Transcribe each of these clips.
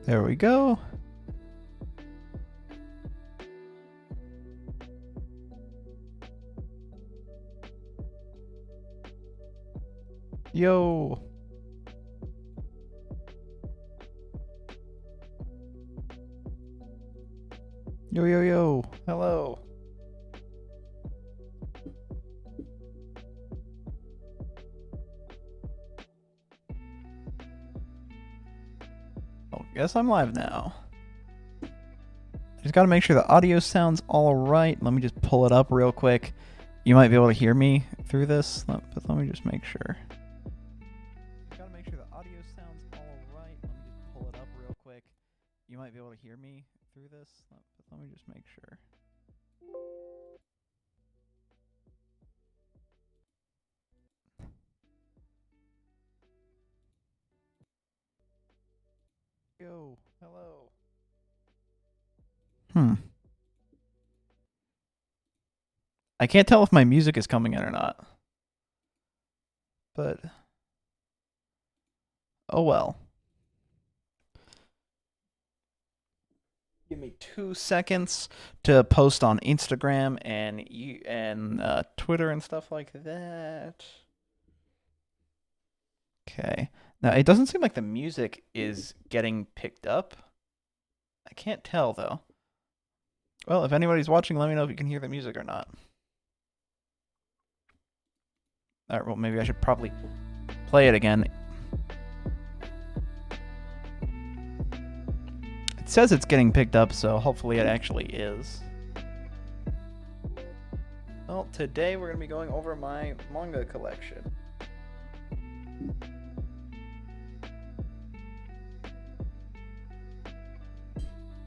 There we go. Yo. Yo, yo, yo. Hello. Oh, guess I'm live now. Just gotta make sure the audio sounds all right. Let me just pull it up real quick. You might be able to hear me through this, but let me just make sure. Gotta make sure the audio sounds all right. Let me just pull it up real quick. You might be able to hear me through this, but let me just make sure. Yo, hello. I can't tell if my music is coming in or not. But oh well. Give me 2 seconds to post on Instagram and Twitter and stuff like that. Okay. Now it doesn't seem like the music is getting picked up. I can't tell though. Well, if anybody's watching, let me know if you can hear the music or not. Alright, well maybe I should probably play it again. It says it's getting picked up, so hopefully it actually is. Well, today we're going to be going over my manga collection.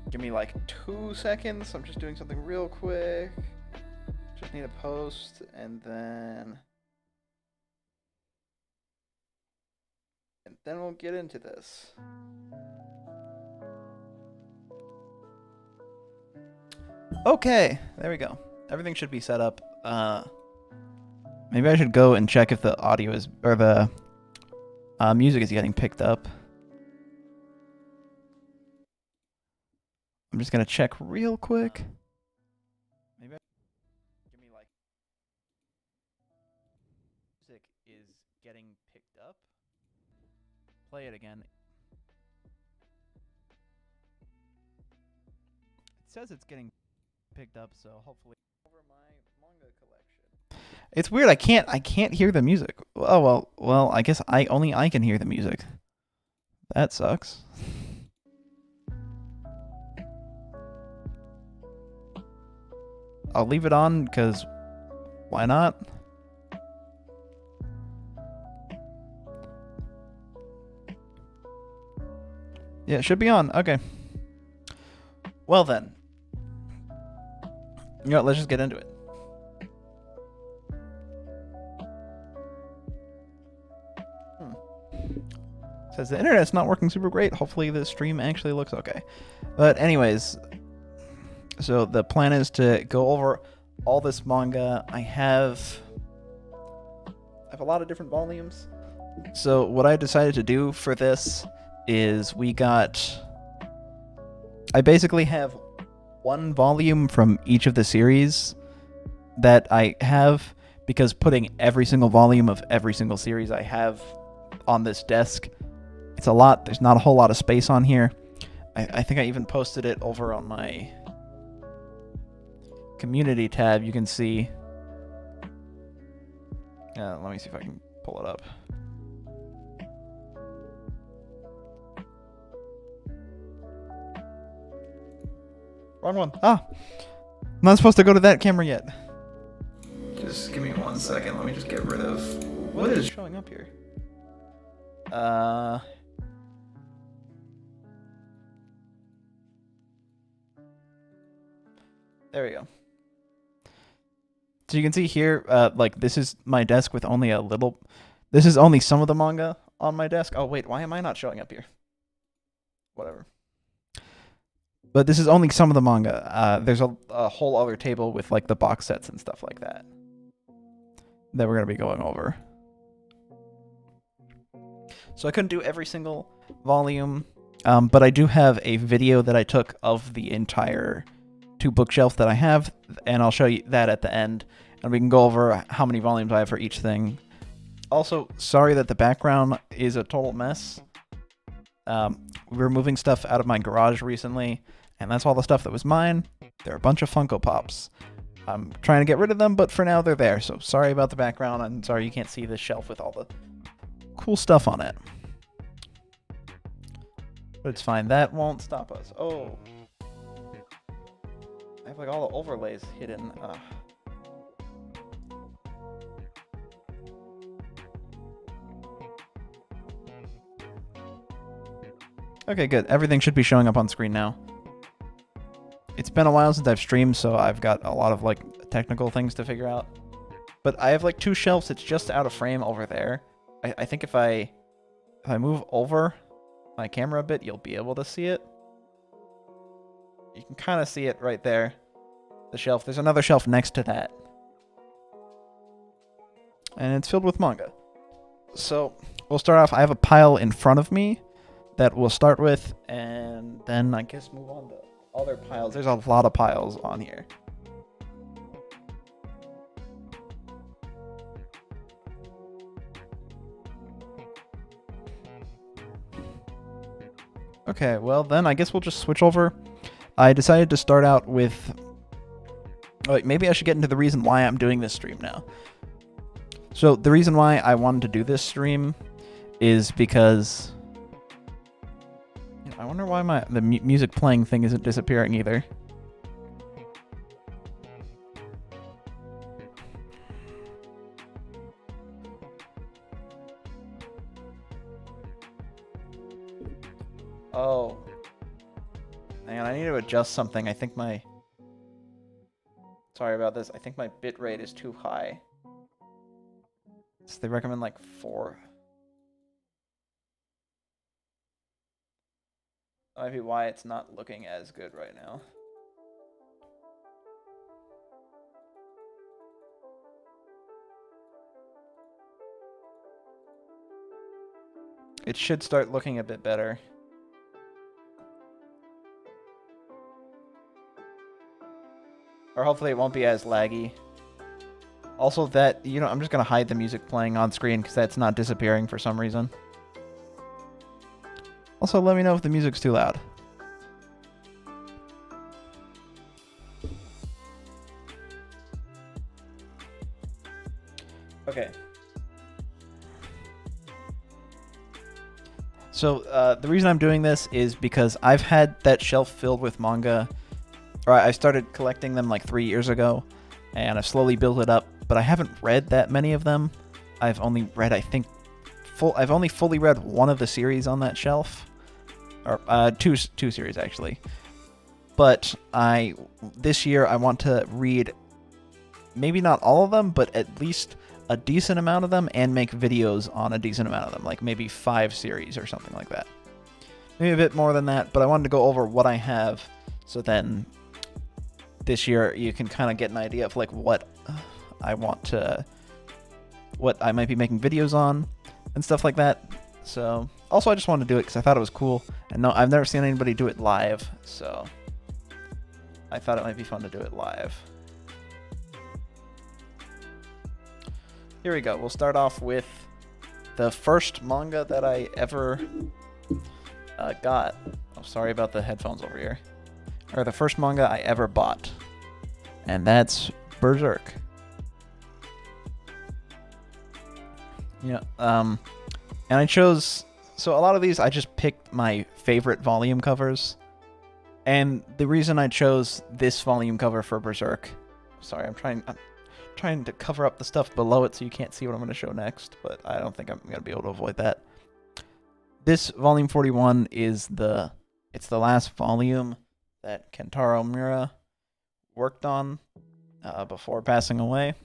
Give me like 2 seconds. I'm just doing something real quick. Just need a post, and then we'll get into this. Okay, there we go. Everything should be set up. Maybe I should go and check if the audio is, or the music is getting picked up. I'm just gonna check real quick. Maybe give me like music is getting picked up. Play it again. It says it's getting picked up, so hopefully over my manga collection. It's weird. I can't hear the music. Oh well. I guess only I can hear the music. That sucks. I'll leave it on because why not? Yeah, it should be on. Okay. Well then. You know what, let's just get into it. Says the internet's not working super great. Hopefully the stream actually looks okay. But anyways, so the plan is to go over all this manga. I have a lot of different volumes. So what I decided to do for this is I basically have one volume from each of the series that I have, because putting every single volume of every single series I have on this desk, it's a lot. There's not a whole lot of space on here. I think I even posted it over on my community tab. You can see. Let me see if I can pull it up. Wrong one. Ah! I'm not supposed to go to that camera yet. Just give me 1 second. Let me just get rid of what is showing up here. There we go. So you can see here, like this is my desk with only a little. This is only some of the manga on my desk. Oh wait, why am I not showing up here? Whatever. But this is only some of the manga. There's a whole other table with like the box sets and stuff like that we're going to be going over. So I couldn't do every single volume But I do have a video that I took of the entire 2 bookshelf that I have, and I'll show you that at the end, and we can go over how many volumes I have for each thing. Also, sorry that the background is a total mess. We were moving stuff out of my garage recently, and that's all the stuff that was mine. There are a bunch of Funko Pops. I'm trying to get rid of them, but for now they're there, so sorry about the background. I'm sorry you can't see this shelf with all the cool stuff on it. But it's fine. That won't stop us. Oh. I have like all the overlays hidden. Okay, good. Everything should be showing up on screen now. It's been a while since I've streamed, so I've got a lot of like technical things to figure out. But I have like 2 shelves. It's just out of frame over there. I think if I move over my camera a bit, you'll be able to see it. You can kind of see it right there. The shelf. There's another shelf next to that. And it's filled with manga. So we'll start off. I have a pile in front of me that we'll start with, and then I guess move on to other piles. There's a lot of piles on here. Okay, well then I guess we'll just switch over. I decided to start out with... Wait, maybe I should get into the reason why I'm doing this stream now. So the reason why I wanted to do this stream is because... I wonder why the music playing thing isn't disappearing either. Oh. Hang on, I need to adjust something. I think my... Sorry about this. I think my bitrate is too high. So they recommend like 4. That might be why it's not looking as good right now. It should start looking a bit better. Or hopefully it won't be as laggy. Also that, you know, I'm just going to hide the music playing on screen because that's not disappearing for some reason. Also, let me know if the music's too loud. Okay. So, the reason I'm doing this is because I've had that shelf filled with manga. Or I started collecting them like 3 years ago, and I've slowly built it up, but I haven't read that many of them. I've only read, I think, I've only fully read one of the series on that shelf. Or two series actually. But this year I want to read maybe not all of them, but at least a decent amount of them and make videos on a decent amount of them, like maybe 5 series or something like that. Maybe a bit more than that, but I wanted to go over what I have, so then this year you can kind of get an idea of like what I might be making videos on and stuff like that. So also I just wanted to do it because I thought it was cool, and no, I've never seen anybody do it live, so I thought it might be fun to do it live. Here we go. We'll start off with the first manga that I ever got. Oh, sorry about the headphones over here. Or the first manga I ever bought, and that's Berserk. Yeah. And I chose, so a lot of these I just picked my favorite volume covers. And the reason I chose this volume cover for Berserk, sorry, I'm trying to cover up the stuff below it so you can't see what I'm going to show next, but I don't think I'm going to be able to avoid that. This volume 41 is it's the last volume that Kentaro Miura worked on before passing away.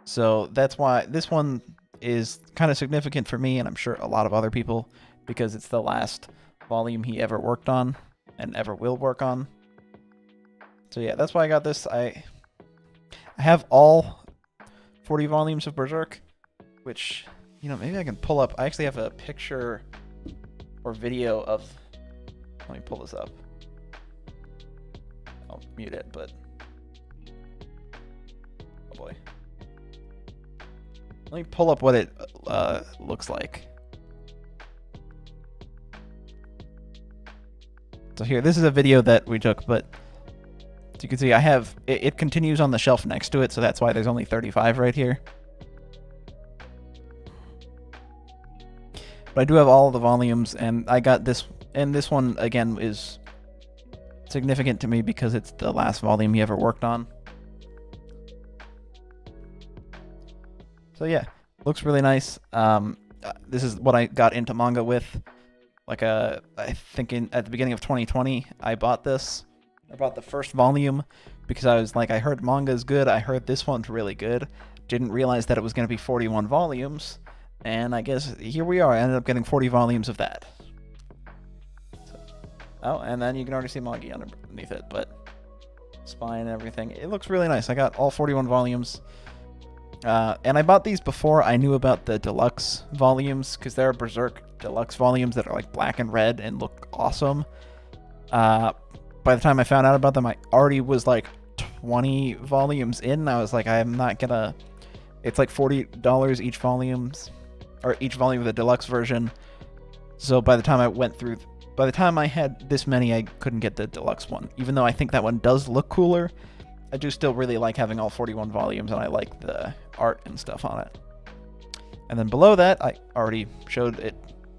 So that's why this one is kind of significant for me, and I'm sure a lot of other people, because it's the last volume he ever worked on and ever will work on. So yeah, that's why I got this. I have all 40 volumes of Berserk, which, you know, maybe I can pull up. I actually have a picture or video of... Let me pull this up. I'll mute it, but... Oh boy. Let me pull up what it looks like. So here, this is a video that we took, but as you can see, I have... It continues on the shelf next to it, so that's why there's only 35 right here. But I do have all of the volumes, and I got this... And this one, again, is significant to me because it's the last volume he ever worked on. So yeah, looks really nice. This is what I got into manga with. Like, I think at the beginning of 2020, I bought this. I bought the first volume because I was like, I heard manga is good. I heard this one's really good. Didn't realize that it was going to be 41 volumes. And I guess here we are. I ended up getting 40 volumes of that. Oh, and then you can already see Manga underneath it, but spine and everything. It looks really nice. I got all 41 volumes. And I bought these before I knew about the deluxe volumes, because there are Berserk deluxe volumes that are like black and red and look awesome. By the time I found out about them, I already was like 20 volumes in, and I was like, I'm not gonna... It's like $40 each volumes, or each volume of the deluxe version. So by the time I went through... By the time I had this many, I couldn't get the deluxe one. Even though I think that one does look cooler, I do still really like having all 41 volumes, and I like the art and stuff on it. And then below that, I already showed it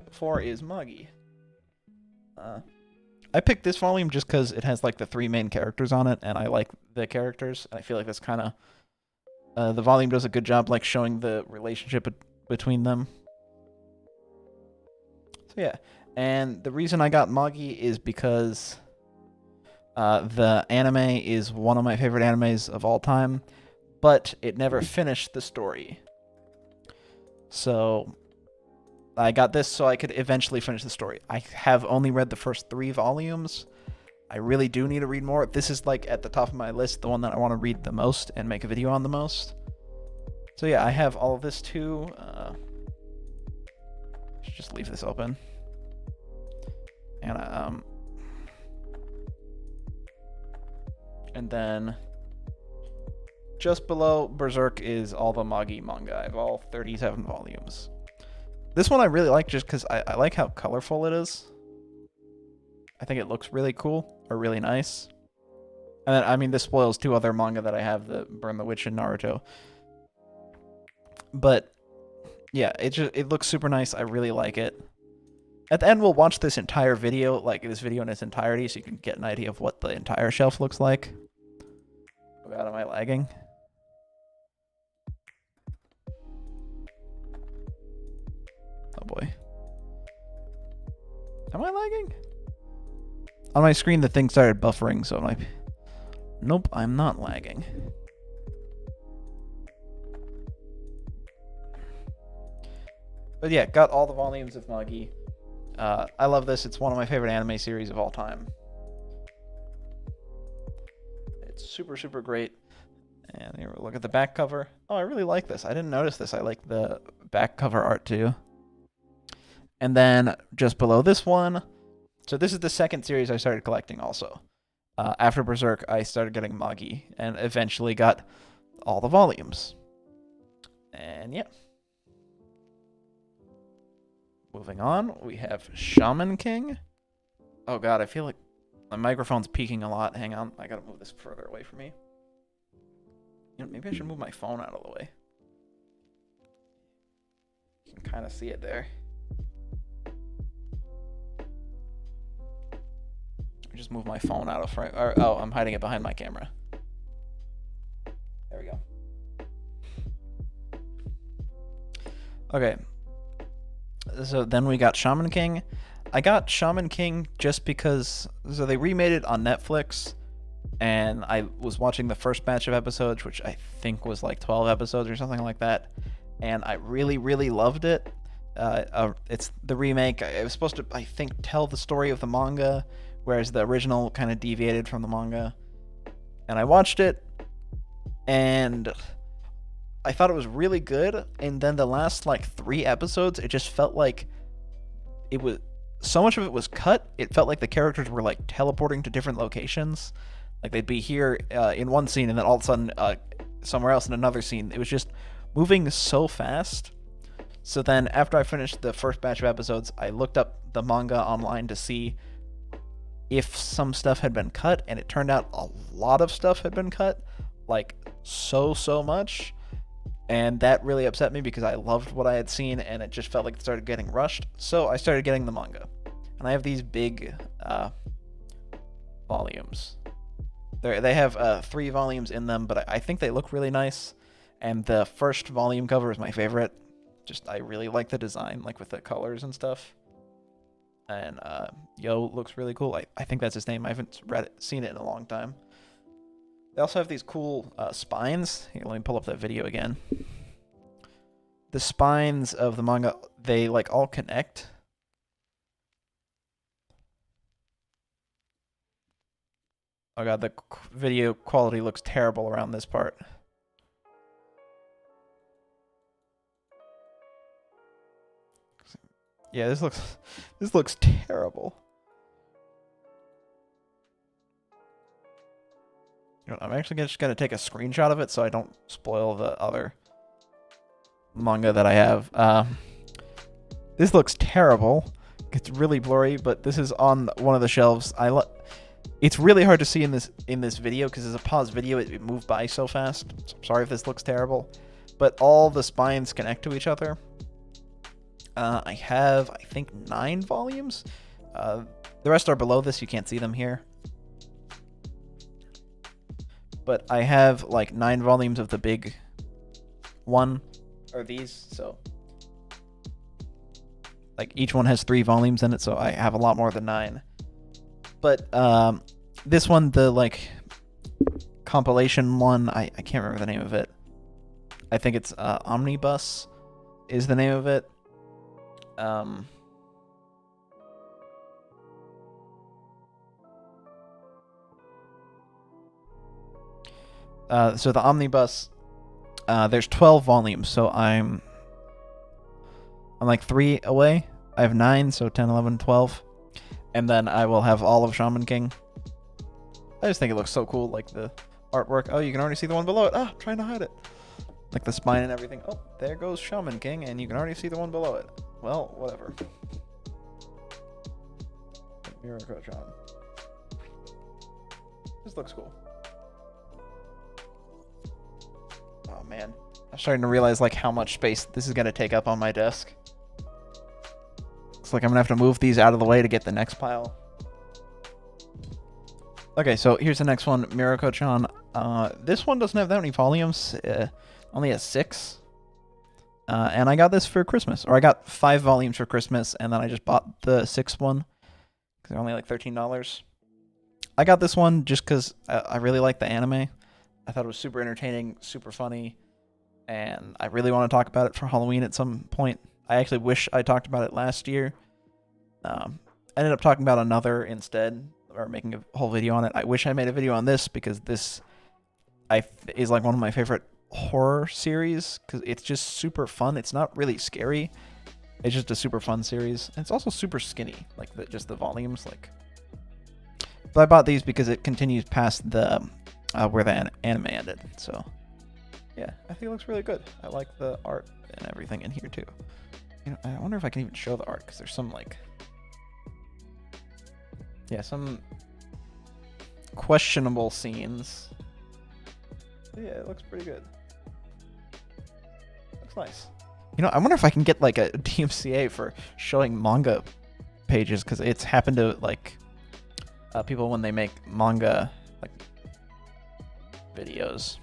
before, is Magi. I picked this volume just because it has like the 3 main characters on it, and I like the characters. I feel like that's kind of... the volume does a good job like showing the relationship between them. So yeah. And the reason I got Magi is because the anime is one of my favorite animes of all time, but it never finished the story. So I got this so I could eventually finish the story. I have only read the first 3 volumes. I really do need to read more. This is like at the top of my list, the one that I want to read the most and make a video on the most. So yeah, I have all of this too. Should just leave this open. And then just below Berserk is all the Magi manga. I have all 37 volumes. This one I really like just because I like how colorful it is. I think it looks really cool, or really nice. And then, I mean, this spoils 2 other manga that I have, the Burn the Witch and Naruto. But yeah, it looks super nice. I really like it. At the end, we'll watch this entire video, like this video in its entirety, so you can get an idea of what the entire shelf looks like. Oh god, am I lagging? Oh boy. Am I lagging? On my screen, the thing started buffering, so I'm like... Nope, I'm not lagging. But yeah, got all the volumes of Magi. I love this. It's one of my favorite anime series of all time. It's super, super great. And here, look at the back cover. Oh, I really like this. I didn't notice this. I like the back cover art too. And then just below this one, so this is the second series I started collecting also. After Berserk, I started getting Magi and eventually got all the volumes. And yeah. Moving on, we have Shaman King. Oh god, I feel like my microphone's peaking a lot. Hang on, I gotta move this further away from me. You know, maybe I should move my phone out of the way. You can kind of see it there. Just move my phone out of frame. Oh, I'm hiding it behind my camera. There we go. Okay. So then we got Shaman King. I got Shaman King just because... So they remade it on Netflix, and I was watching the first batch of episodes, which I think was like 12 episodes or something like that, and I really, really loved it. It's the remake. It was supposed to, I think, tell the story of the manga, whereas the original kind of deviated from the manga. And I watched it, and I thought it was really good, and then the last like 3 episodes, it just felt like it was so much of it was cut. It felt like the characters were like teleporting to different locations. Like they'd be here in one scene, and then all of a sudden somewhere else in another scene. It was just moving so fast. So then after I finished the first batch of episodes, I looked up the manga online to see if some stuff had been cut, and it turned out a lot of stuff had been cut, like so much. And that really upset me because I loved what I had seen, and it just felt like it started getting rushed. So I started getting the manga. And I have these big volumes. They have 3 volumes in them, but I think they look really nice. And the first volume cover is my favorite. Just, I really like the design, like with the colors and stuff. And Yo looks really cool. I think that's his name. I haven't seen it in a long time. They also have these cool spines. Here, let me pull up that video again. The spines of the manga, they like all connect. Oh god, the video quality looks terrible around this part. Yeah, this looks terrible. You know, I'm actually just gonna take a screenshot of it so I don't spoil the other manga that I have. This looks terrible. It's really blurry, but this is on one of the shelves. It's really hard to see in this video because it's a paused video. It moved by so fast. So I'm sorry if this looks terrible, but all the spines connect to each other. I have, I think, 9 volumes. The rest are below this. You can't see them here. But I have like 9 volumes of the big one, or these, so like each one has 3 volumes in it, so I have a lot more than 9. But this one, the like compilation one, I can't remember the name of it. I think it's Omnibus is the name of it. So the Omnibus, there's 12 volumes, so I'm like 3 away. I have 9, so 10, 11, 12. And then I will have all of Shaman King. I just think it looks so cool, like the artwork. Oh, you can already see the one below it. Ah, I'm trying to hide it. Like the spine and everything. Oh, there goes Shaman King, and you can already see the one below it. Well, whatever. Mirako-chan. This looks cool. Oh man, I'm starting to realize like how much space this is gonna take up on my desk. Looks like I'm gonna have to move these out of the way to get the next pile. Okay, so here's the next one, Mirako-chan. This one doesn't have that many volumes. Only has 6. And I got this for Christmas, or I got 5 volumes for Christmas, and then I just bought the 6th one because they're only like $13. I got this one just because I really like the anime. I thought it was super entertaining, super funny, and I really want to talk about it for Halloween at some point. I actually wish I talked about it last year. I ended up talking about another instead, or making a whole video on it. I wish I made a video on this because this is like one of my favorite horror series because it's just super fun. It's not really scary. It's just a super fun series. And it's also super skinny, like just the volumes. Like, but I bought these because it continues past the where the anime ended. So yeah, I think it looks really good. I like the art and everything in here too. You know, I wonder if I can even show the art because there's some like, yeah, some questionable scenes. But yeah, it looks pretty good. Looks nice. You know, I wonder if I can get like a DMCA for showing manga pages because it's happened to like people when they make manga like videos.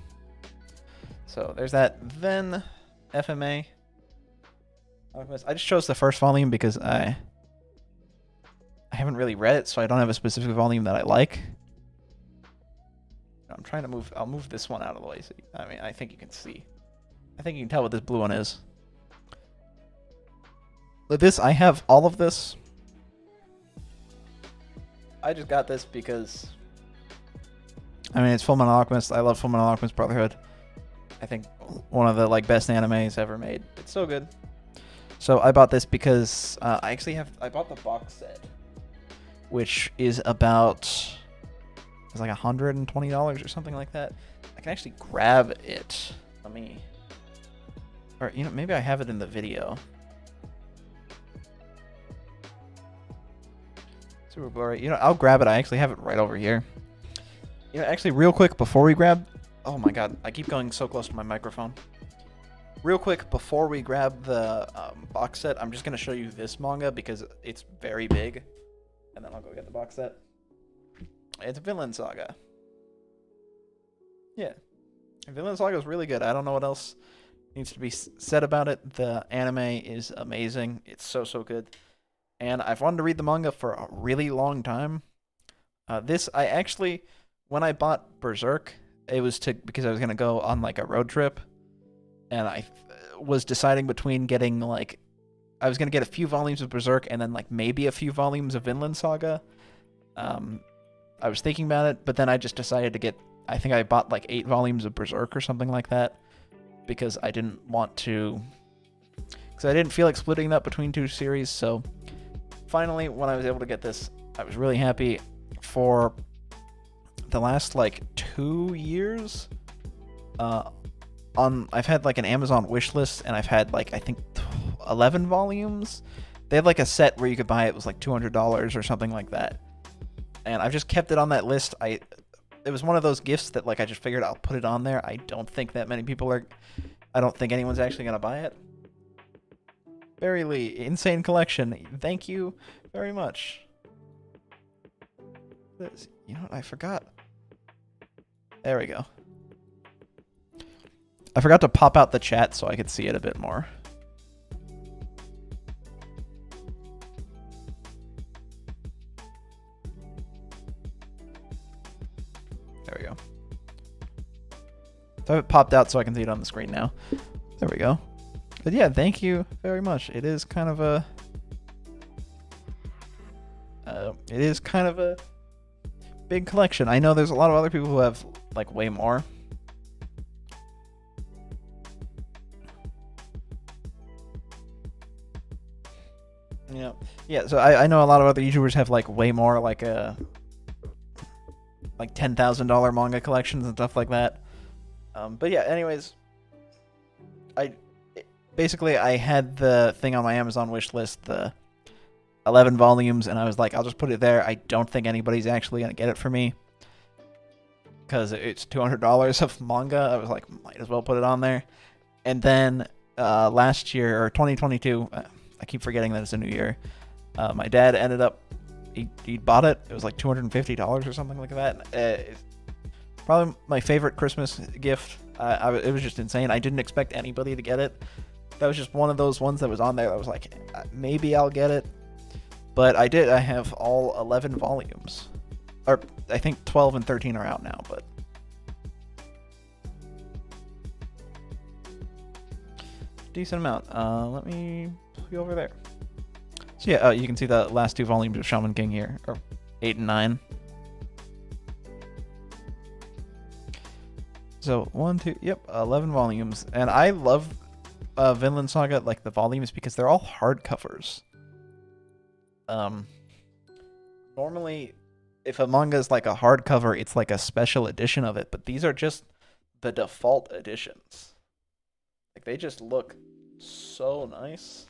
So there's that. Then FMA. I just chose the first volume because I haven't really read it, so I don't have a specific volume that I like. I'm trying to move. I'll move this one out of the way. So I mean, I think you can see. I think you can tell what this blue one is. But this, I have all of this. I just got this because, I mean, it's Fullmetal Alchemist. I love Fullmetal Alchemist Brotherhood. I think one of the like best animes ever made. It's so good. So I bought this because I bought the box set, which is about, it's like $120 or something like that. I can actually grab it. Let me, or maybe I have it in the video. Super blurry. I'll grab it. I actually have it right over here. Actually, real quick before we grab, oh my god, I keep going so close to my microphone. Real quick before we grab the box set, I'm just gonna show you this manga because it's very big, and then I'll go get the box set. It's Vinland Saga. Yeah, Vinland Saga is really good. I don't know what else needs to be said about it. The anime is amazing. It's so good. And I've wanted to read the manga for a really long time. I actually, when I bought Berserk, it was because I was going to go on like a road trip. And I was deciding between getting I was going to get a few volumes of Berserk and then like maybe a few volumes of Vinland Saga. I was thinking about it, but then I just decided to get, I think I bought like 8 volumes of Berserk or something like that. Because I didn't want to, because I didn't feel like splitting it up between 2 series, so finally, when I was able to get this, I was really happy. For the last 2 years, I've had an Amazon wish list, and I've had I think 11 volumes. They had a set where you could buy it was $200 or something like that, and I've just kept it on that list. It was one of those gifts that I just figured I'll put it on there. I don't think that many people are. I don't think anyone's actually gonna buy it. Barry Lee, insane collection. Thank you very much. You know what? I forgot. There we go. I forgot to pop out the chat so I could see it a bit more. There we go. So it popped out so I can see it on the screen now. There we go. But yeah, thank you very much. It is kind of a big collection. I know there's a lot of other people who have way more. Yeah. So I know a lot of other YouTubers have way more $10,000 manga collections and stuff like that. But yeah, anyways, basically I had the thing on my Amazon wish list, the 11 volumes, and I was like, I'll just put it there. I don't think anybody's actually gonna get it for me because it's $200 of manga. I was like, might as well put it on there. And then last year, or 2022, I keep forgetting that it's a new year. My dad ended up, he bought it. It was $250 or something like that. It's probably my favorite Christmas gift. It was just insane. I didn't expect anybody to get it. That was just one of those ones that was on there. I was like, maybe I'll get it. But I did. I have all 11 volumes. Or I think 12 and 13 are out now, but decent amount. Let me put you over there. So yeah, you can see the last 2 volumes of Shaman King here, or 8 and 9. So 1, 2, yep, 11 volumes, and I love Vinland Saga, the volumes, because they're all hardcovers. Normally, if a manga is a hardcover, it's a special edition of it, but these are just the default editions. They just look so nice.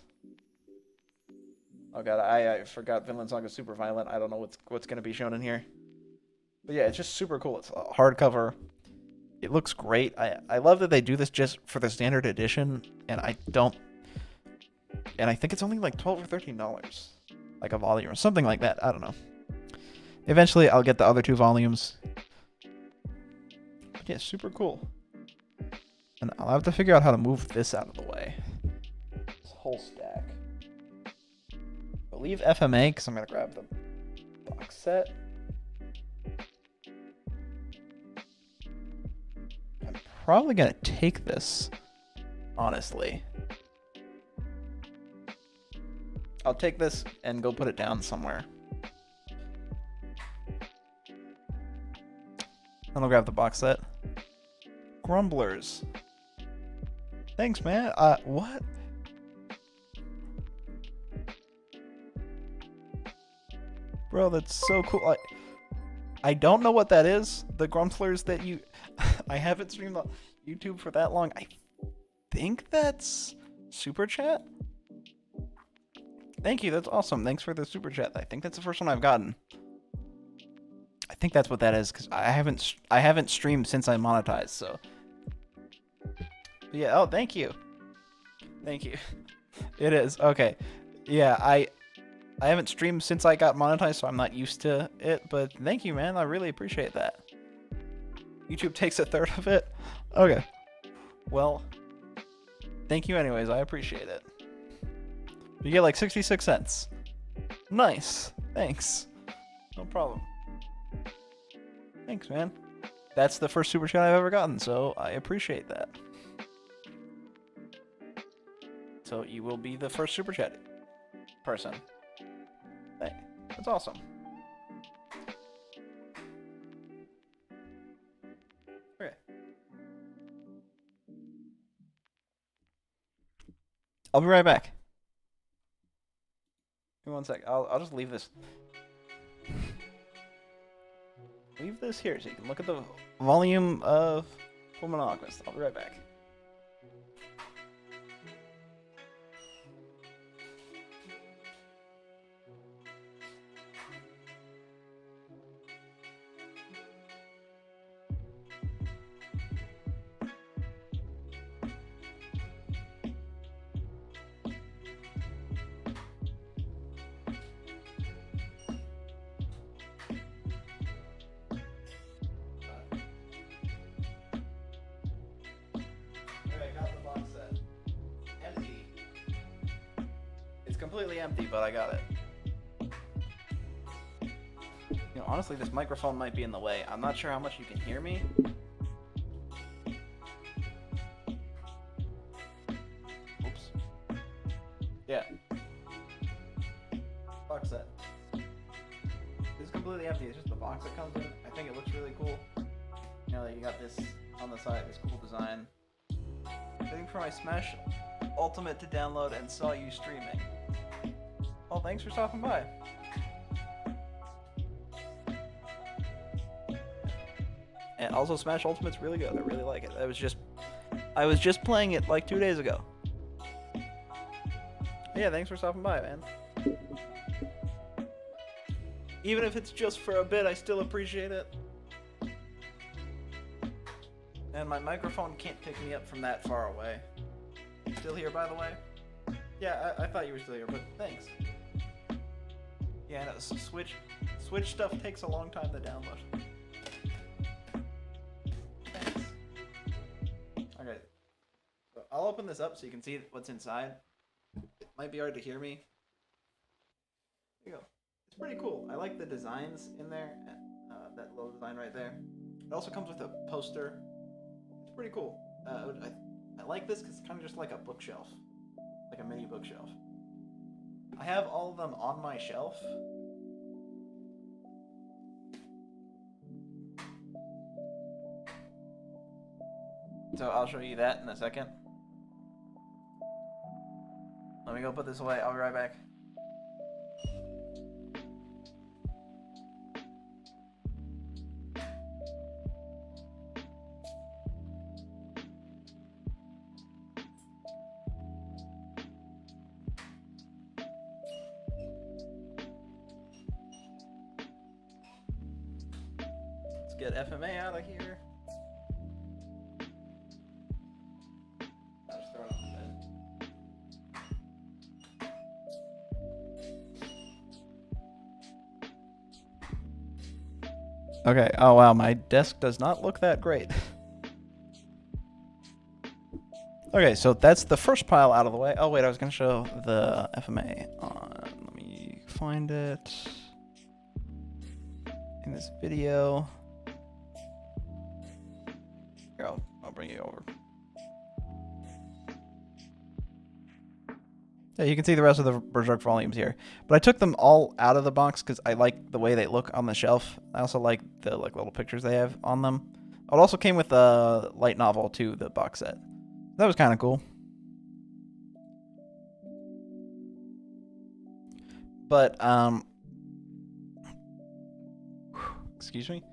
Oh god, I forgot Vinland Saga is super violent. I don't know what's going to be shown in here. But yeah, it's just super cool. It's a hardcover. It looks great. I love that they do this just for the standard edition, and I think it's only $12 or $13. A volume or something like that. I don't know. Eventually, I'll get the other 2 volumes. But yeah, super cool. And I'll have to figure out how to move this out of the way. This whole stack. I'll leave FMA because I'm going to grab the box set. I'm probably going to take this, honestly. I'll take this and go put it down somewhere. Then I'll grab the box set. Grumblers. Thanks, man. What? Bro, that's so cool. I don't know what that is. The grumplers that you... I haven't streamed on YouTube for that long. I think that's Super Chat? Thank you, that's awesome. Thanks for the Super Chat. I think that's the first one I've gotten. I think that's what that is, because I haven't streamed since I monetized, so... But yeah, oh, thank you. Thank you. It is, okay. Yeah, I haven't streamed since I got monetized, so I'm not used to it, but thank you, man. I really appreciate that. YouTube takes a third of it? Okay. Well, thank you anyways. I appreciate it. You get like 66 cents. Nice. Thanks. No problem. Thanks, man. That's the first super chat I've ever gotten, so I appreciate that. So you will be the first super chat person. Hey, that's awesome. Okay. I'll be right back. Give me 1 sec. I'll just leave this. Leave this here so you can look at the volume of Full Monogamist. I'll be right back. Completely empty, but I got it. You know, honestly, this microphone might be in the way. I'm not sure how much you can hear me. Oops. Yeah. Box set. This is completely empty. It's just the box that comes in. I think it looks really cool. You know, you got this on the side, this cool design. Waiting for my Smash Ultimate to download and saw you streaming. Well, thanks for stopping by. And also, Smash Ultimate's really good. I really like it. I was just playing it like 2 days ago. Yeah, thanks for stopping by, man. Even if it's just for a bit, I still appreciate it. And my microphone can't pick me up from that far away. Still here, by the way? Yeah, I thought you were still here, but thanks. Yeah, no, Switch stuff takes a long time to download. Thanks. Okay. So I'll open this up so you can see what's inside. It might be hard to hear me. There you go. It's pretty cool. I like the designs in there. That little design right there. It also comes with a poster. It's pretty cool. I like this because it's kind of just like a bookshelf. Like a mini bookshelf. I have all of them on my shelf. So I'll show you that in a second. Let me go put this away. I'll be right back. Get FMA out of here. I'll just throw it on the bed. Okay, oh wow, my desk does not look that great. Okay, so that's the first pile out of the way. Oh wait, I was gonna show the FMA on, let me find it in this video. Here, I'll bring you over. Yeah, you can see the rest of the Berserk volumes here. But I took them all out of the box because I like the way they look on the shelf. I also like the little pictures they have on them. It also came with a light novel too, the box set. That was kind of cool. But Excuse me.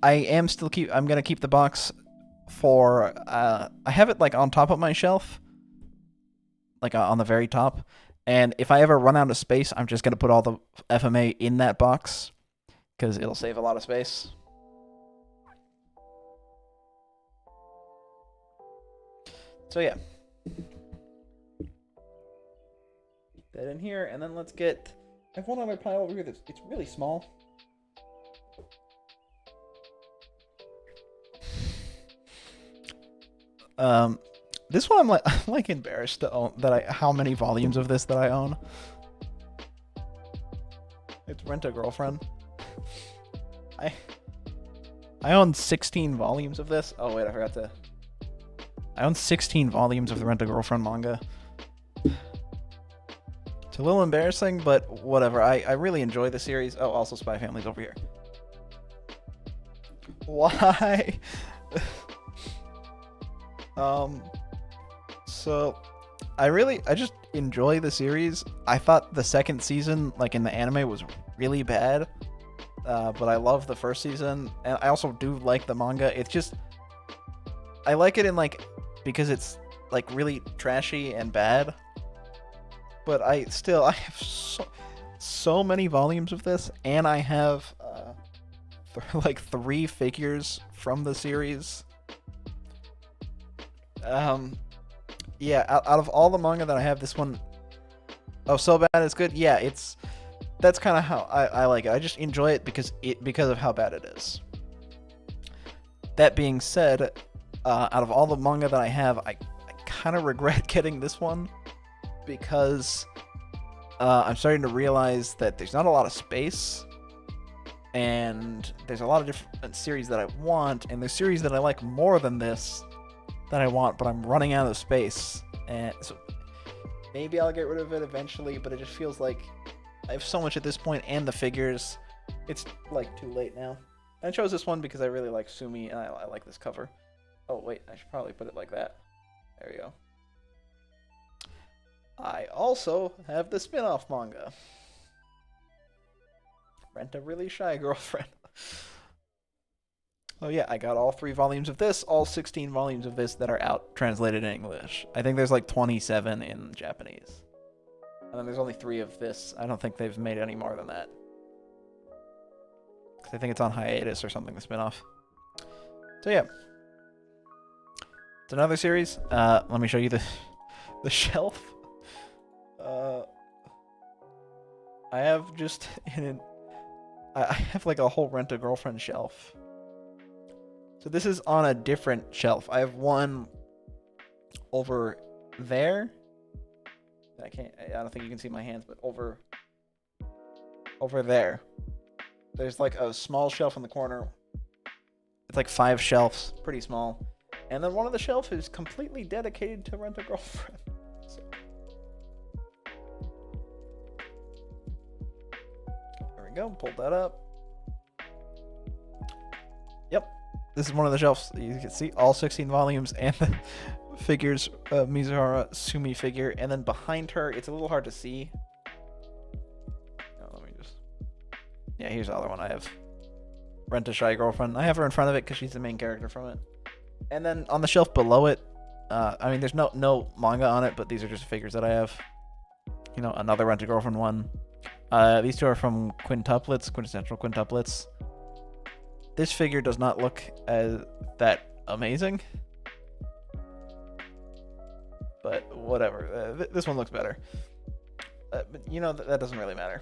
I am still I'm gonna keep the box for I have it like on top of my shelf, like on the very top. And if I ever run out of space, I'm just gonna put all the FMA in that box because it'll save a lot of space. So yeah, that in here, and then let's get. I have one other pile over here that's it's really small. This one I'm like embarrassed to own how many volumes of this that I own. It's Rent a Girlfriend. I own 16 volumes of this. Oh wait, I forgot to. I own 16 volumes of the Rent a Girlfriend manga. It's a little embarrassing, but whatever. I really enjoy the series. Oh, also Spy Family's over here. Why? So I just enjoy the series. I thought the second season, like in the anime, was really bad. But I love the first season, and I also do like the manga. It's just I like it in like because it's like really trashy and bad. But I have so many volumes of this, and I have like 3 figures from the series. Yeah, out of all the manga that I have, this one, oh, so bad it's good. Yeah, that's kind of how I like it. I just enjoy it because of how bad it is. That being said, out of all the manga that I have, I kind of regret getting this one because I'm starting to realize that there's not a lot of space, and there's a lot of different series that I want, and there's series that I like more than this that I want, but I'm running out of space, and so maybe I'll get rid of it eventually, but it just feels like I have so much at this point, and the figures, it's like too late now. I chose this one because I really like Sumi, and I like this cover. Oh wait, I should probably put it like that. There we go. I also have the spin-off manga. Rent a Really Shy Girlfriend. Oh yeah, I got all 3 volumes of this, all 16 volumes of this that are out translated in English. I think there's like 27 in Japanese. And then there's only 3 of this. I don't think they've made any more than that. Because I think it's on hiatus or something, the spin-off. So yeah. It's another series. Let me show you the shelf. I have just I have like a whole Rent a Girlfriend shelf. So this is on a different shelf. I have one over there. I don't think you can see my hands, but over there. There's like a small shelf in the corner. It's like 5 shelves, pretty small. And then one of the shelves is completely dedicated to Rent a Girlfriend. So. There we go, pulled that up. Yep. This is one of the shelves. You can see all 16 volumes and the figures, Mizuhara Sumi figure. And then behind her, it's a little hard to see. Oh, let me just... Yeah, here's the other one I have. Rent a Shy Girlfriend. I have her in front of it because she's the main character from it. And then on the shelf below it, I mean, there's no manga on it, but these are just figures that I have. You know, another Rent a Girlfriend one. These 2 are from Quintessential Quintuplets. This figure does not look that amazing. But whatever. This one looks better. But you know, that doesn't really matter.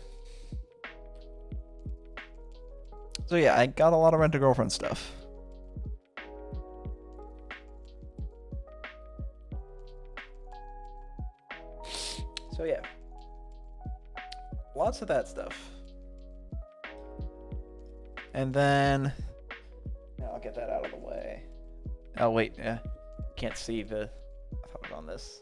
So yeah, I got a lot of Rent a Girlfriend stuff. So yeah. Lots of that stuff. And then I'll get that out of the way. Oh wait, yeah. Can't see I thought it was on this.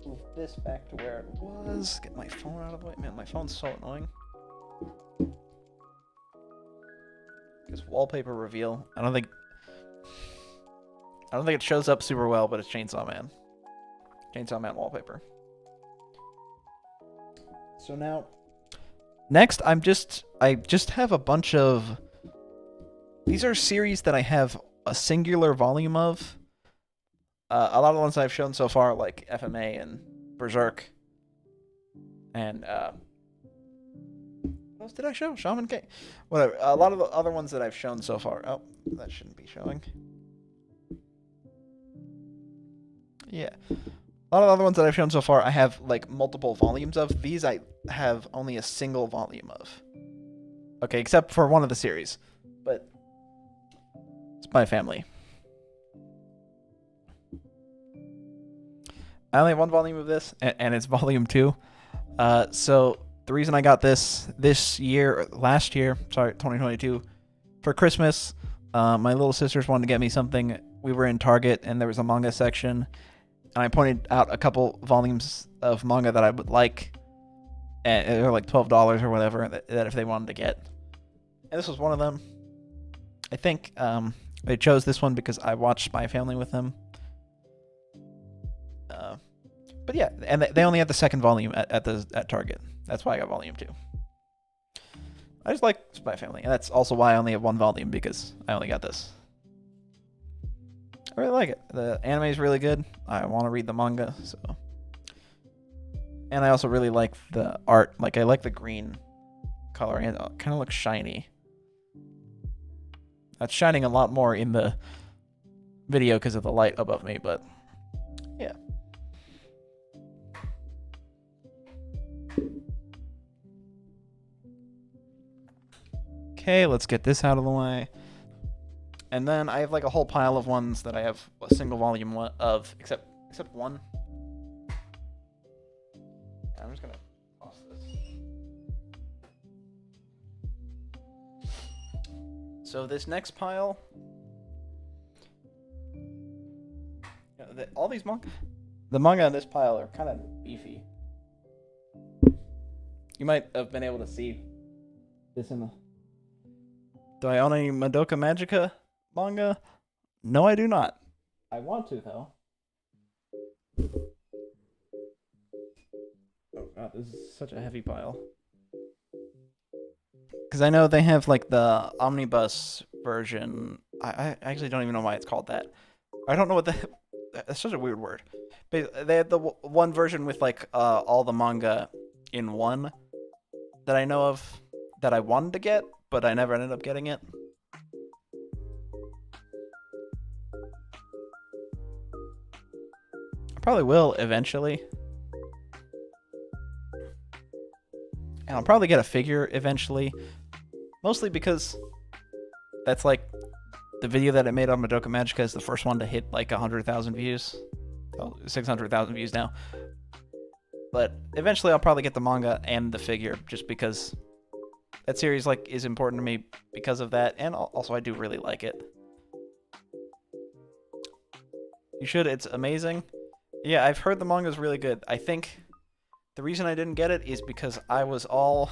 Move this back to where it was. Get my phone out of the way. Man, my phone's so annoying. This wallpaper reveal. I don't think it shows up super well, but it's Chainsaw Man. Chainsaw Man wallpaper. So now Next, I just have a bunch of... These are series that I have a singular volume of. A lot of the ones I've shown so far, like FMA and Berserk. And, what else did I show? Shaman King? Whatever. A lot of the other ones that I've shown so far. Oh, that shouldn't be showing. Yeah. A lot of the other ones that I've shown so far, I have, like, multiple volumes of. These I have only a single volume of. Okay, except for one of the series. But Spy Family. I only have one volume of this, and it's volume 2. So the reason I got this last year, 2022, for Christmas, my little sisters wanted to get me something. We were in Target, and there was a manga section, and I pointed out a couple volumes of manga that I would like, and they're like $12 or whatever, that if they wanted to get. And this was one of them. I think I chose this one because I watched Spy Family with them. But yeah, and they only had the second volume at Target. That's why I got volume 2. I just like Spy Family, and that's also why I only have one volume, because I only got this. I really like it. The anime is really good. I want to read the manga, so. And I also really like the art. Like, I like the green color, and it kind of looks shiny. That's shining a lot more in the video because of the light above me, but yeah. Okay, let's get this out of the way. And then I have like a whole pile of ones that I have a single volume of, except one. I'm just gonna pause this. So this next pile, all these the manga in this pile are kind of beefy. You might have been able to see this in the... Do I own any Madoka Magica manga? No, I do not. I want to, though. Oh god, this is such a heavy pile. Because I know they have, like, the omnibus version. I actually don't even know why it's called that. I don't know what the... That's such a weird word. But they had the one version with, like, all the manga in one that I know of that I wanted to get, but I never ended up getting it. I probably will eventually. And I'll probably get a figure eventually. Mostly because that's like the video that I made on Madoka Magica is the first one to hit like 100,000 views. Oh, 600,000 views now. But eventually I'll probably get the manga and the figure just because that series like is important to me because of that, and also I do really like it. You should, it's amazing. Yeah, I've heard the manga is really good. I think the reason I didn't get it is because I was all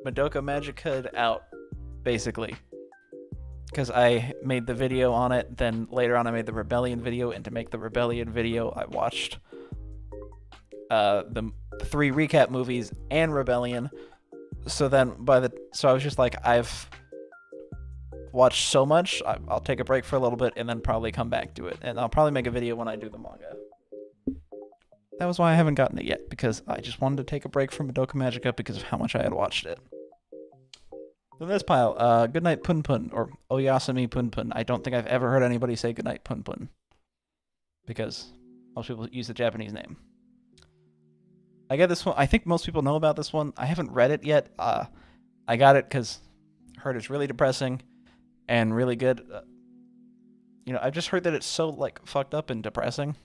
Madoka Magica'd out, basically. Because I made the video on it, then later on I made the Rebellion video, and to make the Rebellion video I watched the 3 recap movies and Rebellion. So then so I was just like, I've watched so much, I'll take a break for a little bit and then probably come back to it. And I'll probably make a video when I do the manga. That was why I haven't gotten it yet, because I just wanted to take a break from Madoka Magica because of how much I had watched it. In this pile, Goodnight Pun Pun, or Oyasumi Pun Pun. I don't think I've ever heard anybody say Goodnight Pun Pun, because most people use the Japanese name. I get this one. I think most people know about this one. I haven't read it yet. I got it because I heard it's really depressing and really good. You know, I've just heard that it's so like fucked up and depressing.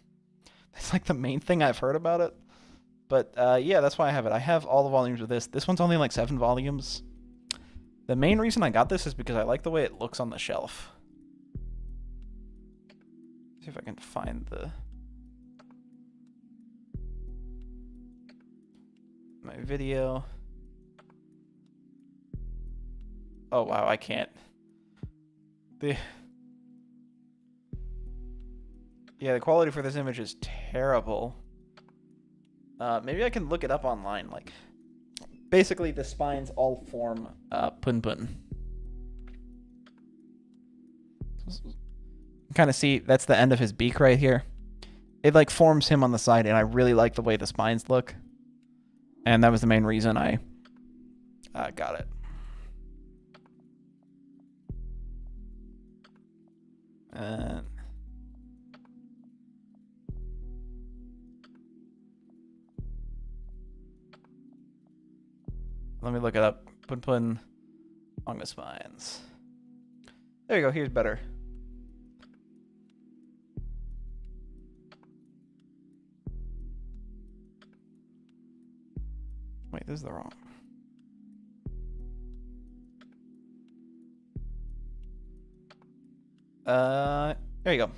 That's like the main thing I've heard about it. But yeah, that's why I have it. I have all the volumes of this. This one's only like 7 volumes. The main reason I got this is because I like the way it looks on the shelf. Let's see if I can find my video. Oh wow, I can't. The quality for this image is terrible. Maybe I can look it up online. Like, basically the spines all form Pun Pun. Kind of see that's the end of his beak right here. It like forms him on the side, and I really like the way the spines look, and that was the main reason I got it. And let me look it up. Pun Pun Manga spines. There you go. Here's better. Wait, this is the wrong. There you go.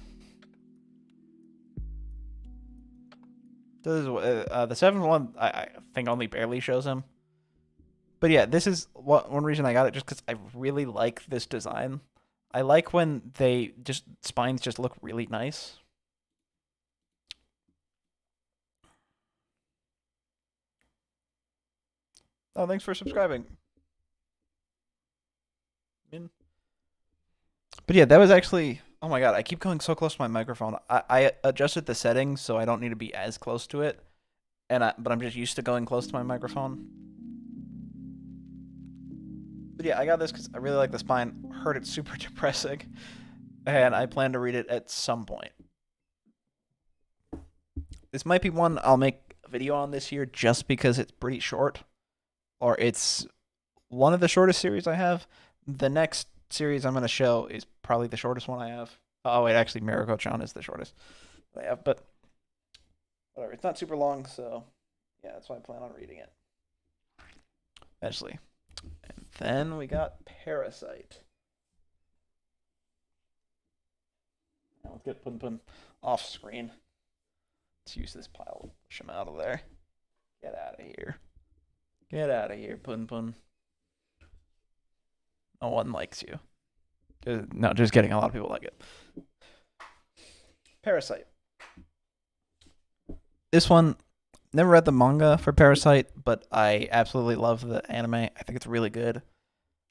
This is the seventh one. I think only barely shows him. But yeah, this is one reason I got it, just because I really like this design. I like when they just spines just look really nice. Oh, thanks for subscribing. But yeah, that was actually. Oh my god, I keep going so close to my microphone. I adjusted the settings so I don't need to be as close to it, but I'm just used to going close to my microphone. But yeah, I got this because I really like the spine. Heard it's super depressing, and I plan to read it at some point. This might be one I'll make a video on this year just because it's pretty short, or it's one of the shortest series I have. The next series I'm going to show is probably the shortest one I have. Oh, wait, actually, Mariko-chan is the shortest I have, but whatever. It's not super long, so yeah, that's why I plan on reading it eventually. And then we got Parasite. Now let's get Pun Pun off screen. Let's use this pile to push him out of there. Get out of here. Get out of here, Pun Pun. No one likes you. No, just kidding. A lot of people like it. Parasite. This one, never read the manga for Parasite, but I absolutely love the anime. I think it's really good.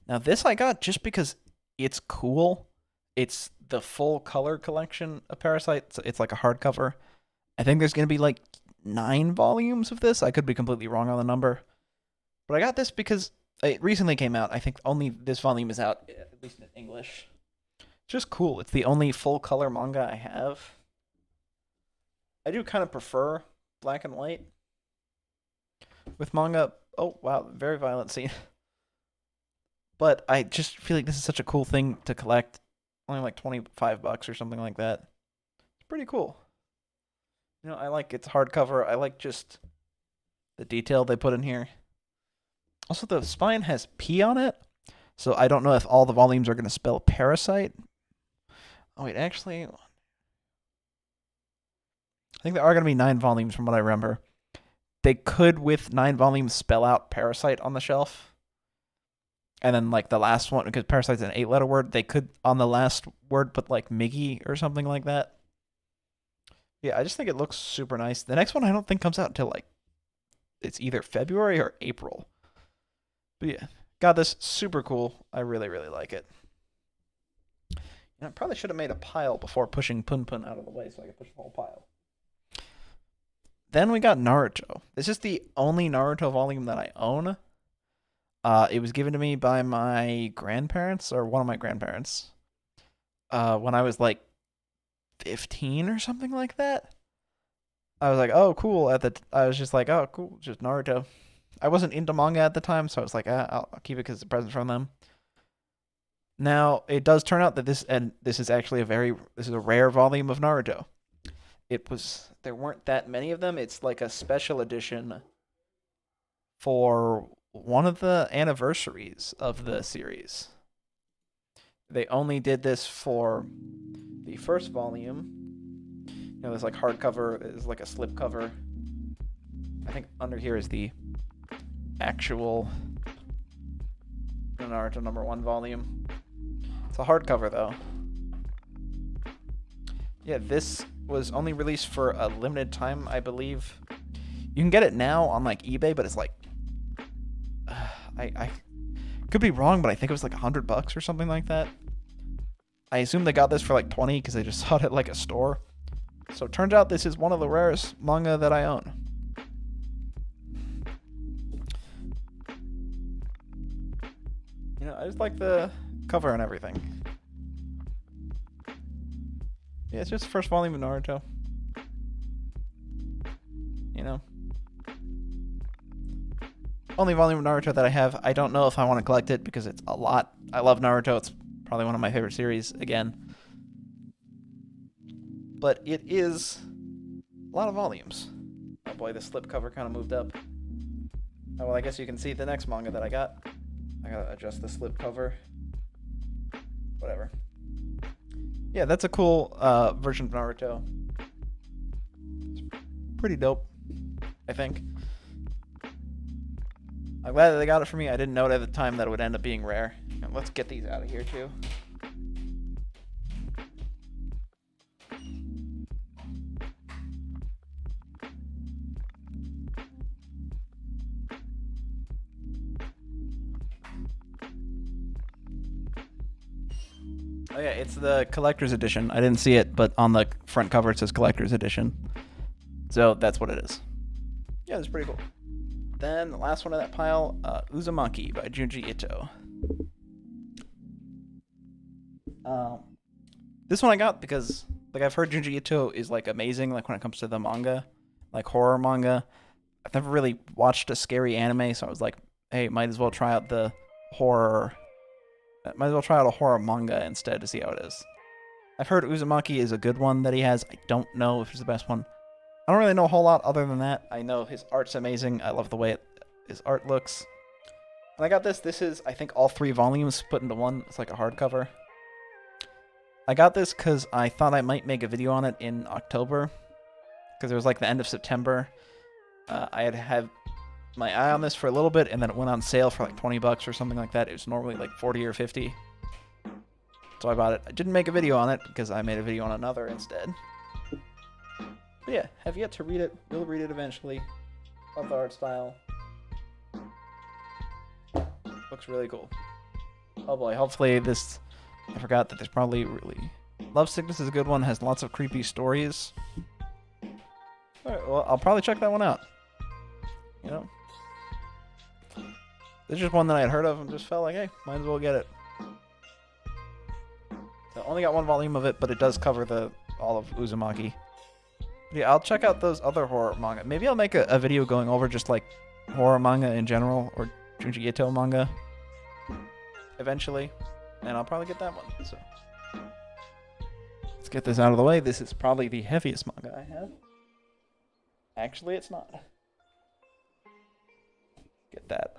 Now, this I got just because it's cool. It's the full color collection of Parasite. So it's like a hardcover. I think there's going to be like 9 volumes of this. I could be completely wrong on the number. But I got this because it recently came out. I think only this volume is out, at least in English. It's just cool. It's the only full color manga I have. I do kind of prefer black and white with manga. Oh, wow. Very violent scene. But I just feel like this is such a cool thing to collect. Only like $25 or something like that. It's pretty cool. You know, I like its hardcover. I like just the detail they put in here. Also, the spine has P on it, so I don't know if all the volumes are going to spell Parasite. Oh, wait, actually, I think there are going to be 9 volumes from what I remember. They could, with 9 volumes, spell out Parasite on the shelf. And then, like, the last one, because Parasite's an 8-letter word, they could, on the last word, put, like, Miggy or something like that. Yeah, I just think it looks super nice. The next one I don't think comes out until, like, it's either February or April. But yeah, got this. Super cool. I really, really like it. And I probably should have made a pile before pushing Pun Pun out of the way so I could push the whole pile. Then we got Naruto. This is the only Naruto volume that I own. It was given to me by my grandparents, or one of my grandparents, when I was like 15 or something like that. I was like, oh, cool. I was just like, oh, cool, just Naruto. I wasn't into manga at the time, so I was like, I'll keep it because it's a present from them. Now, it does turn out that this is actually a rare volume of Naruto. There weren't that many of them. It's like a special edition for one of the anniversaries of the series. They only did this for the first volume. You know, there's like hardcover, there's like a slipcover. I think under here is the actual Naruto #1 volume. It's a hardcover though. Yeah, this was only released for a limited time, I believe. You can get it now on like eBay, but it's like I could be wrong, but I think it was like $100 or something like that. I assume they got this for like 20 because they just saw it at like a store. So it turns out this is one of the rarest manga that I own. You know, I just like the cover and everything. Yeah, it's just the first volume of Naruto. You know? Only volume of Naruto that I have. I don't know if I want to collect it because it's a lot. I love Naruto. It's probably one of my favorite series again. But it is a lot of volumes. Oh boy, the slipcover kind of moved up. Oh, well, I guess you can see the next manga that I got. I gotta adjust the slipcover. Whatever. Yeah, that's a cool version of Naruto. It's pretty dope, I think. I'm glad that they got it for me. I didn't know at the time that it would end up being rare. And let's get these out of here, too. Oh yeah, it's the collector's edition. I didn't see it, but on the front cover it says collector's edition. So that's what it is. Yeah, it's pretty cool. Then the last one in that pile, Uzumaki by Junji Ito. This one I got because like I've heard Junji Ito is like amazing like when it comes to the manga, like horror manga. I've never really watched a scary anime, so I was like, hey, might as well try out the horror. Might as well try out a horror manga instead to see how it is. I've heard Uzumaki is a good one that he has. I don't know if it's the best one. I don't really know a whole lot other than that. I know his art's amazing. I love the way his art looks. And I got this. This is, I think, all 3 volumes put into one. It's like a hardcover. I got this because I thought I might make a video on it in October. Because it was like the end of September. I had my eye on this for a little bit, and then it went on sale for like $20 or something like that. It was normally like 40 or 50. So I bought it. I didn't make a video on it because I made a video on another instead. But yeah, have yet to read it. We'll read it eventually. Love the art style. Looks really cool. Oh boy, hopefully this... I forgot that there's probably really... Love Sickness is a good one. Has lots of creepy stories. Alright, well, I'll probably check that one out. You know? This is just one that I had heard of and just felt like, hey, might as well get it. So I only got 1 volume of it, but it does cover all of Uzumaki. Yeah, I'll check out those other horror manga. Maybe I'll make a video going over just like horror manga in general, or Junji Ito manga eventually, and I'll probably get that one. So let's get this out of the way. This is probably the heaviest manga I have. Actually, it's not. Get that.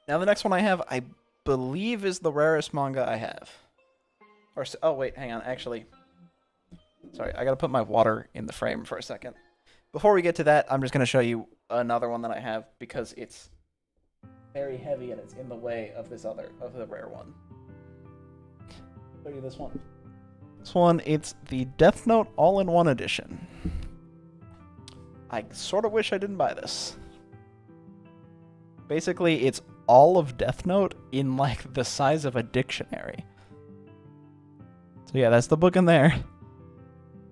Now the next one I have, I believe is the rarest manga I have. Or oh wait, hang on, actually. Sorry, I gotta put my water in the frame for a second. Before we get to that, I'm just gonna show you another one that I have because it's very heavy and it's in the way of the rare one. Show you this one. This one, it's the Death Note All-in-One edition. I sort of wish I didn't buy this. Basically, it's all of Death Note in like the size of a dictionary. So yeah, that's the book in there.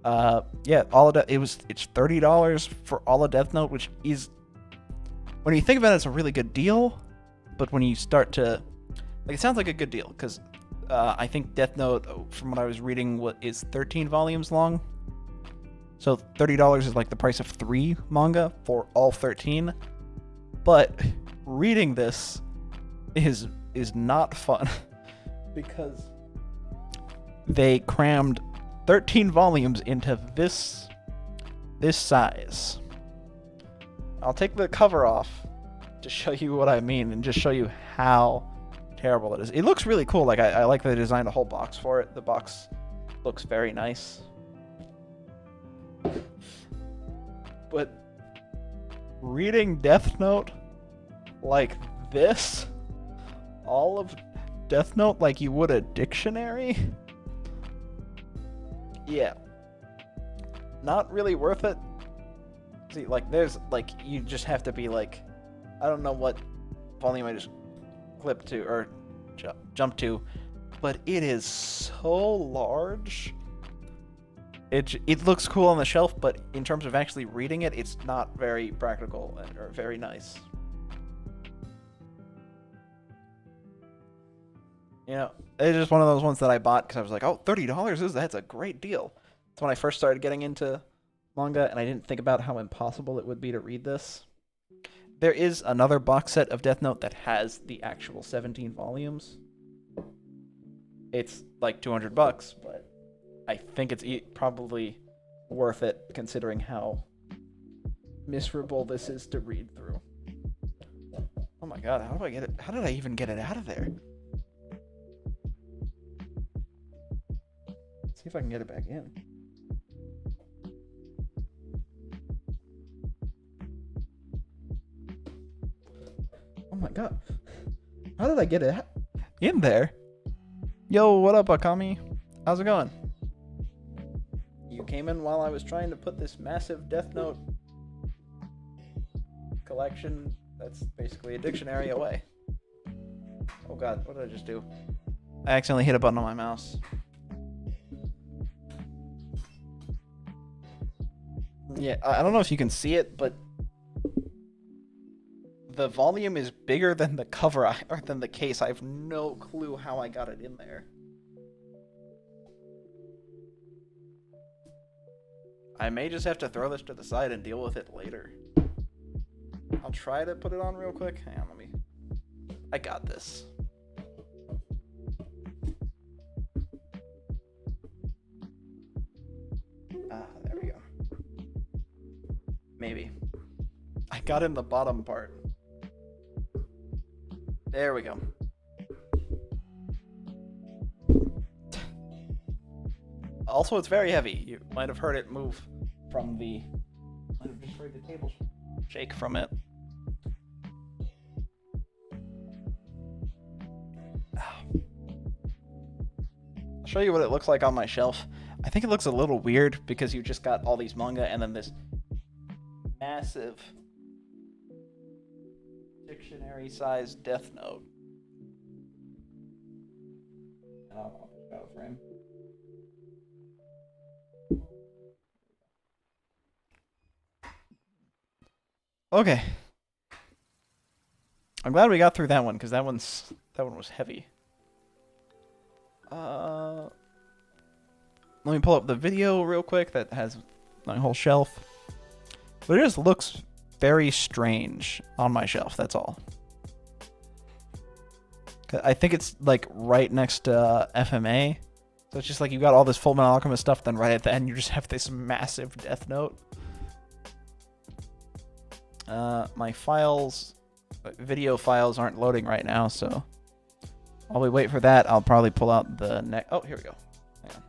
Yeah, it's $30 for all of Death Note, which is, when you think about it, it's a really good deal. But when you start to, like, it sounds like a good deal because I think Death Note, from what I was reading, is 13 volumes long. So $30 is like the price of 3 manga for all 13. But reading this is not fun because they crammed 13 volumes into this size. I'll take the cover off to show you what I mean and just show you how terrible it is. It looks really cool. Like I like that they designed a whole box for it. The box looks very nice. But reading Death Note like this, all of Death Note like you would a dictionary, yeah, not really worth it. See, like, there's, like, you just have to be, like, I don't know what volume I just clipped to, or jump to, but it is so large. It looks cool on the shelf, but in terms of actually reading it, it's not very practical or very nice. You know, it's just one of those ones that I bought because I was like, oh, $30, that's a great deal. It's when I first started getting into manga, and I didn't think about how impossible it would be to read this. There is another box set of Death Note that has the actual 17 volumes. It's like $200, but I think it's probably worth it considering how miserable this is to read through. Oh my god, how do I get it? How did I even get it out of there? See if I can get it back in. Oh my god. How did I get it in there? Yo, what up, Akami? How's it going? You came in while I was trying to put this massive Death Note collection that's basically a dictionary away. Oh god, what did I just do? I accidentally hit a button on my mouse. Yeah, I don't know if you can see it, but the volume is bigger than the cover, or than the case. I have no clue how I got it in there. I may just have to throw this to the side and deal with it later. I'll try to put it on real quick. Hang on, let me... I got this. There we go. Maybe. I got in the bottom part. There we go. Also, it's very heavy. You might have heard it move from the... Might have just heard the table shake from it. I'll show you what it looks like on my shelf. I think it looks a little weird because you just got all these manga and then this massive dictionary-sized Death Note. I'll put it out of frame. Okay. I'm glad we got through that one because that one was heavy. Let me pull up the video real quick that has my whole shelf. But it just looks very strange on my shelf, that's all. I think it's like right next to FMA. So it's just like you got all this Fullmetal Alchemist stuff, then right at the end you just have this massive Death Note. My files, video files aren't loading right now, so while we wait for that, I'll probably pull out the next... Oh, here we go. Hang on.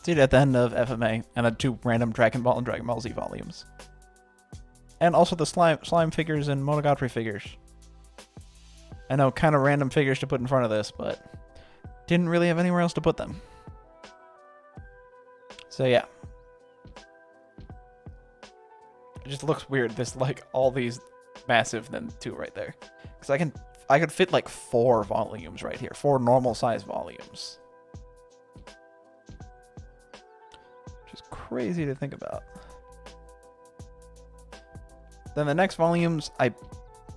See it at the end of FMA, and then 2 random Dragon Ball and Dragon Ball Z volumes. And also the slime figures and Monogatari figures. I know, kind of random figures to put in front of this, but didn't really have anywhere else to put them. So yeah. It just looks weird, this like all these massive, then 2 right there. Because I could fit like 4 volumes right here, 4 normal size volumes. Which is crazy to think about. Then the next volumes, I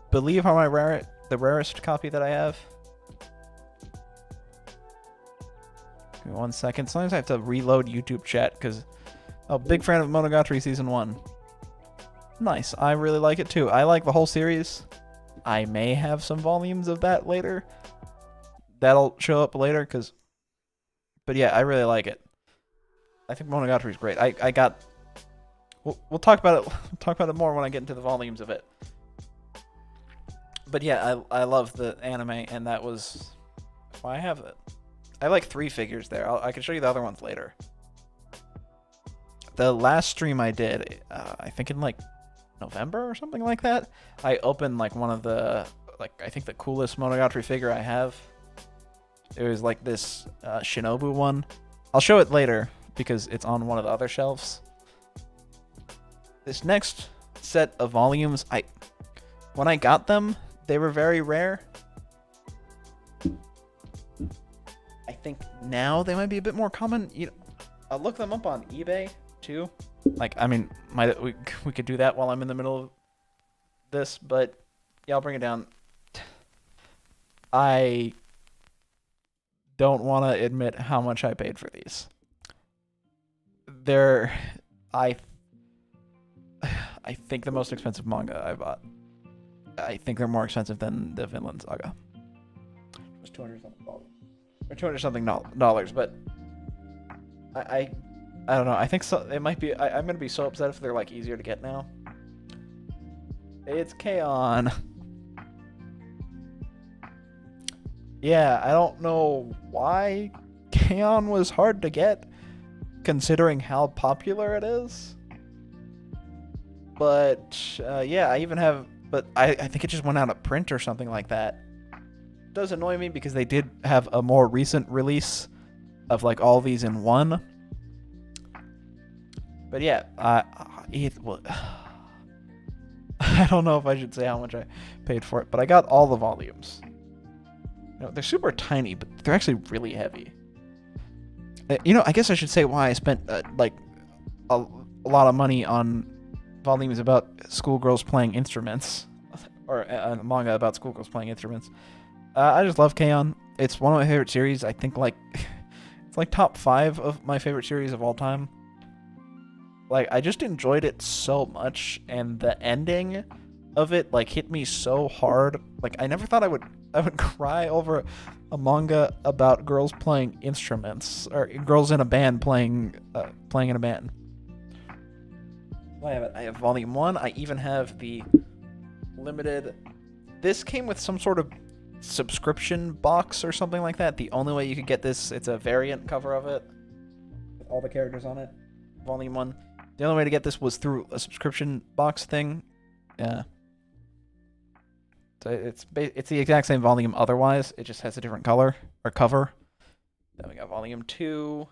believe are the rarest copy that I have. Give me 1 second. Sometimes I have to reload YouTube chat because I'm a big fan of Monogatari Season 1. Nice. I really like it too. I like the whole series. I may have some volumes of that later. That'll show up later but yeah, I really like it. I think Monogatari is great. I got... We'll talk about it. We'll talk about it more when I get into the volumes of it. But yeah, I love the anime, and that was why I have it. I have like 3 figures there. I can show you the other ones later. The last stream I did, I think in like November or something like that, I opened like one of the, like, I think the coolest Monogatari figure I have. It was like this Shinobu one. I'll show it later because it's on one of the other shelves. This next set of volumes, when I got them, they were very rare. I think now they might be a bit more common. You know, I'll look them up on eBay too. Like, I mean, we could do that while I'm in the middle of this, but yeah, I'll bring it down. I don't want to admit how much I paid for these. I think the most expensive manga I bought. I think they're more expensive than the Vinland Saga. It was $200-something, or $200-something dollars, but I don't know. I think so. It might be. I'm gonna be so upset if they're like easier to get now. It's K-On! Yeah, I don't know why K-On! Was hard to get, considering how popular it is. But yeah, I even have. But I think it just went out of print or something like that. It does annoy me because they did have a more recent release of like all these in one. But yeah, I don't know if I should say how much I paid for it, but I got all the volumes. You know, they're super tiny, but they're actually really heavy. You know, I guess I should say why I spent like a lot of money on volumes about schoolgirls playing instruments, or a manga about schoolgirls playing instruments. I just love K-On! It's one of my favorite series. I think like it's like top 5 of my favorite series of all time. Like, I just enjoyed it so much, and the ending of it like hit me so hard. Like, I never thought I would cry over a manga about girls playing instruments, or girls in a band playing in a band. I have it. I have volume 1. I even have the limited. This came with some sort of subscription box or something like that. The only way you could get this, it's a variant cover of it with all the characters on it. Volume 1. The only way to get this was through a subscription box thing. Yeah. So it's the exact same volume otherwise. It just has a different color or cover. Then we got volume 2.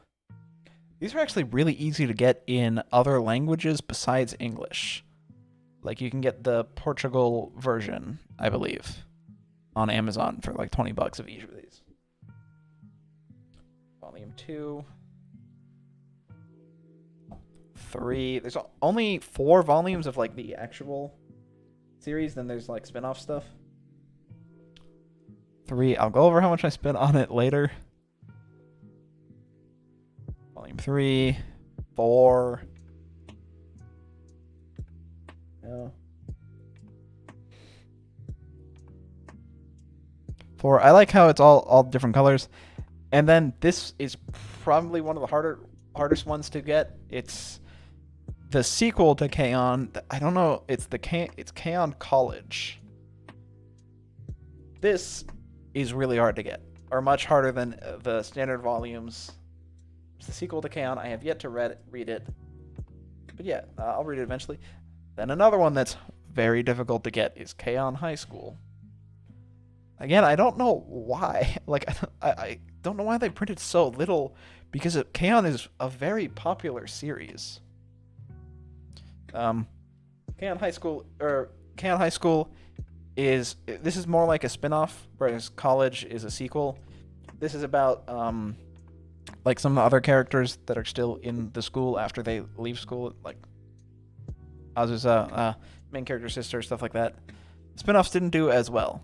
These are actually really easy to get in other languages besides English. Like, you can get the Portugal version, I believe, on Amazon for like $20 of each of these. Volume 2. 3. There's only 4 volumes of like the actual series. Then there's like spin-off stuff. 3. I'll go over how much I spent on it later. Volume 3. 4. No. 4. I like how it's all different colors. And then this is probably one of the hardest ones to get. It's the sequel to K-On! I don't know. It's K-On! College. This is really hard to get, or much harder than the standard volumes. It's the sequel to K-On! I have yet to read it, but yeah, I'll read it eventually. Then another one that's very difficult to get is K-On! High School. Again, I don't know why. Like, I don't know why they printed so little, because K-On! Is a very popular series. K-On! High School is more like a spin-off, whereas College is a sequel. This is about like some of the other characters that are still in the school after they leave school, like Azusa, main character sister, stuff like that. Spin-offs didn't do as well.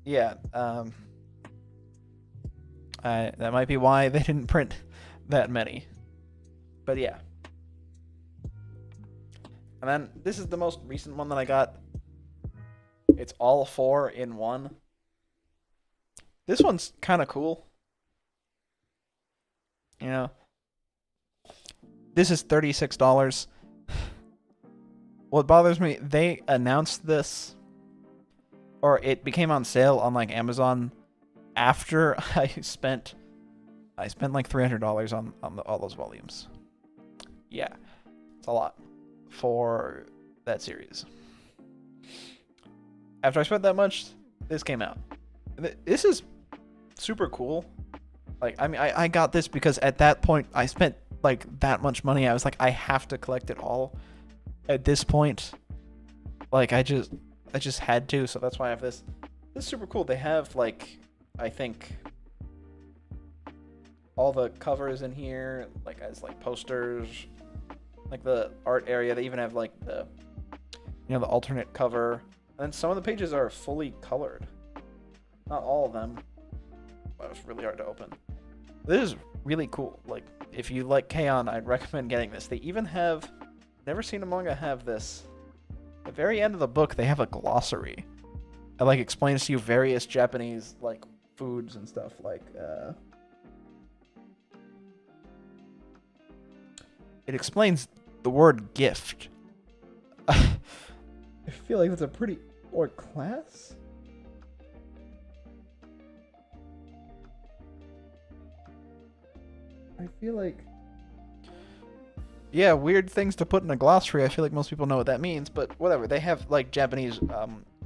Yeah, that might be why they didn't print that many. But yeah. And then this is the most recent one that I got. It's all 4 in one. This one's kind of cool. You know, this is $36. What bothers me, they announced this, or it became on sale on like Amazon after I spent like $300 on all those volumes. Yeah, it's a lot for that series. After I spent that much, this came out. This is super cool. Like, I mean, I got this because at that point I spent like that much money. I was like, I have to collect it all. At this point, like I just had to, so that's why I have this. This is super cool. They have like, I think, all the covers in here, like as like posters, like the art area. They even have like the, you know, the alternate cover. And then some of the pages are fully colored. Not all of them. That was really hard to open. This is really cool. Like, if you like K-On!, I'd recommend getting this. They even have, never seen a manga have this. At the very end of the book, they have a glossary. It like explains to you various Japanese like foods and stuff. Like, it explains the word gift. I feel like that's a pretty, or class? I feel like, yeah, weird things to put in a glossary. I feel like most people know what that means, but whatever. They have like Japanese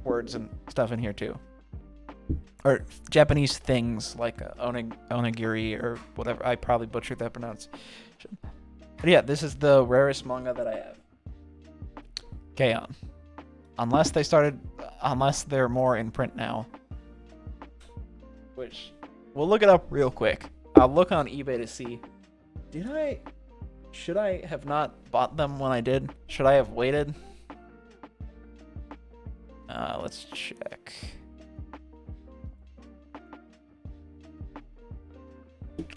words and stuff in here too, or Japanese things like onigiri or whatever. I probably butchered that pronunciation. But yeah, this is the rarest manga that I have. K-On! Unless they're more in print now. Which, we'll look it up real quick. I'll look on eBay to see. Should I have not bought them when I did? Should I have waited? Let's check.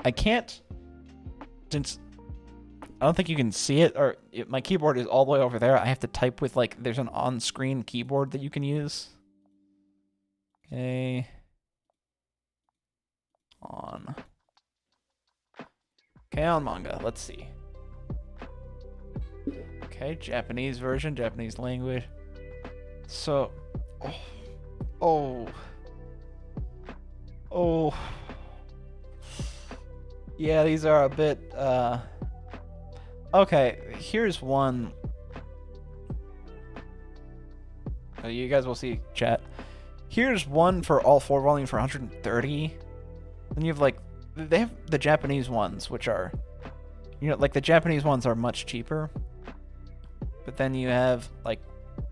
I can't, since I don't think you can see it, or my keyboard is all the way over there. I have to type with like, there's an on-screen keyboard that you can use. Okay. K-On! Manga, let's see. Okay, Japanese version, Japanese language. So, oh. Yeah, these are a bit, okay, here's one. Oh, you guys will see, chat. Here's one for all 4 volumes for 130. Then you have like, they have the Japanese ones, which are, you know, like the Japanese ones are much cheaper. But then you have like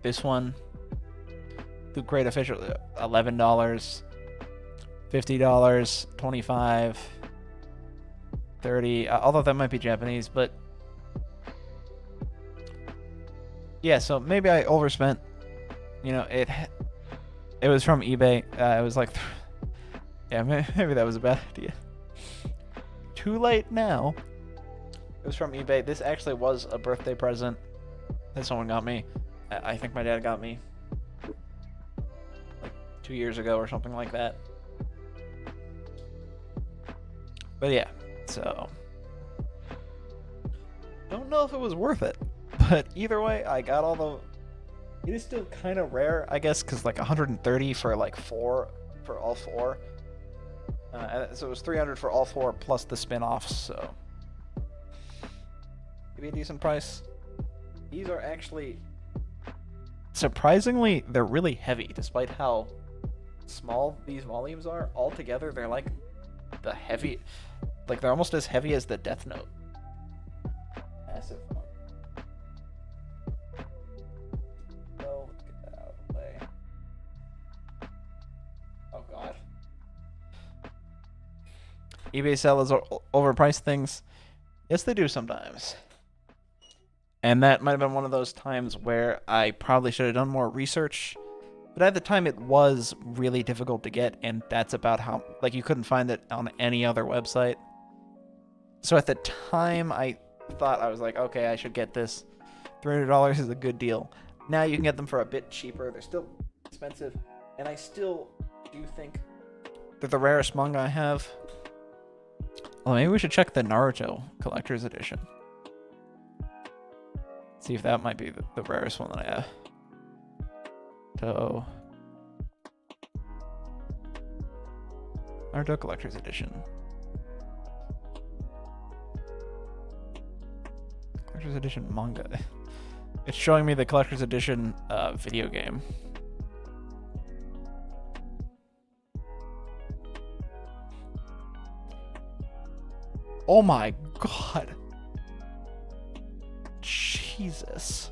this one, the Great Official, $11, $50, $25, $30. Although that might be Japanese, but yeah. So maybe I overspent. You know, it was from eBay. It was like, yeah, maybe that was a bad idea. Too late now. It was from eBay. This actually was a birthday present that someone got me. I think my dad got me like 2 years ago or something like that. But yeah, so don't know if it was worth it, but either way, I got all the. It is still kind of rare, I guess, because like 130 for like 4 for all 4. So it was 300 for all 4 plus the spin-offs. So maybe a decent price. These are actually, surprisingly, they're really heavy, despite how small these volumes are. Altogether, they're like the heavy, like they're almost as heavy as the Death Note. Massive. So let's get that out of the way. Oh god. eBay sellers overprice things. Yes, they do sometimes. And that might have been one of those times where I probably should have done more research. But at the time, it was really difficult to get, and that's about how, like, you couldn't find it on any other website. So at the time, I thought, I was like, okay, I should get this. $300 is a good deal. Now you can get them for a bit cheaper. They're still expensive, and I still do think they're the rarest manga I have. Well, maybe we should check the Naruto Collector's Edition. See if that might be the rarest one that I have. So, Naruto Collector's Edition. Collector's Edition manga. It's showing me the collector's edition video game. Oh my god. Jesus.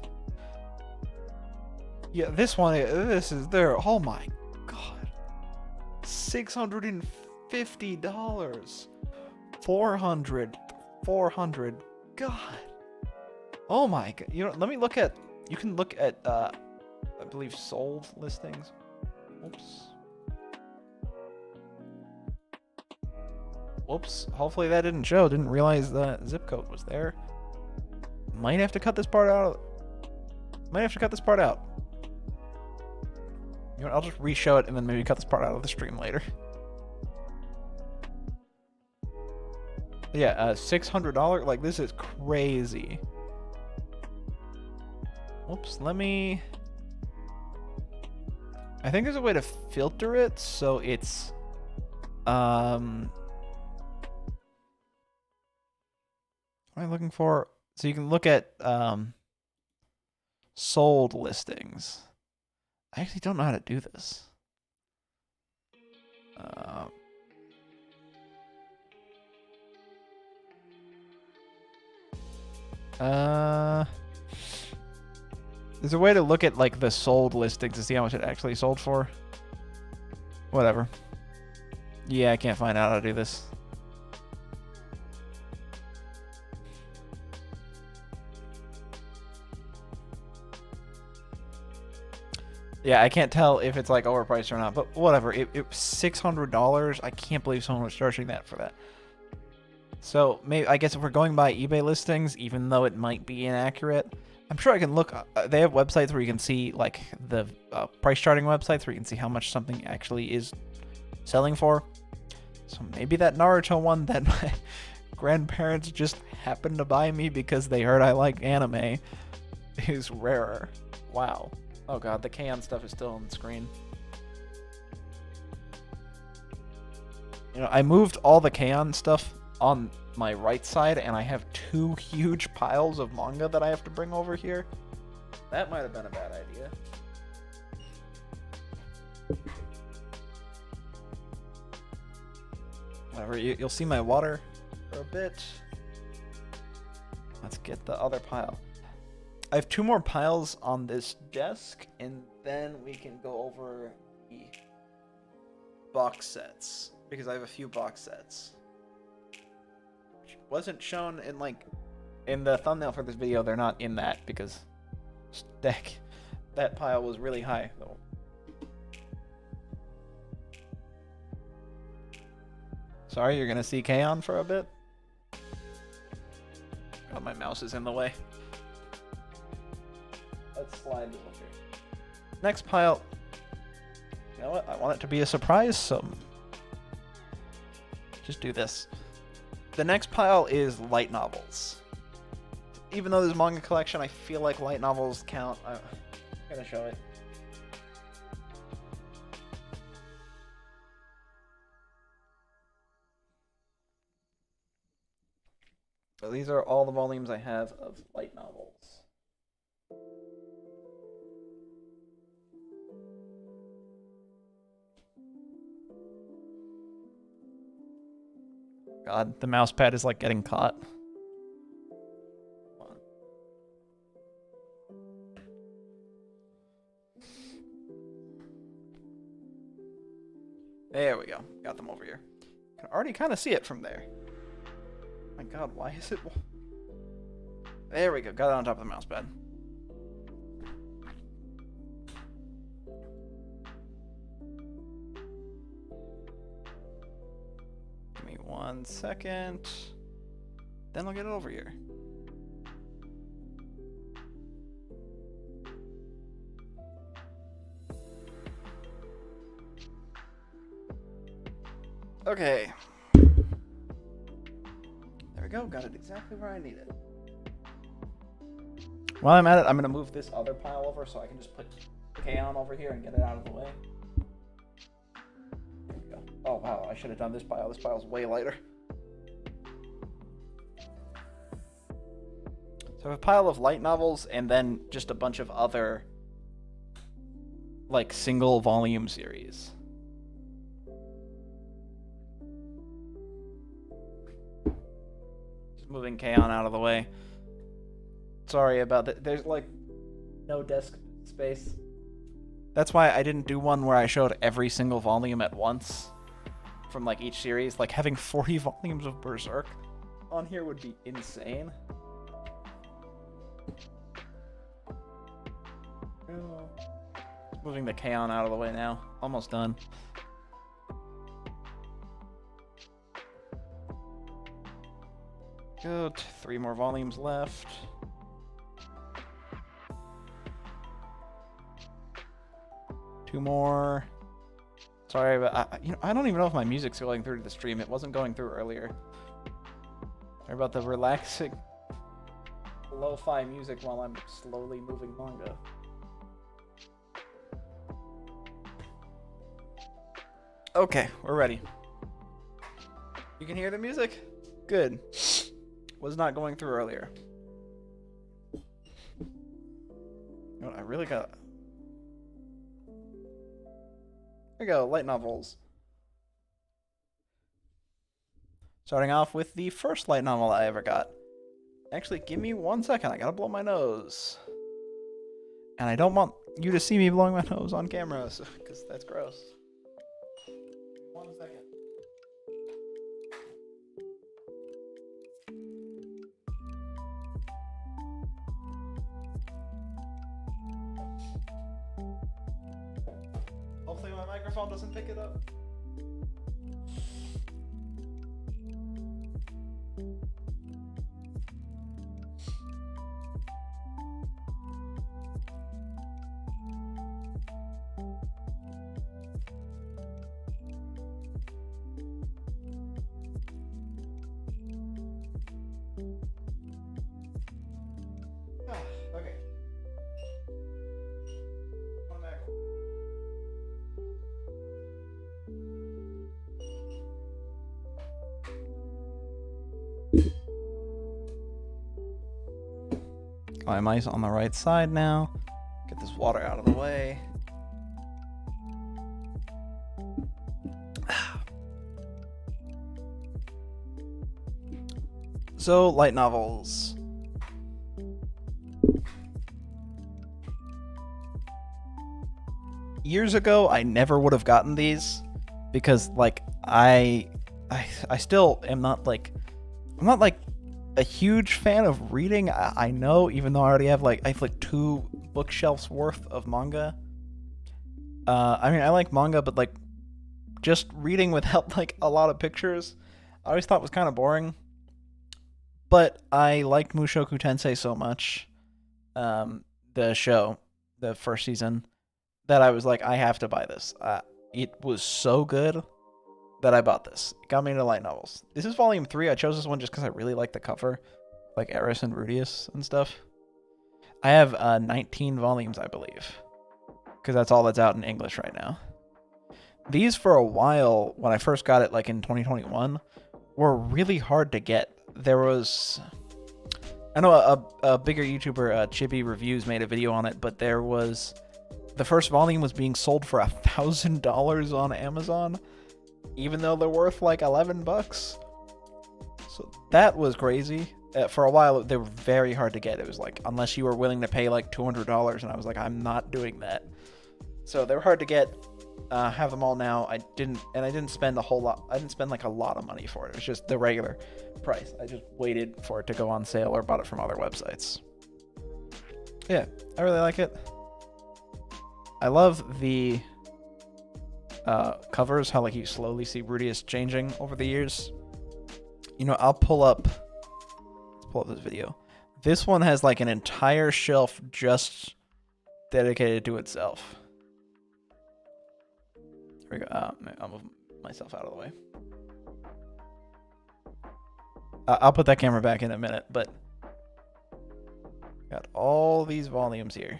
Yeah, this one, this is there. Oh my god. $650. 400. God. Oh my god. You know, let me look at, you can look at, I believe sold listings. Oops. Whoops. Hopefully that didn't show. Didn't realize the zip code was there. Might have to cut this part out. Might have to cut this part out. You know, I'll just re-show it and then maybe cut this part out of the stream later. Yeah, $600. Like, this is crazy. Whoops. Let me. I think there's a way to filter it so it's what am I looking for? So you can look at sold listings. I actually don't know how to do this. There's a way to look at like the sold listings to see how much it actually sold for. Whatever. Yeah, I can't find out how to do this. Yeah, I can't tell if it's like overpriced or not, but whatever. It was $600. I can't believe someone was charging that for that. So maybe, I guess if we're going by eBay listings, even though it might be inaccurate, I'm sure I can look. They have websites where you can see like the price charting websites where you can see how much something actually is selling for. So maybe that Naruto one that my grandparents just happened to buy me because they heard I like anime is rarer. Wow. Oh god, the K-On stuff is still on the screen. You know, I moved all the K-On stuff on my right side, and I have 2 huge piles of manga that I have to bring over here. That might have been a bad idea. Whatever, you'll see my water for a bit. Let's get the other pile. I have 2 more piles on this desk, and then we can go over the box sets, because I have a few box sets. Which wasn't shown in like in the thumbnail for this video. They're not in that because that pile was really high though. Sorry, you're gonna see K-On for a bit. God, my mouse is in the way. Let's slide this up here. Next pile. You know what? I want it to be a surprise, so just do this. The next pile is light novels. Even though there's manga collection, I feel like light novels count. I'm gonna show it. So these are all the volumes I have of light novels. God, the mouse pad is like getting caught. There we go. Got them over here. Can already kind of see it from there. My God, why is it? There we go. Got it on top of the mouse pad. Give me 1 second. Then I'll get it over here. Okay. There we go. Got it exactly where I need it. While I'm at it, I'm going to move this other pile over so I can just put K-On over here and get it out of the way. There we go. Oh, wow. I should have done this pile. This pile's way lighter. So I have a pile of light novels and then just a bunch of other, like, single volume series. Just moving Kaon out of the way. Sorry about that. There's, like, no desk space. That's why I didn't do one where I showed every single volume at once from, like, each series. Like, having 40 volumes of Berserk on here would be insane. Moving the Kaon out of the way now. Almost done. Good. 3 more volumes left. Two more. Sorry, but I don't even know if my music's going through to the stream. It wasn't going through earlier. Sorry about the relaxing lo-fi music while I'm slowly moving manga. Okay, we're ready. You can hear the music? Good. Was not going through earlier. You know what, I really got... There we go, light novels. Starting off with the first light novel I ever got. Actually, give me 1 second. I gotta blow my nose. And I don't want you to see me blowing my nose on camera, because that's gross. 1 second. Hopefully my microphone doesn't pick it up. Okay. Come back. My mice on the right side now. Get this water out of the way. So, light novels. Years ago, I never would have gotten these because, like, I still am not like, I'm not like a huge fan of reading. I know, even though I already have I have 2 bookshelves worth of manga. I mean, I like manga, but like, just reading without like a lot of pictures, I always thought was kind of boring. But I liked Mushoku Tensei so much, the show, the first season, that I was like, I have to buy this. It was so good that I bought this. It got me into light novels. This is volume 3. I chose this one just because I really like the cover, like Eris and Rudius and stuff. I have 19 volumes, I believe, because that's all that's out in English right now. These, for a while, when I first got it, like in 2021, were really hard to get. There was... I know a bigger YouTuber, Chibi Reviews, made a video on it, but there was... The first volume was being sold for $1,000 on Amazon, even though they're worth like $11. So that was crazy. For a while, they were very hard to get. It was like, unless you were willing to pay like $200, and I was like, I'm not doing that. So they were hard to get. Have them all now. I didn't spend a whole lot. I didn't spend like a lot of money for it. It was just the regular price. I just waited for it to go on sale or bought it from other websites. Yeah, I really like it. I love the covers, how like you slowly see Rudius changing over the years. You know, let's pull up this video. This one has like an entire shelf just dedicated to itself. There we go. I'll move myself out of the way. I'll put that camera back in a minute, but got all these volumes here.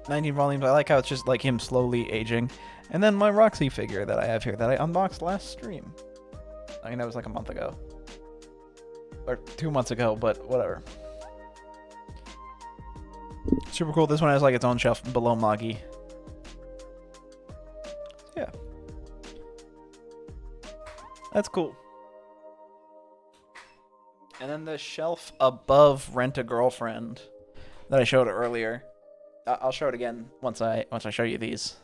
19 volumes. I like how it's just like him slowly aging. And then my Roxy figure that I have here that I unboxed last stream. I mean, that was like a month ago. or 2 months ago, but whatever. Super cool. This one has like its own shelf below Magi. Yeah. That's cool. And then the shelf above Rent a Girlfriend that I showed earlier. I'll show it again once I show you these.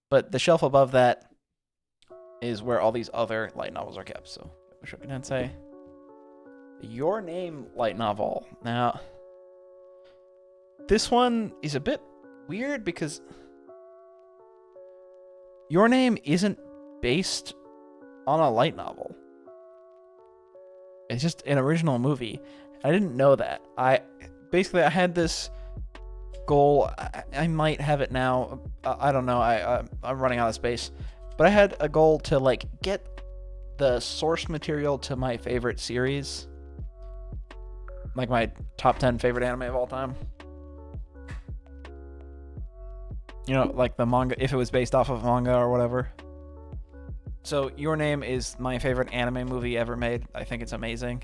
But the shelf above that is where all these other light novels are kept. So I show you and say Your Name light novel. Now, this one is a bit weird because Your Name isn't based on a light novel. It's just an original movie. I didn't know that. I had this goal. I might have it now. I don't know. I'm running out of space. But I had a goal to like get the source material to my favorite series. Like my top 10 favorite anime of all time. You know, like the manga, if it was based off of manga or whatever. So Your Name is my favorite anime movie ever made. I think it's amazing.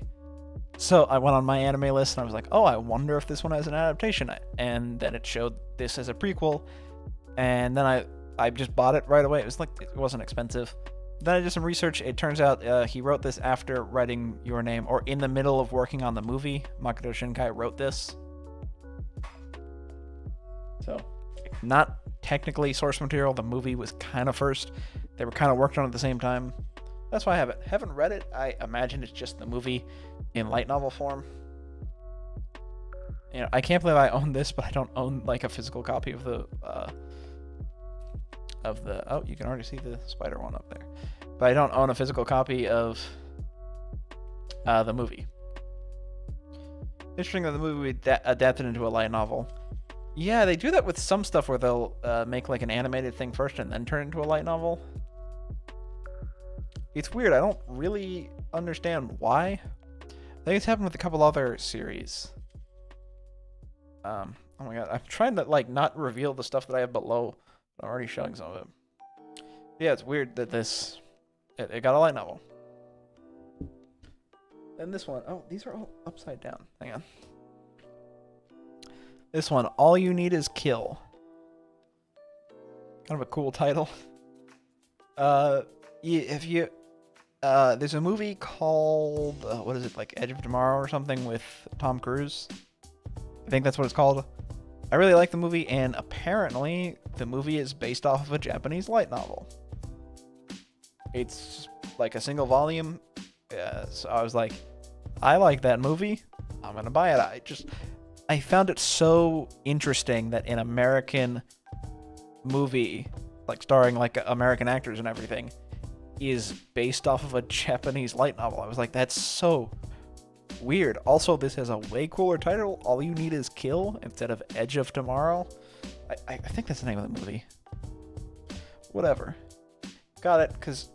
So I went on my anime list and I was like, oh, I wonder if this one has an adaptation. And then it showed this as a prequel. And then I just bought it right away. It wasn't expensive. Then I did some research. It turns out he wrote this after writing Your Name, or in the middle of working on the movie. Makoto Shinkai wrote this. So, not technically source material. The movie was kind of first. They were kind of worked on at the same time. That's why I have it. Haven't read it. I imagine it's just the movie in light novel form. You know, I can't believe I own this, but I don't own like a physical copy of the oh, you can already see the spider one up there. But I don't own a physical copy of the movie. Interesting that the movie adapted into a light novel. Yeah, they do that with some stuff where they'll make like an animated thing first and then turn it into a light novel. It's weird. I don't really understand why. I think it's happened with a couple other series. Oh my god, I'm trying to like not reveal the stuff that I have below. I'm already showing some of it. Yeah, it's weird that it got a light novel. Then this one, oh, these are all upside down. Hang on. This one, All You Need Is Kill. Kind of a cool title. If you there's a movie called what is it, like Edge of Tomorrow or something with Tom Cruise. I think that's what it's called. I really like the movie, and apparently the movie is based off of a Japanese light novel. It's like a single volume. So I was like, I like that movie. I'm gonna buy it. I found it so interesting that an American movie, like starring like American actors and everything, is based off of a Japanese light novel. I was like, that's so weird. Also, this has a way cooler title, All You Need Is Kill, instead of Edge of Tomorrow. I think that's the name of the movie. Whatever. Got it, because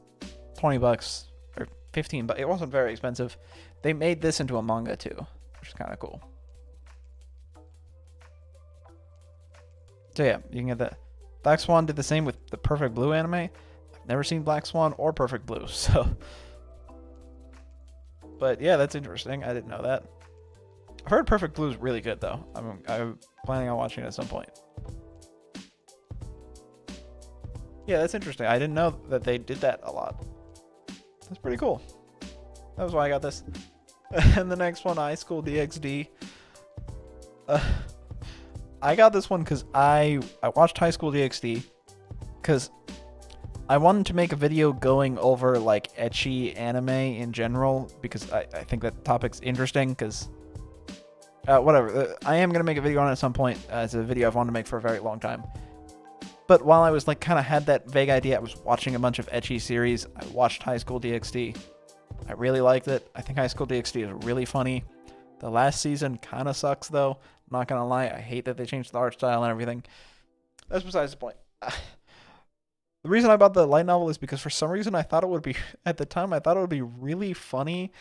$20 or $15, but it wasn't very expensive. They made this into a manga too, which is kind of cool. So yeah, you can get that. Black Swan did the same with the Perfect Blue anime. I've never seen Black Swan or Perfect Blue, so. But yeah, that's interesting. I didn't know that. I've heard Perfect Blue is really good though. I'm planning on watching it at some point. Yeah, that's interesting. I didn't know that they did that a lot. That's pretty cool. That was why I got this. And the next one, High School DxD. I got this one because I watched High School DxD because I wanted to make a video going over like ecchi anime in general, because I think that topic's interesting, because whatever. I am going to make a video on it at some point. It's a video I've wanted to make for a very long time. But while I was like kind of had that vague idea, I was watching a bunch of ecchi series. I watched High School DxD. I really liked it. I think High School DxD is really funny. The last season kind of sucks though. I'm not going to lie. I hate that they changed the art style and everything. That's besides the point. The reason I bought the light novel is because for some reason I thought it would be, at the time, I thought it would be really funny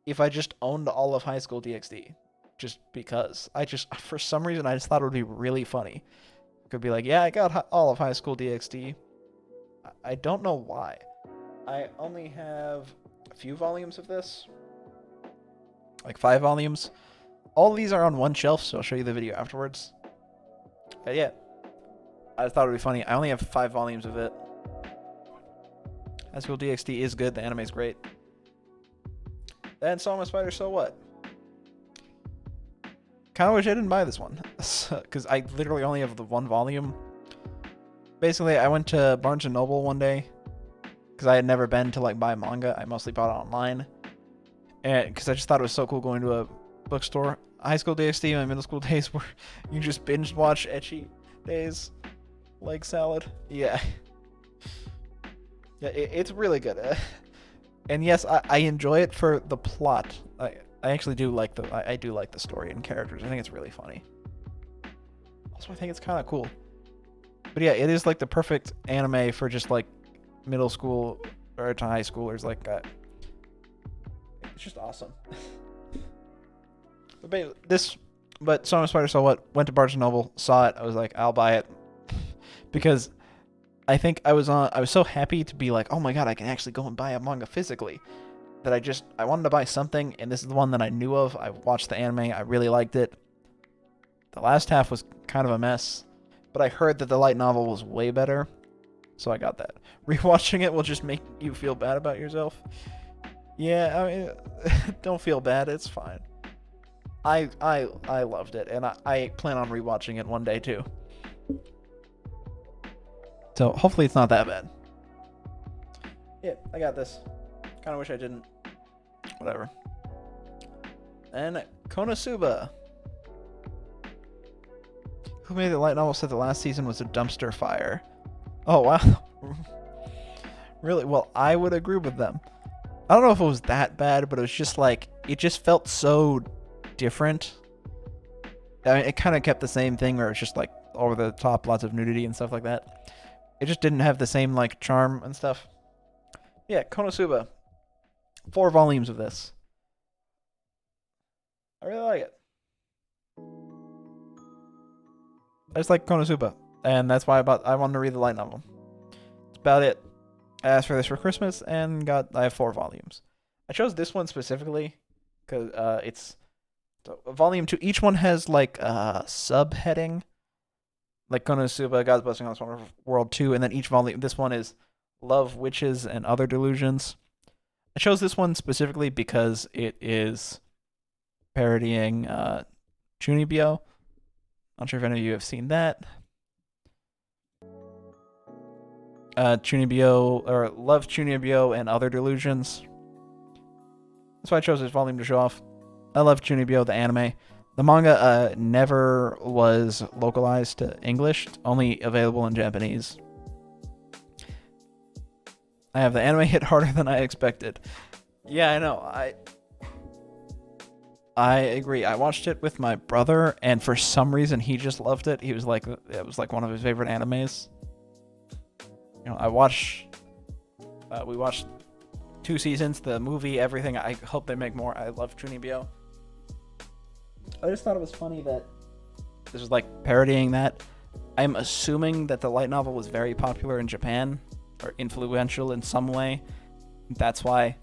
if I just owned all of High School DxD. Just because. For some reason, I just thought it would be really funny. I could be like, yeah, I got all of High School DxD. I don't know why. I only have a few volumes of this. Like 5 volumes. All of these are on one shelf, so I'll show you the video afterwards. But yeah, I just thought it would be funny. I only have 5 volumes of it. High School DxD is good. The anime is great. Then Song of Spider, so what? Kind of wish I didn't buy this one. Because I literally only have the 1 volume. Basically, I went to Barnes & Noble one day. Because I had never been to like buy manga. I mostly bought it online. And because I just thought it was so cool going to a bookstore. High School DxD, my middle school days where you just binge watch ecchi days. Like salad. Yeah. Yeah, it's really good. And yes, I enjoy it for the plot. I actually do like I do like the story and characters. I think it's really funny. Also, I think it's kind of cool. But yeah, it is like the perfect anime for just like middle school or to high schoolers like that. It's just awesome. But Song of Spider, so what? Went to Barnes & Noble, saw it. I was like, I'll buy it. Because I think I was so happy to be like, oh my god, I can actually go and buy a manga physically. That I wanted to buy something, and this is the one that I knew of. I watched the anime. I really liked it. The last half was kind of a mess. But I heard that the light novel was way better. So I got that. Rewatching it will just make you feel bad about yourself. Yeah, I mean, don't feel bad. It's fine. I loved it, and I plan on rewatching it one day too. So hopefully it's not that bad. Yeah, I got this. Kind of wish I didn't. Whatever. And Konosuba. Who made the light novel said the last season was a dumpster fire. Oh, wow. Really? Well, I would agree with them. I don't know if it was that bad, but it was just like, it just felt so different. I mean, it kind of kept the same thing where it's just like over the top, lots of nudity and stuff like that. It just didn't have the same like charm and stuff. Yeah, Konosuba. 4 volumes of this. I really like it. I just like Konosuba, and that's why I wanted to read the light novel. That's about it. I asked for this for Christmas and I have 4 volumes. I chose this one specifically because it's volume 2. Each one has like a subheading, like Konosuba, God's Blessing on this Wonderful World 2, and then each volume. This one is Love, Witches, and Other Delusions. I chose this one specifically because it is parodying Chunibyo. Not sure if any of you have seen that. Chunibyo, or Love, Chunibyo, and Other Delusions. That's why I chose this volume to show off. I love Chunibyo, the anime. The manga never was localized to English. It's only available in Japanese. I have the anime hit harder than I expected. Yeah, I know. I agree. I watched it with my brother, and for some reason, he just loved it. He was like, it was like one of his favorite animes. You know, we watched 2 seasons, the movie, everything. I hope they make more. I love Chunibyo. I just thought it was funny that this was like parodying that. I'm assuming that the light novel was very popular in Japan, or influential in some way. That's why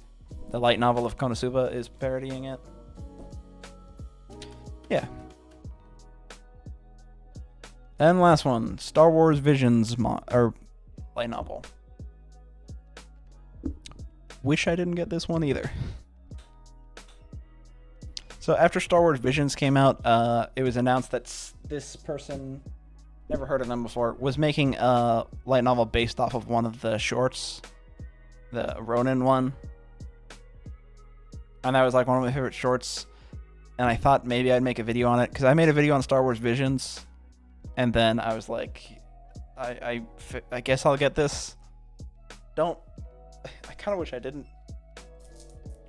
the light novel of Konosuba is parodying it. Yeah. And last one, Star Wars Visions light novel. Wish I didn't get this one either. So after Star Wars Visions came out, it was announced that this person, never heard of them before, was making a light novel based off of one of the shorts, the Ronin one. And that was like one of my favorite shorts. And I thought maybe I'd make a video on it, because I made a video on Star Wars Visions, and then I was like, I guess I'll get this. I kind of wish I didn't.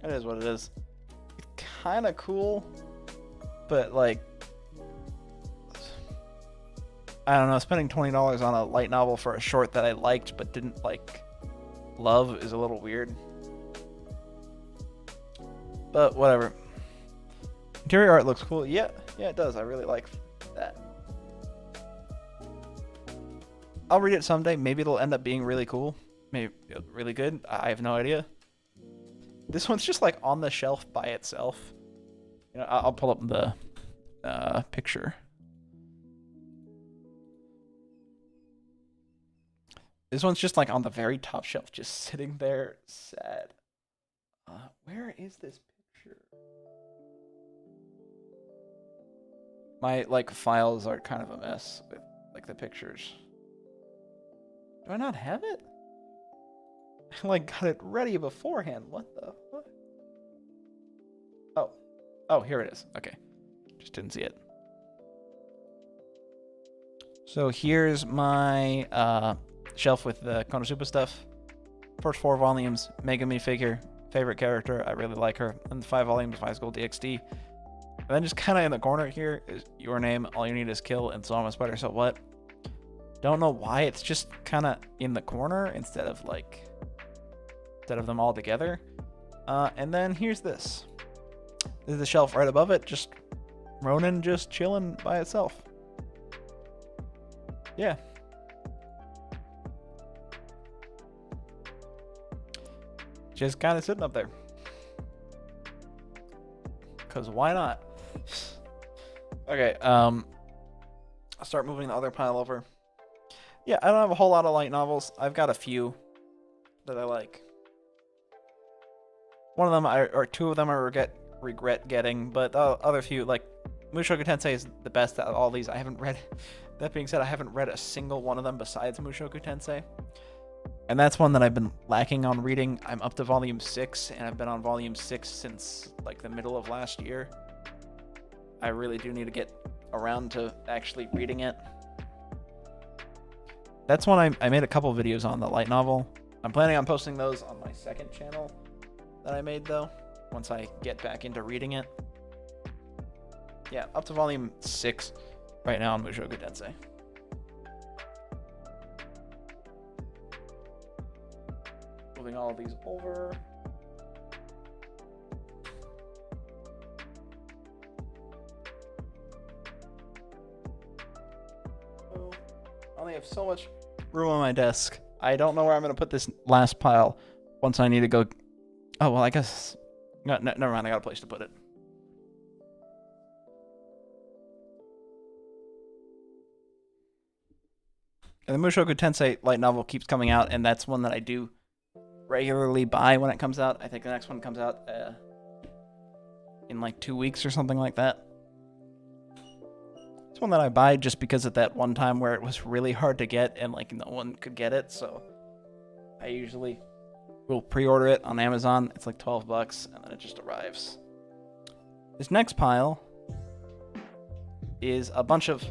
It is what it is. It's kind of cool, but like, I don't know, spending $20 on a light novel for a short that I liked but didn't like love is a little weird. But whatever. Interior art looks cool. Yeah, it does. I really like that. I'll read it someday. Maybe it'll end up being really cool. Maybe really good. I have no idea. This one's just like on the shelf by itself. You know, I'll pull up the picture. This one's just like on the very top shelf, just sitting there sad. Where is this picture? My like files are kind of a mess with like the pictures. Do I not have it? I like got it ready beforehand. What the what? Oh, here it is. Okay. Just didn't see it. So here's my shelf with the Konosuba stuff. First 4 volumes, Mega Me figure, favorite character, I really like her. And 5 volumes of High School DxD. And then just kind of in the corner here is Your Name, All You Need Is Kill, and So I'm a Spider, So What. Don't know why it's just kind of in the corner instead of them all together. And then here's this. This is the shelf right above it, just Ronin just chilling by itself. Yeah. Just kind of sitting up there. Because why not? Okay, I'll start moving the other pile over. Yeah, I don't have a whole lot of light novels. I've got a few that I like. One of them, or 2 of them I regret getting, but the other few, like Mushoku Tensei is the best out of all these. I haven't read, that being said, I haven't read a single one of them besides Mushoku Tensei. And that's one that I've been lacking on reading. I'm up to volume 6, and I've been on volume 6 since like the middle of last year. I really do need to get around to actually reading it. That's one I made a couple videos on, the light novel. I'm planning on posting those on my second channel that I made though, once I get back into reading it. Yeah, up to volume 6 right now on Mushoku Tensei. Moving all of these over. Oh, I only have so much room on my desk. I don't know where I'm going to put this last pile once I need to go. Oh, well, I guess. No, never mind. I got a place to put it. And the Mushoku Tensei light novel keeps coming out, and that's one that I do regularly buy when it comes out. I think the next one comes out in like 2 weeks or something like that. It's one that I buy just because of that one time where it was really hard to get and like no one could get it, so I usually will pre-order it on Amazon. It's like $12 and then it just arrives. This next pile is a bunch of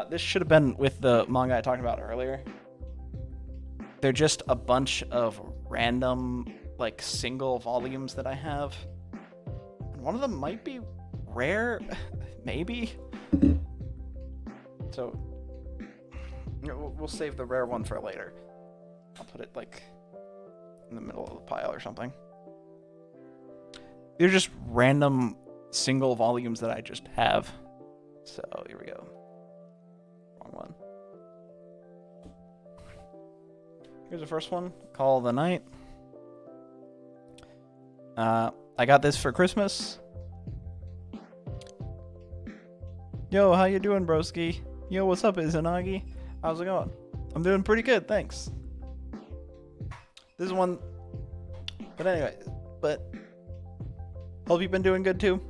this should have been with the manga I talked about earlier. They're just a bunch of random, like, single volumes that I have. And one of them might be rare, maybe. So, we'll save the rare one for later. I'll put it, like, in the middle of the pile or something. They're just random single volumes that I just have. So, here we go. Wrong one. Here's the first one, Call of the Night. I got this for Christmas. Yo, how you doing, broski? Yo, what's up, Izanagi? How's it going? I'm doing pretty good, thanks. This is one... But anyway, hope you've been doing good too.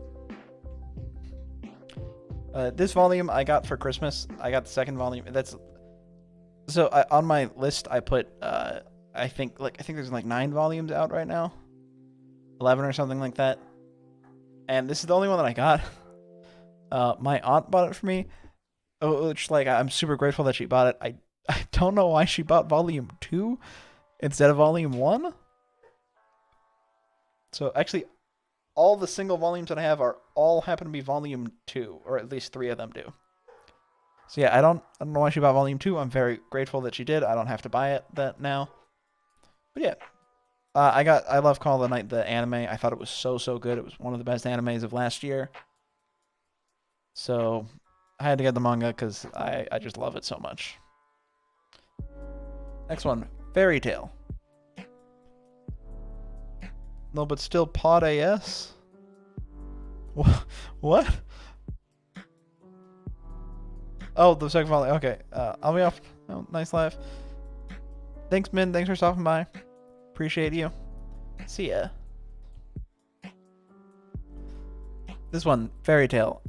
This volume I got for Christmas. I got the second volume. That's... So on my list, I put, I think there's like 9 volumes out right now, 11 or something like that. And this is the only one that I got. My aunt bought it for me, which like I'm super grateful that she bought it. I don't know why she bought volume 2 instead of volume 1. So actually, all the single volumes that I have all happen to be volume 2, or at least 3 of them do. So yeah, I don't know why she bought volume 2. I'm very grateful that she did. I don't have to buy that now. But yeah, I love Call of the Night, the anime. I thought it was so good. It was one of the best animes of last year. So I had to get the manga because I just love it so much. Next one, Fairy Tail. No, but still pod AS? What? Oh, the second volley. Okay. I'll be off. Oh, nice live. Thanks, Min. Thanks for stopping by. Appreciate you. See ya. This one, Fairy Tail.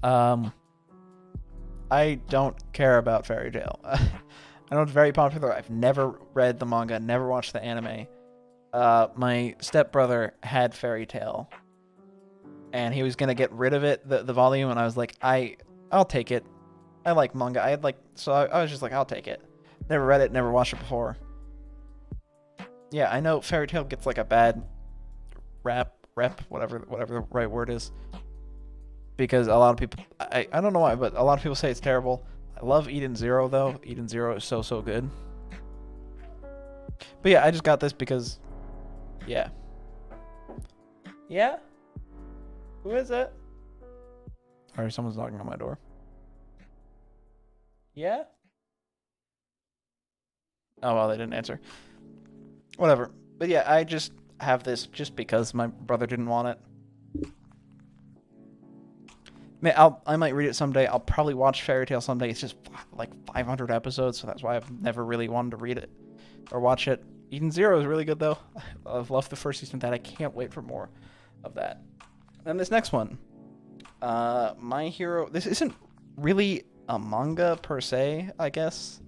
I don't care about Fairy Tail. I know it's very popular. I've never read the manga, never watched the anime. My stepbrother had Fairy Tail, and he was gonna get rid of it, the volume, and I was like, I'll take it. I like manga. I was just like, I'll take it. Never read it, never watched it before. Yeah, I know Fairy Tail gets like a bad rep, whatever the right word is. Because a lot of people, I don't know why, but a lot of people say it's terrible. I love Eden Zero, though. Eden Zero is so good. But yeah, I just got this because, yeah. Yeah? Who is it? Alright, someone's knocking on my door. Yeah? Oh, well, they didn't answer. Whatever. But yeah, I just have this just because my brother didn't want it. I might read it someday. I'll probably watch Fairy Tail someday. It's just like 500 episodes, so that's why I've never really wanted to read it or watch it. Eden Zero is really good, though. I've loved the first season of that. I can't wait for more of that. And this next one, My Hero. This isn't really a manga per se, I guess.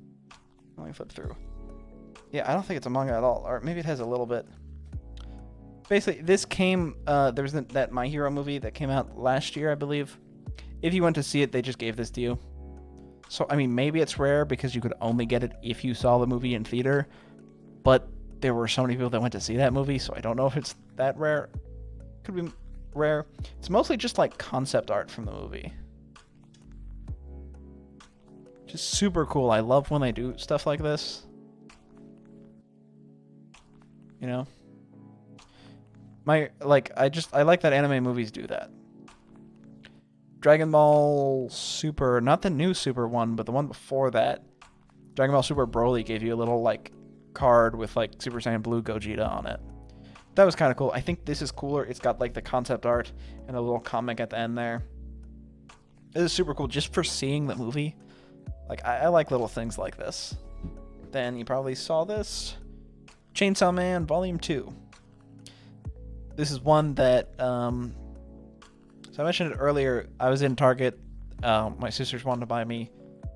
Let me flip through. Yeah, I don't think it's a manga at all, or maybe it has a little bit. Basically, this came. There was that My Hero movie that came out last year, I believe. If you went to see it, they just gave this to you. So, I mean, maybe it's rare because you could only get it if you saw the movie in theater. But there were so many people that went to see that movie, so I don't know if it's that rare. Could be rare. It's mostly just like concept art from the movie. Just super cool. I love when they do stuff like this. You know? I like that anime movies do that. Dragon Ball Super, not the new Super one, but the one before that. Dragon Ball Super Broly gave you a little like card with like Super Saiyan Blue Gogeta on it. That was kind of cool. I think this is cooler. It's got like the concept art and a little comic at the end there. This is super cool just for seeing the movie. Like I like little things like this. Then you probably saw this. Chainsaw Man Volume 2. This is one that so I mentioned it earlier. I was in Target. My sisters wanted to buy me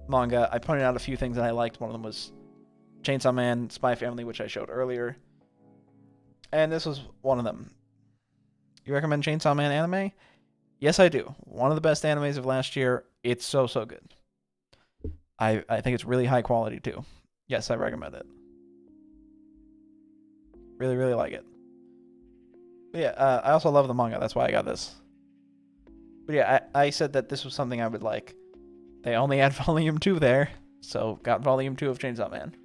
manga. I pointed out a few things that I liked. One of them was Chainsaw Man, Spy Family, which I showed earlier. And this was one of them. You recommend Chainsaw Man anime? Yes, I do. One of the best animes of last year. It's so good. I think it's really high quality too. Yes, I recommend it. Really like it. But yeah, I also love the manga. That's why I got this. But yeah, I said that this was something I would like. They only had Volume 2 there, so got Volume 2 of Chainsaw Man.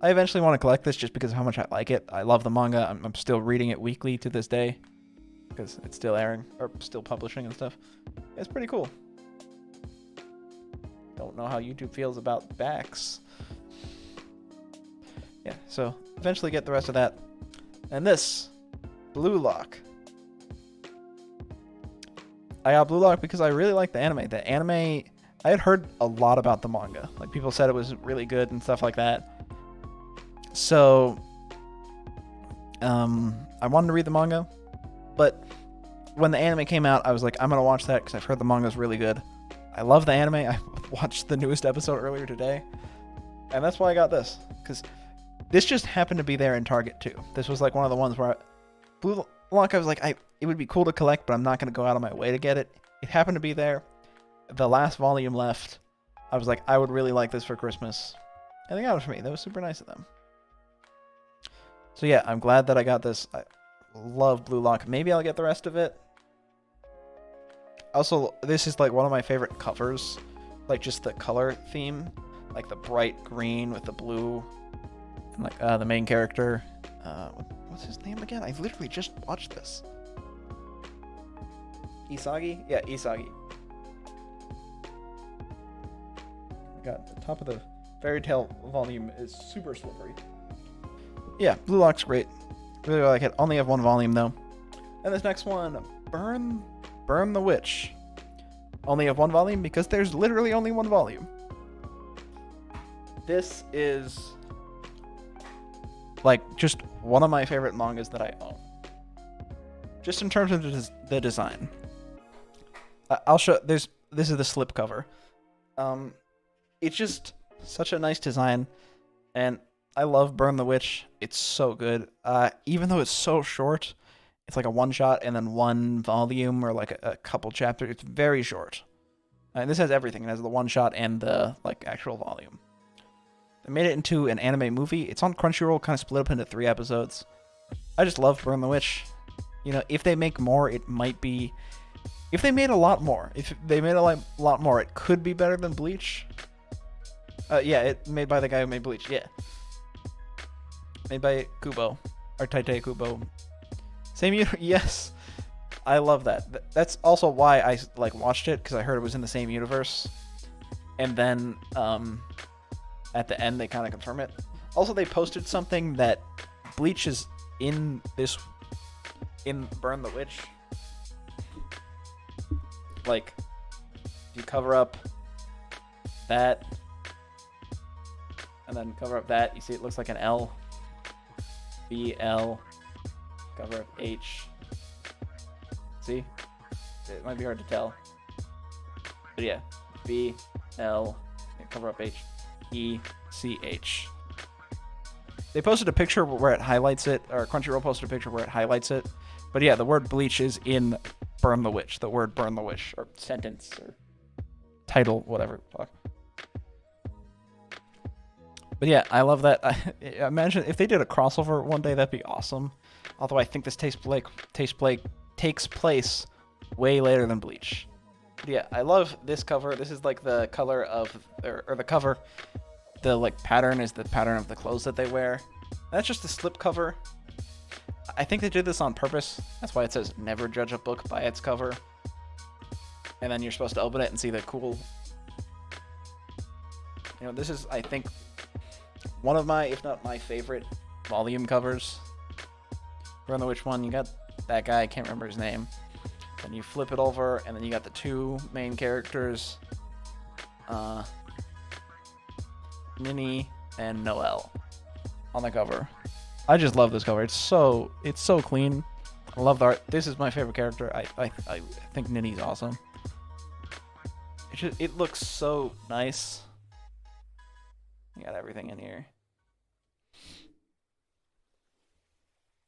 I eventually want to collect this just because of how much I like it. I love the manga. I'm still reading it weekly to this day because it's still airing or still publishing and stuff. It's pretty cool. Don't know how YouTube feels about backs. Yeah, so eventually get the rest of that. And this, Blue Lock. I got Blue Lock because I really like the anime. The anime, I had heard a lot about the manga. Like people said it was really good and stuff like that. So, I wanted to read the manga, but when the anime came out, I was like, I'm gonna watch that because I've heard the manga's really good. I love the anime. I watched the newest episode earlier today, and that's why I got this, because this just happened to be there in Target too. This was like one of the ones where Blue Lock, I was like, it would be cool to collect, but I'm not gonna go out of my way to get it. It happened to be there. The last volume left. I was like, I would really like this for Christmas, and they got it for me. That was super nice of them. So yeah, I'm glad that I got this. I love Blue Lock. Maybe I'll get the rest of it. Also, this is like one of my favorite covers. Like just the color theme. Like the bright green with the blue. And like the main character. What's his name again? I literally just watched this. Isagi? Yeah, Isagi. God, the top of the Fairy Tail volume is super slippery. Yeah, Blue Lock's great. Really like it. Only have one volume though. And this next one, Burn the Witch. Only have one volume because there's literally only one volume. This is like just one of my favorite mangas that I own. Just in terms of the design. I'll show. This is the slipcover. It's just such a nice design, and I love Burn the Witch. It's so good. Even though it's so short, it's like a one shot and then one volume or like a couple chapters. It's very short. And this has everything. It has the one shot and the like actual volume. They made it into an anime movie. It's on Crunchyroll, kind of split up into 3 episodes. I just love Burn the Witch. You know, if they make more, it might be. If they made a lot more, it could be better than Bleach. Yeah, it made by the guy who made Bleach. Yeah, made by Kubo, or Tite Kubo. Same yes, I love that. That's also why I like watched it, because I heard it was in the same universe, and then at the end they kind of confirm it. Also, they posted something that Bleach is in Burn the Witch. Like, if you cover up that, and then cover up that, you see it looks like an L. B, L, cover up H. See? It might be hard to tell. But yeah, B, L, cover up H, E, C, H. They posted a picture where it highlights it, or Crunchyroll posted a picture where it highlights it. But yeah, the word Bleach is in Burn the Witch. The word Burn the Witch, or sentence, or title, whatever. Fuck. But yeah, I love that. I imagine if they did a crossover one day, that'd be awesome. Although I think this takes place way later than Bleach. But yeah, I love this cover. This is like the color of, or the cover. The like pattern is the pattern of the clothes that they wear. That's just the slip cover. I think they did this on purpose. That's why it says never judge a book by its cover. And then you're supposed to open it and see the cool. You know, this is, I think, one of my, if not my favorite volume covers. Burn the Witch one, you got that guy, I can't remember his name. Then you flip it over, and then you got the 2 main characters. Nini and Noelle on the cover. I just love this cover. It's so clean. I love the art. This is my favorite character. I think Nini's awesome. It looks so nice. You got everything in here.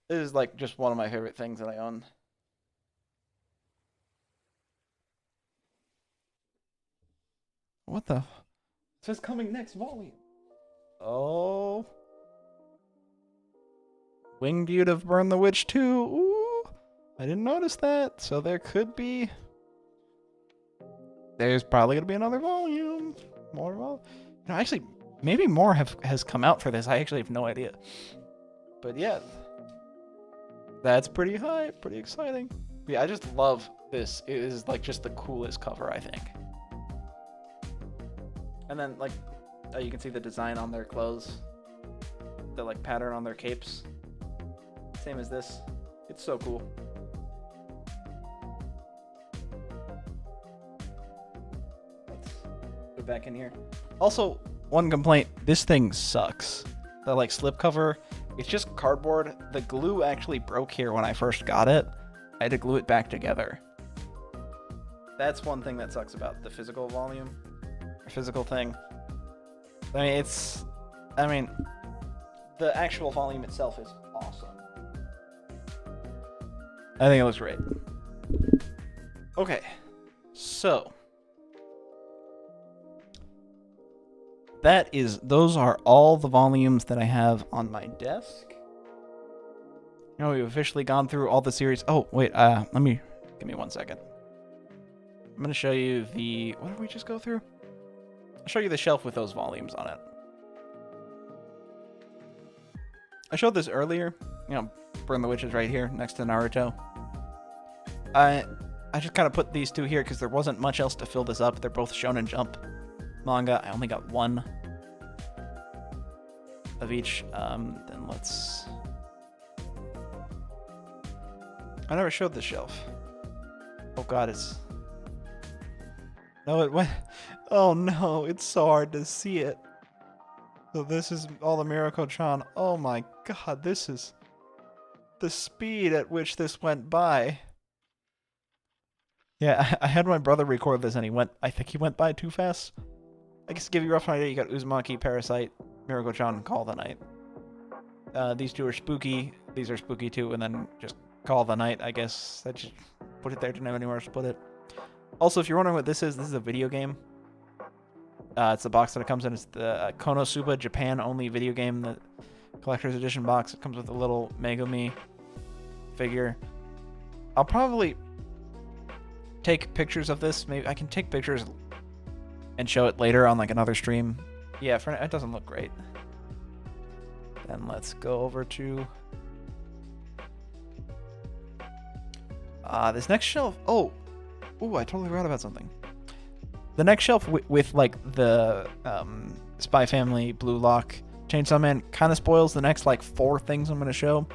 This is like just one of my favorite things that I own. What the? It says coming next volume. Oh. Winged You'd have Burn the Witch 2. Ooh. I didn't notice that. So there could be. There's probably going to be another volume. More volume. You know, actually, maybe more has come out for this. I actually have no idea. But yeah. That's pretty high. Pretty exciting. But yeah, I just love this. It is like just the coolest cover, I think. And then like you can see the design on their clothes. The like pattern on their capes. Same as this. It's so cool. Let's go back in here. Also, one complaint. This thing sucks. The like slipcover. It's just cardboard. The glue actually broke here when I first got it. I had to glue it back together. That's one thing that sucks about the physical volume. Or physical thing. I mean, the actual volume itself is awesome. I think it looks great. Okay, so those are all the volumes that I have on my desk. You know, we've officially gone through all the series. Oh, wait, give me 1 second. I'm gonna show you what did we just go through? I'll show you the shelf with those volumes on it. I showed this earlier. You know, Burn the Witch is right here next to Naruto. I just kind of put these 2 here because there wasn't much else to fill this up. They're both Shonen Jump manga. I only got 1 of each. Then let's I never showed this shelf. Oh god, it's... No, it went... Oh no, it's so hard to see it. So this is all the Mirako-chan. Oh my god, this is... the speed at which this went by. Yeah, I had my brother record this and I think he went by too fast. I guess to give you a rough idea, you got Uzumaki, Parasite, Mirako-chan, Call the Night. These two are spooky, these are spooky too, and then just Call the Night, I guess. I just put it there, didn't have anywhere else to put it. Also, if you're wondering what this is a video game. It's the box that it comes in. It's the Konosuba Japan-only video game, the collector's edition box. It comes with a little Megumi figure. I'll probably take pictures of this. Maybe I can take pictures and show it later on like another stream. Yeah, it doesn't look great. Then let's go over to this next shelf. Oh, I totally forgot about something. The next shelf with like the Spy Family, Blue Lock, Chainsaw Man kind of spoils the next like 4 things I'm going to show.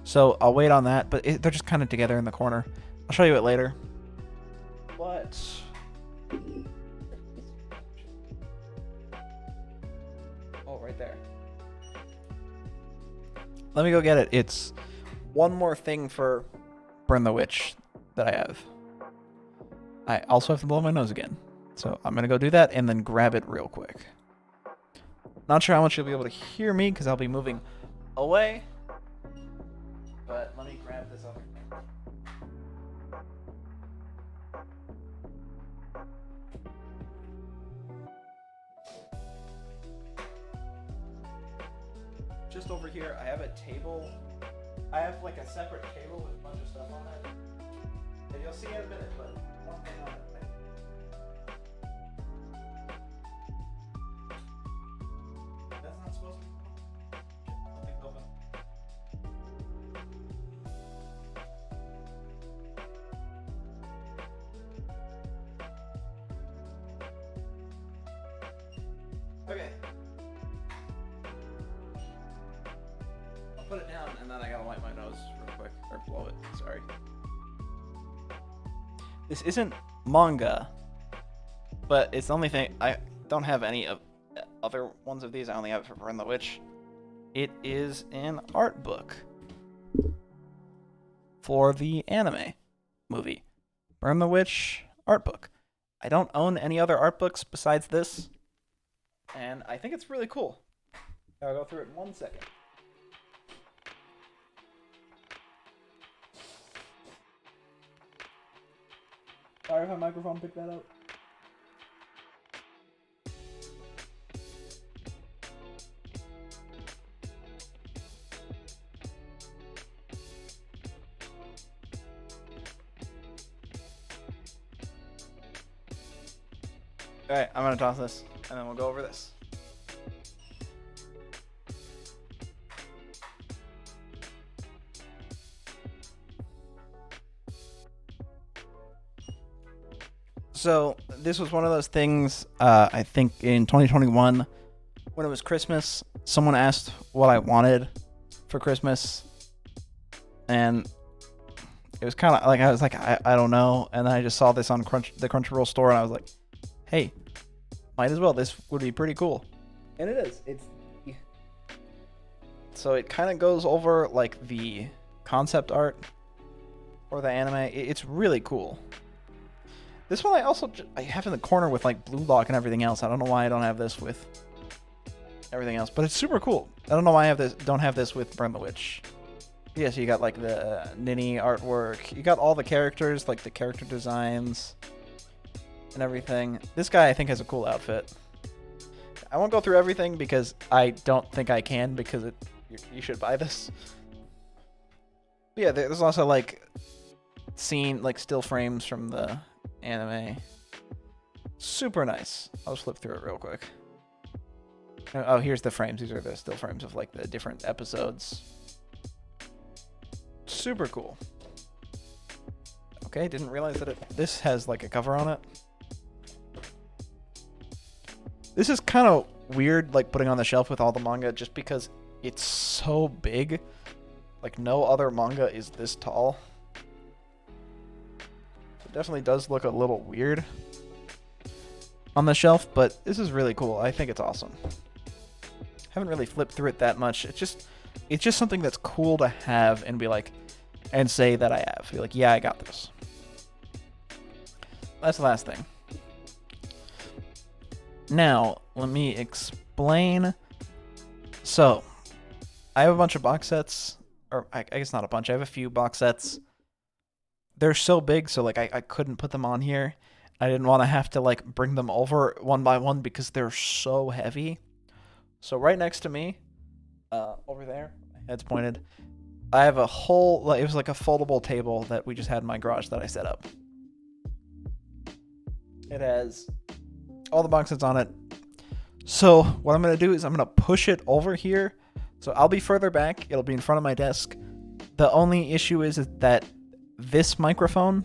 So I'll wait on that, but they're just kind of together in the corner. I'll show you it later. But... oh, right there. Let me go get it. It's one more thing for Burn the Witch that I have. I also have to blow my nose again. So I'm going to go do that and then grab it real quick. Not sure how much you'll be able to hear me because I'll be moving away. But let me grab this other thing. Just over here, I have a table. I have like a separate table with a bunch of stuff on it. And you'll see in a minute, but one thing on it. That's not supposed to be. Something open. Okay. I'll put it down and then I gotta wipe my nose real quick. Or blow it, sorry. This isn't manga, but it's the only thing. I don't have any of other ones of these. I only have it for Burn the Witch. It is an art book for the anime movie. Burn the Witch art book. I don't own any other art books besides this, and I think it's really cool. I'll go through it in 1 second. Sorry if my microphone picked that up. Alright, I'm gonna toss this, and then we'll go over this. So this was one of those things, I think in 2021, when it was Christmas, someone asked what I wanted for Christmas, and it was kind of like, I was like, I don't know, and then I just saw this on the Crunchyroll store, and I was like, hey, might as well, this would be pretty cool. And it is. So it kind of goes over like the concept art for the anime. It's really cool. This one I have in the corner with like Blue Lock and everything else. I don't know why I don't have this with everything else, but it's super cool. I don't know why I don't have this with Burn the Witch. Yeah, so you got like the Nini artwork. You got all the characters, like the character designs and everything. This guy I think has a cool outfit. I won't go through everything because I don't think I can, because you should buy this. But yeah, there's also like still frames from the anime. Super nice. I'll just flip through it real quick. Oh, here's the frames. These are the still frames of like the different episodes. Super cool. Okay, didn't realize that this has like a cover on it. This is kind of weird, like putting on the shelf with all the manga, just because it's so big. Like no other manga is this tall. definitely does look a little weird on the shelf, but this is really cool. I think it's awesome. Haven't really flipped through it that much. It's just something that's cool to have and be like, and say that I have. Be like, yeah, I got this. That's the last thing. Now, let me explain. So, I have a bunch of box sets, or I guess not a bunch. I have a few box sets. They're so big, so like I couldn't put them on here. I didn't want to have to like bring them over one by one because they're so heavy. So right next to me, over there, my head's pointed, I have a whole, like, it was like a foldable table that we just had in my garage that I set up. It has all the box sets on it. So what I'm going to do is I'm going to push it over here. So I'll be further back. It'll be in front of my desk. The only issue is that this microphone,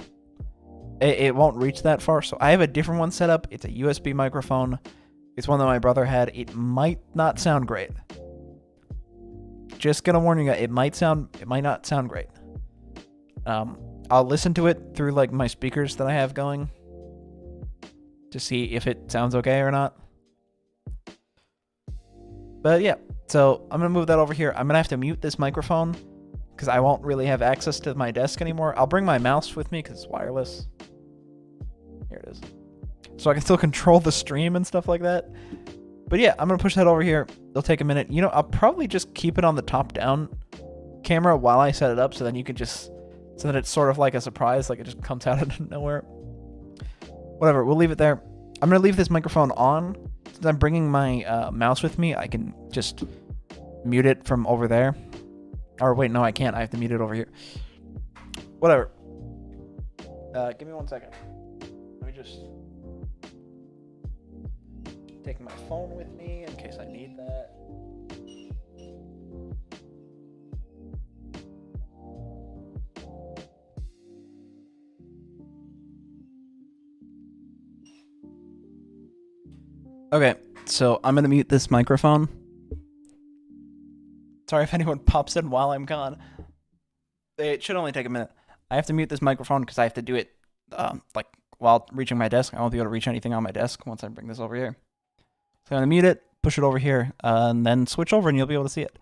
it won't reach that far. So I have a different one set up. It's a USB microphone. It's one that my brother had. It might not sound great. Just gonna warn you guys, it might not sound great. I'll listen to it through like my speakers that I have going to see if it sounds okay or not. But yeah, so I'm gonna move that over here. I'm gonna have to mute this microphone because I won't really have access to my desk anymore. I'll bring my mouse with me because it's wireless. Here it is. So I can still control the stream and stuff like that. But yeah, I'm going to push that over here. It'll take a minute. You know, I'll probably just keep it on the top-down camera while I set it up so then you can just, so that it's sort of like a surprise, like it just comes out of nowhere. Whatever, we'll leave it there. I'm going to leave this microphone on. Since I'm bringing my mouse with me, I can just mute it from over there. Or wait, no, I can't. I have to mute it over here. Whatever. Give me 1 second. Let me just take my phone with me in case I need that. Okay, so I'm going to mute this microphone. Sorry if anyone pops in while I'm gone. It should only take a minute. I have to mute this microphone because I have to do it like while reaching my desk. I won't be able to reach anything on my desk once I bring this over here. So I'm going to mute it, push it over here, and then switch over and you'll be able to see it.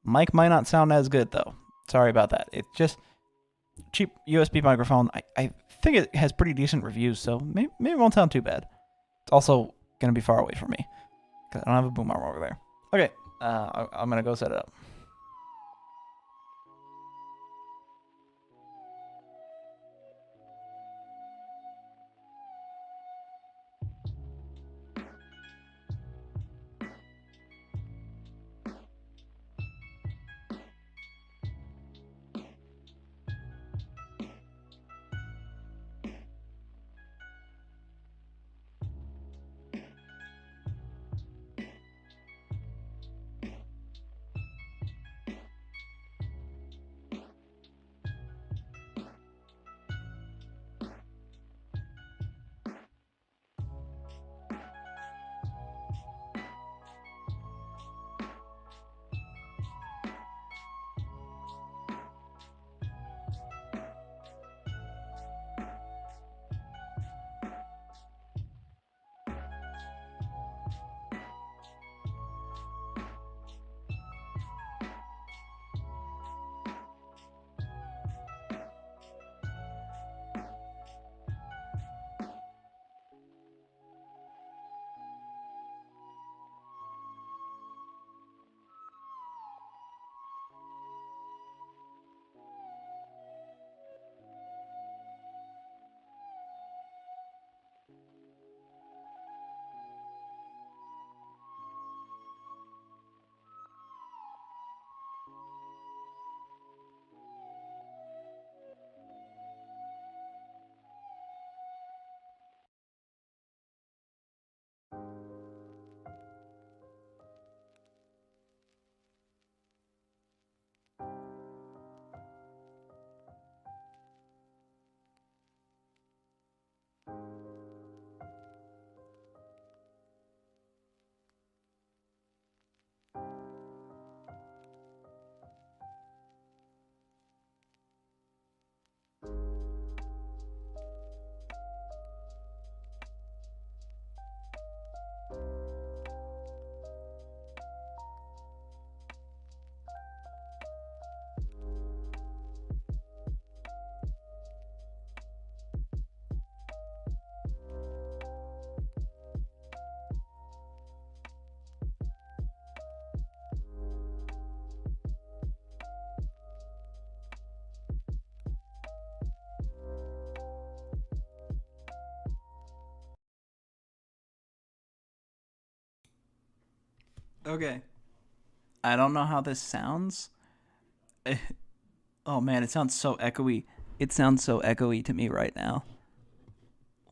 Mic might not sound as good though. Sorry about that. It's just cheap USB microphone. I think it has pretty decent reviews, so maybe it won't sound too bad. It's also going to be far away from me because I don't have a boom arm over there. Okay, I'm going to go set it up. Okay. I don't know how this sounds. Oh man, it sounds so echoey. It sounds so echoey to me right now.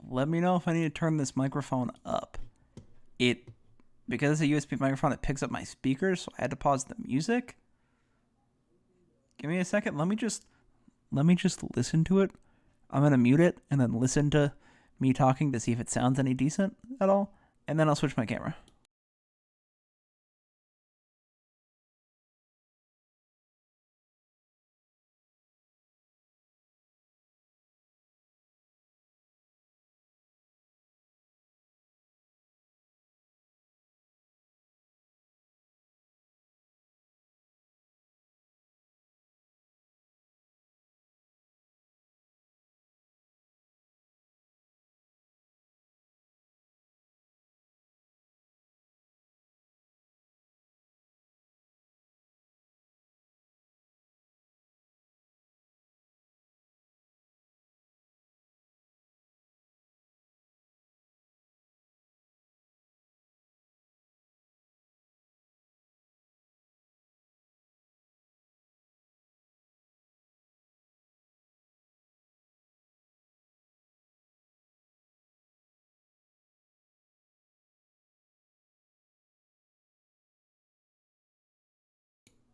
Let me know if I need to turn this microphone up. It because it's a USB microphone, it picks up my speakers, so I had to pause the music. Give me a second. Let me just listen to it. I'm gonna mute it and then listen to me talking to see if it sounds any decent at all, and then I'll switch my camera.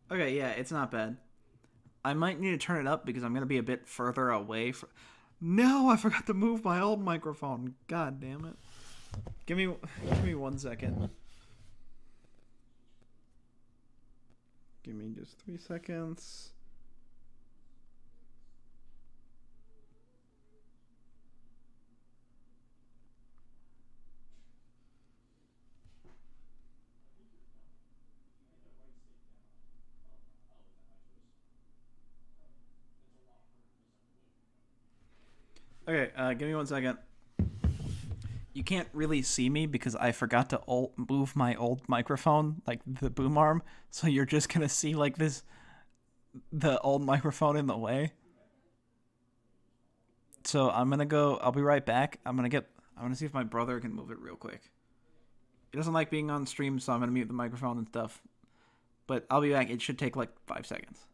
Okay, yeah, it's not bad. I might need to turn it up because I'm gonna be a bit further away from. No, I forgot to move my old microphone. God damn it. Give me 1 second. Give me just 3 seconds. Okay, give me 1 second. You can't really see me because I forgot to move my old microphone, like the boom arm. So you're just gonna see like this, the old microphone in the way. So I'm gonna go. I'll be right back. I'm gonna see if my brother can move it real quick. He doesn't like being on stream, so I'm gonna mute the microphone and stuff. But I'll be back. It should take like 5 seconds.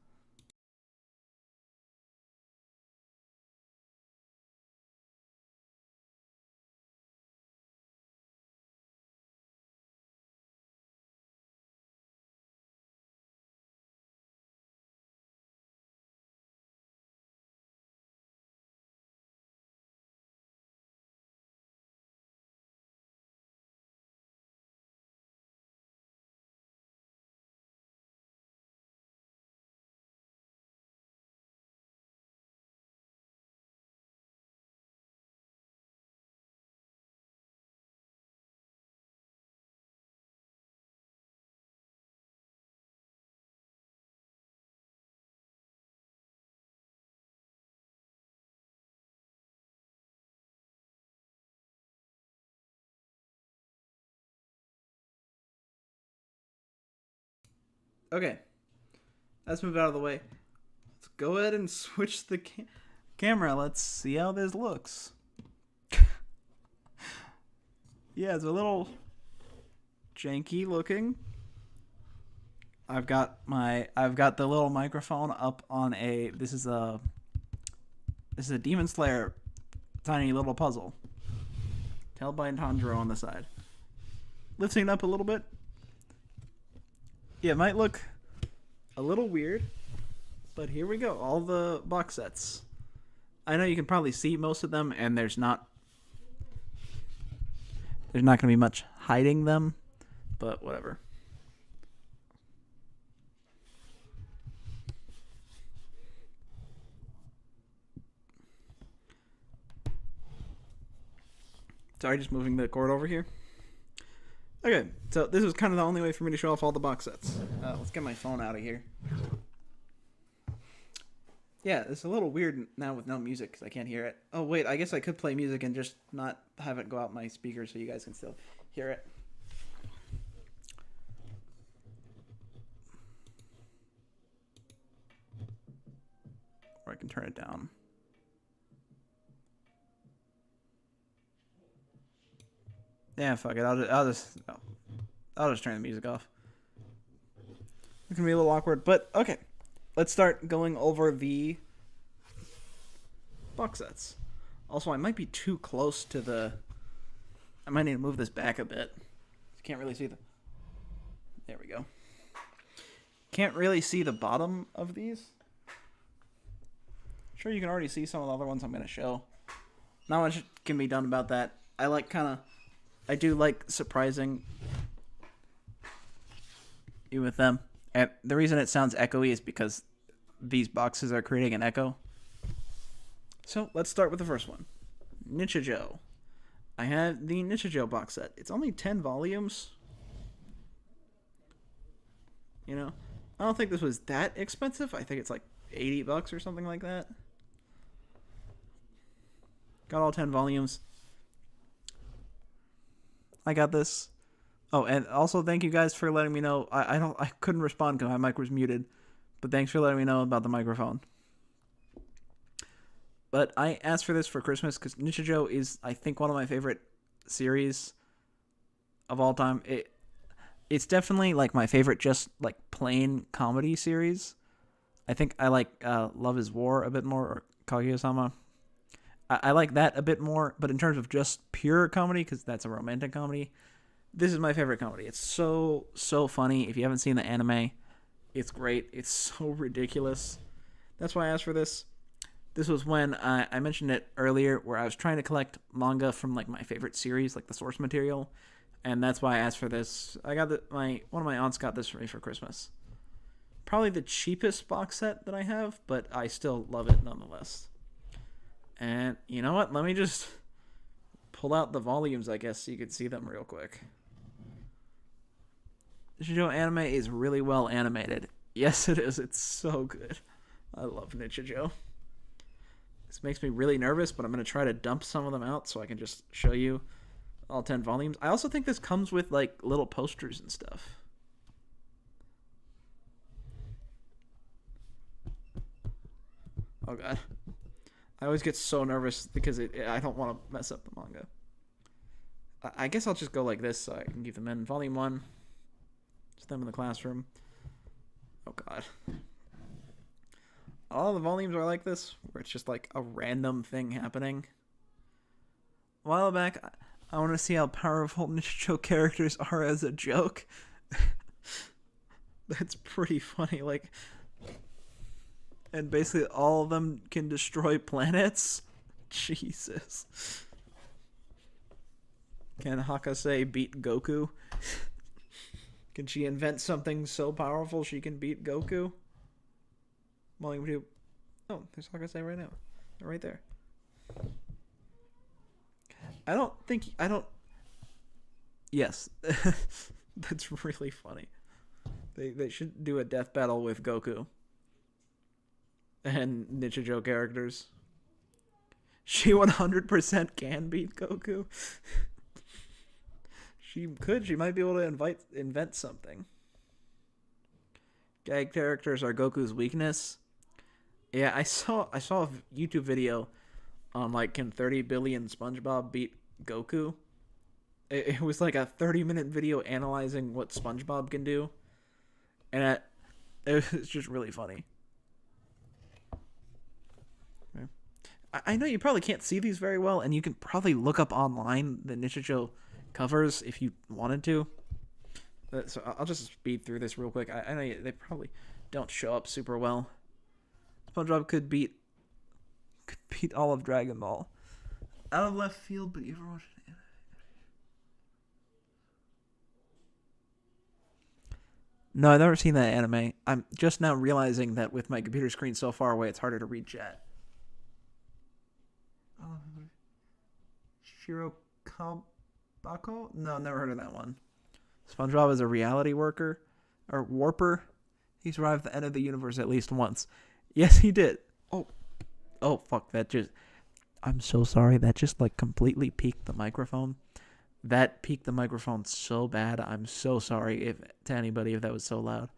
Okay, let's move out of the way. Let's go ahead and switch the camera. Let's see how this looks. Yeah, it's a little janky looking. I've got the little microphone up on a this is a Demon Slayer tiny little puzzle. Held by Tanjiro on the side. Lifting it up a little bit. Yeah, it might look a little weird, but here we go. All the box sets. I know you can probably see most of them, and there's not going to be much hiding them, but whatever. Sorry, just moving the cord over here. Okay, so this was kind of the only way for me to show off all the box sets. Let's get my phone out of here. Yeah, it's a little weird now with no music because I can't hear it. Oh, wait, I guess I could play music and just not have it go out my speakers so you guys can still hear it. Or I can turn it down. Yeah, fuck it. I'll just turn the music off. It can be a little awkward, but okay. Let's start going over the box sets. Also, I might be too close to the... I might need to move this back a bit. Can't really see the... There we go. Can't really see the bottom of these. Sure, you can already see some of the other ones I'm going to show. Not much can be done about that. I do like surprising you with them. And the reason it sounds echoey is because these boxes are creating an echo. So let's start with the first one. Nichijou. I have the Nichijou box set. It's only 10 volumes. You know, I don't think this was that expensive. I think it's like $80 or something like that. Got all 10 volumes. I got this. Oh, and also thank you guys for letting me know. I couldn't respond because my mic was muted, but thanks for letting me know about the microphone. But I asked for this for Christmas because Nichijou is, I think, one of my favorite series of all time. It's definitely like my favorite, just like plain comedy series. I think I like Love is War a bit more, or Kaguya-sama. I like that a bit more, but in terms of just pure comedy, because that's a romantic comedy, this is my favorite comedy. It's so funny. If you haven't seen the anime, it's great. It's so ridiculous. That's why I asked for this. This was when I mentioned it earlier, where I was trying to collect manga from like my favorite series, like the source material, and that's why I asked for this. I got one of my aunts got this for me for Christmas. Probably the cheapest box set that I have, but I still love it nonetheless. And you know what? Let me just pull out the volumes, I guess, so you can see them real quick. Nichijou anime is really well animated. Yes, it is. It's so good. I love Nichijou. This makes me really nervous, but I'm going to try to dump some of them out so I can just show you all 10 volumes. I also think this comes with like little posters and stuff. Oh god. I always get so nervous because I don't want to mess up the manga. I guess I'll just go like this so I can keep them in. Volume 1. Just them in the classroom. Oh god. All the volumes are like this, where it's just like a random thing happening. A while back, I want to see how powerful Nichijou characters are as a joke. That's pretty funny. Like, and basically all of them can destroy planets. Jesus. Can Hakase beat Goku? Can she invent something so powerful she can beat Goku? Volume 2. Oh, there's Hakase right now. They're right there. Yes. That's really funny. They should do a death battle with Goku. And Nichijou characters. She 100% can beat Goku. She could. She might be able to invent something. Gag characters are Goku's weakness. Yeah, I saw a YouTube video on like, can 30 billion SpongeBob beat Goku? It was like a 30-minute video analyzing what SpongeBob can do, and it was just really funny. Okay. I know you probably can't see these very well, and you can probably look up online the Nichijou covers if you wanted to. So I'll just speed through this real quick. I know they probably don't show up super well. SpongeBob could beat all of Dragon Ball. Out of left field, but you ever watched it? No, I've never seen that anime. I'm just now realizing that with my computer screen so far away, it's harder to read chat. Shiro Kabako? No, never heard of that one. SpongeBob is a reality worker or warper. He survived the end of the universe at least once. Yes, he did. Oh, fuck. I'm so sorry. That just, like, completely peaked the microphone. That peaked the microphone so bad. I'm so sorry to anybody if that was so loud.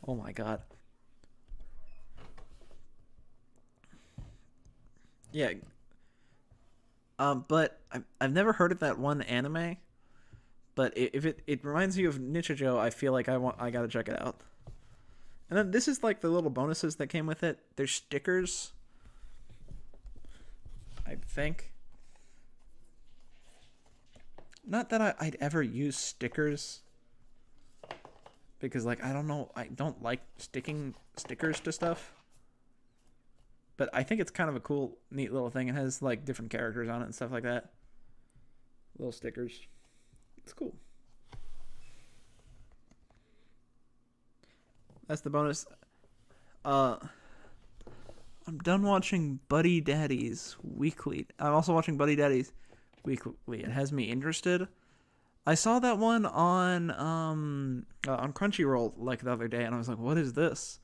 Oh, my God. Yeah. But I've never heard of that one anime. But if it reminds you of Nichijou, I feel like I gotta check it out. And then this is like the little bonuses that came with it. There's stickers, I think. Not that I'd ever use stickers, because like I don't know, I don't like sticking stickers to stuff. But I think it's kind of a cool, neat little thing. It has like different characters on it and stuff like that. Little stickers. It's cool. That's the bonus. I'm done watching Buddy Daddies weekly. I'm also watching Buddy Daddies weekly. It has me interested. I saw that one on Crunchyroll like the other day, and I was like, "What is this?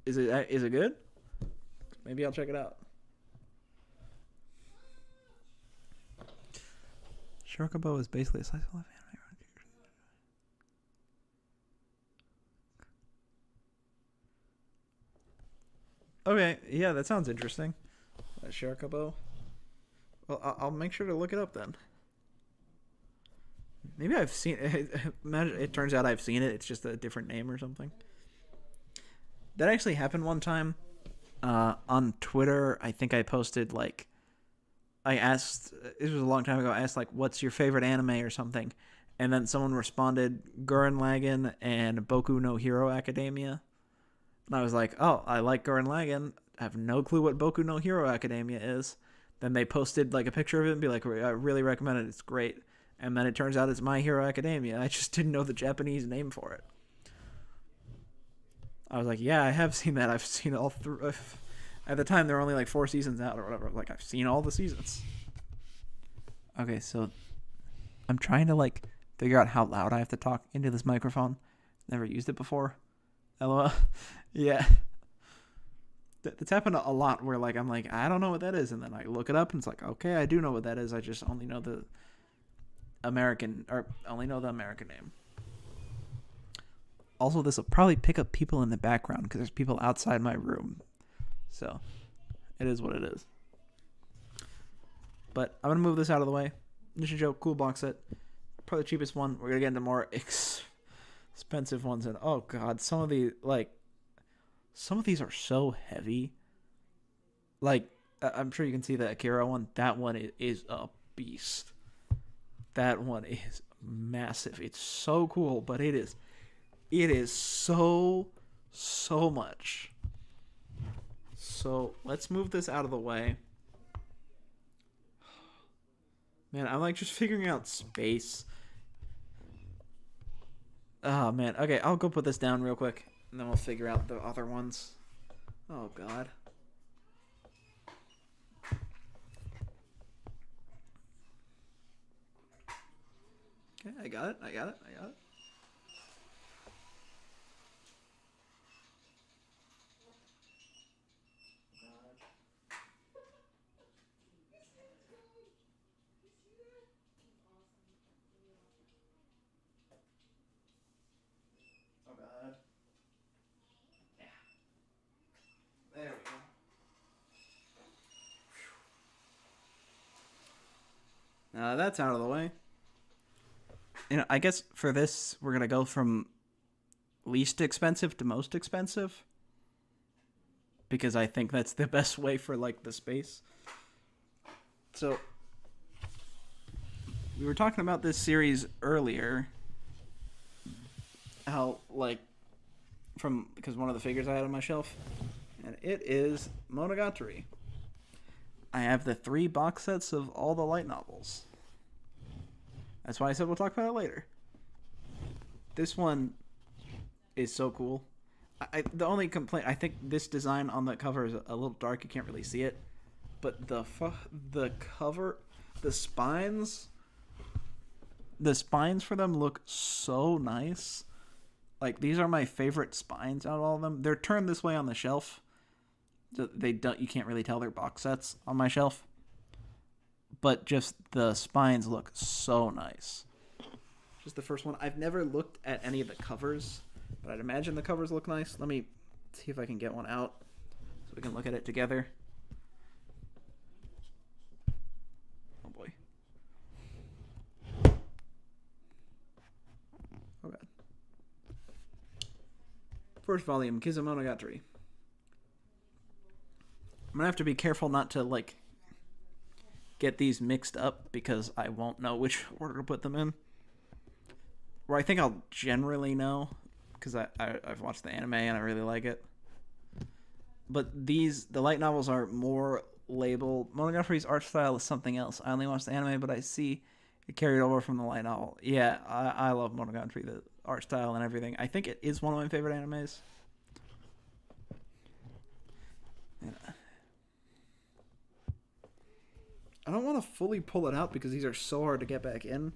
Is it good? Maybe I'll check it out." Shurikabo is basically a slice of life anime. Okay, yeah, that sounds interesting. Shurikabo. Well, I'll make sure to look it up then. Maybe I've seen it. Imagine it turns out I've seen it. It's just a different name or something. That actually happened one time. On Twitter, I think I posted like, I asked. This was a long time ago. I asked like, "What's your favorite anime?" or something, and then someone responded, "Gurren Lagann and Boku no Hero Academia." And I was like, "Oh, I like Gurren Lagann. I have no clue what Boku no Hero Academia is." Then they posted like a picture of it and be like, "I really recommend it. It's great." And then it turns out it's My Hero Academia. I just didn't know the Japanese name for it. I was like, yeah, I have seen that. I've seen all through. At the time, there were only like 4 seasons out or whatever. Like, I've seen all the seasons. Okay, so I'm trying to like figure out how loud I have to talk into this microphone. Never used it before. LOL. Yeah. That's happened a lot where like I'm like, I don't know what that is. And then I look it up and it's like, okay, I do know what that is. I just only know the American name. Also, this will probably pick up people in the background because there's people outside my room. So, it is what it is. But I'm going to move this out of the way. Nishijo, cool box set. Probably the cheapest one. We're going to get into more expensive ones. And oh god, some of these are so heavy. Like, I'm sure you can see the Akira one. That one is a beast. That one is massive. It's so cool, but it is so much. So let's move this out of the way. Man, I'm like just figuring out space. Oh man. Okay, I'll go put this down real quick and then we'll figure out the other ones. Oh god. Okay, I got it. Oh god. Yeah. There we go. Now that's out of the way. I guess for this, we're going to go from least expensive to most expensive. Because I think that's the best way for, like, the space. So, we were talking about this series earlier. How, like, because one of the figures I had on my shelf. And it is Monogatari. I have the 3 box sets of all the light novels. That's why I said we'll talk about it later. This one is so cool. The only complaint, I think this design on the cover is a little dark. You can't really see it. But the cover, the spines for them look so nice. Like, these are my favorite spines out of all of them. They're turned this way on the shelf. You can't really tell they're box sets on my shelf. But just the spines look so nice. Just the first one. I've never looked at any of the covers, but I'd imagine the covers look nice. Let me see if I can get one out so we can look at it together. Oh boy. Oh god. First volume, Kizumonogatari. I'm gonna have to be careful not to like get these mixed up because I won't know which order to put them in. Or I think I'll generally know because I've watched the anime and I really like it. But the light novels are more labeled. Monogatari's art style is something else. I only watched the anime, but I see it carried over from the light novel. Yeah, I love Monogatari, the art style and everything. I think it is one of my favorite animes. Yeah. I don't want to fully pull it out because these are so hard to get back in.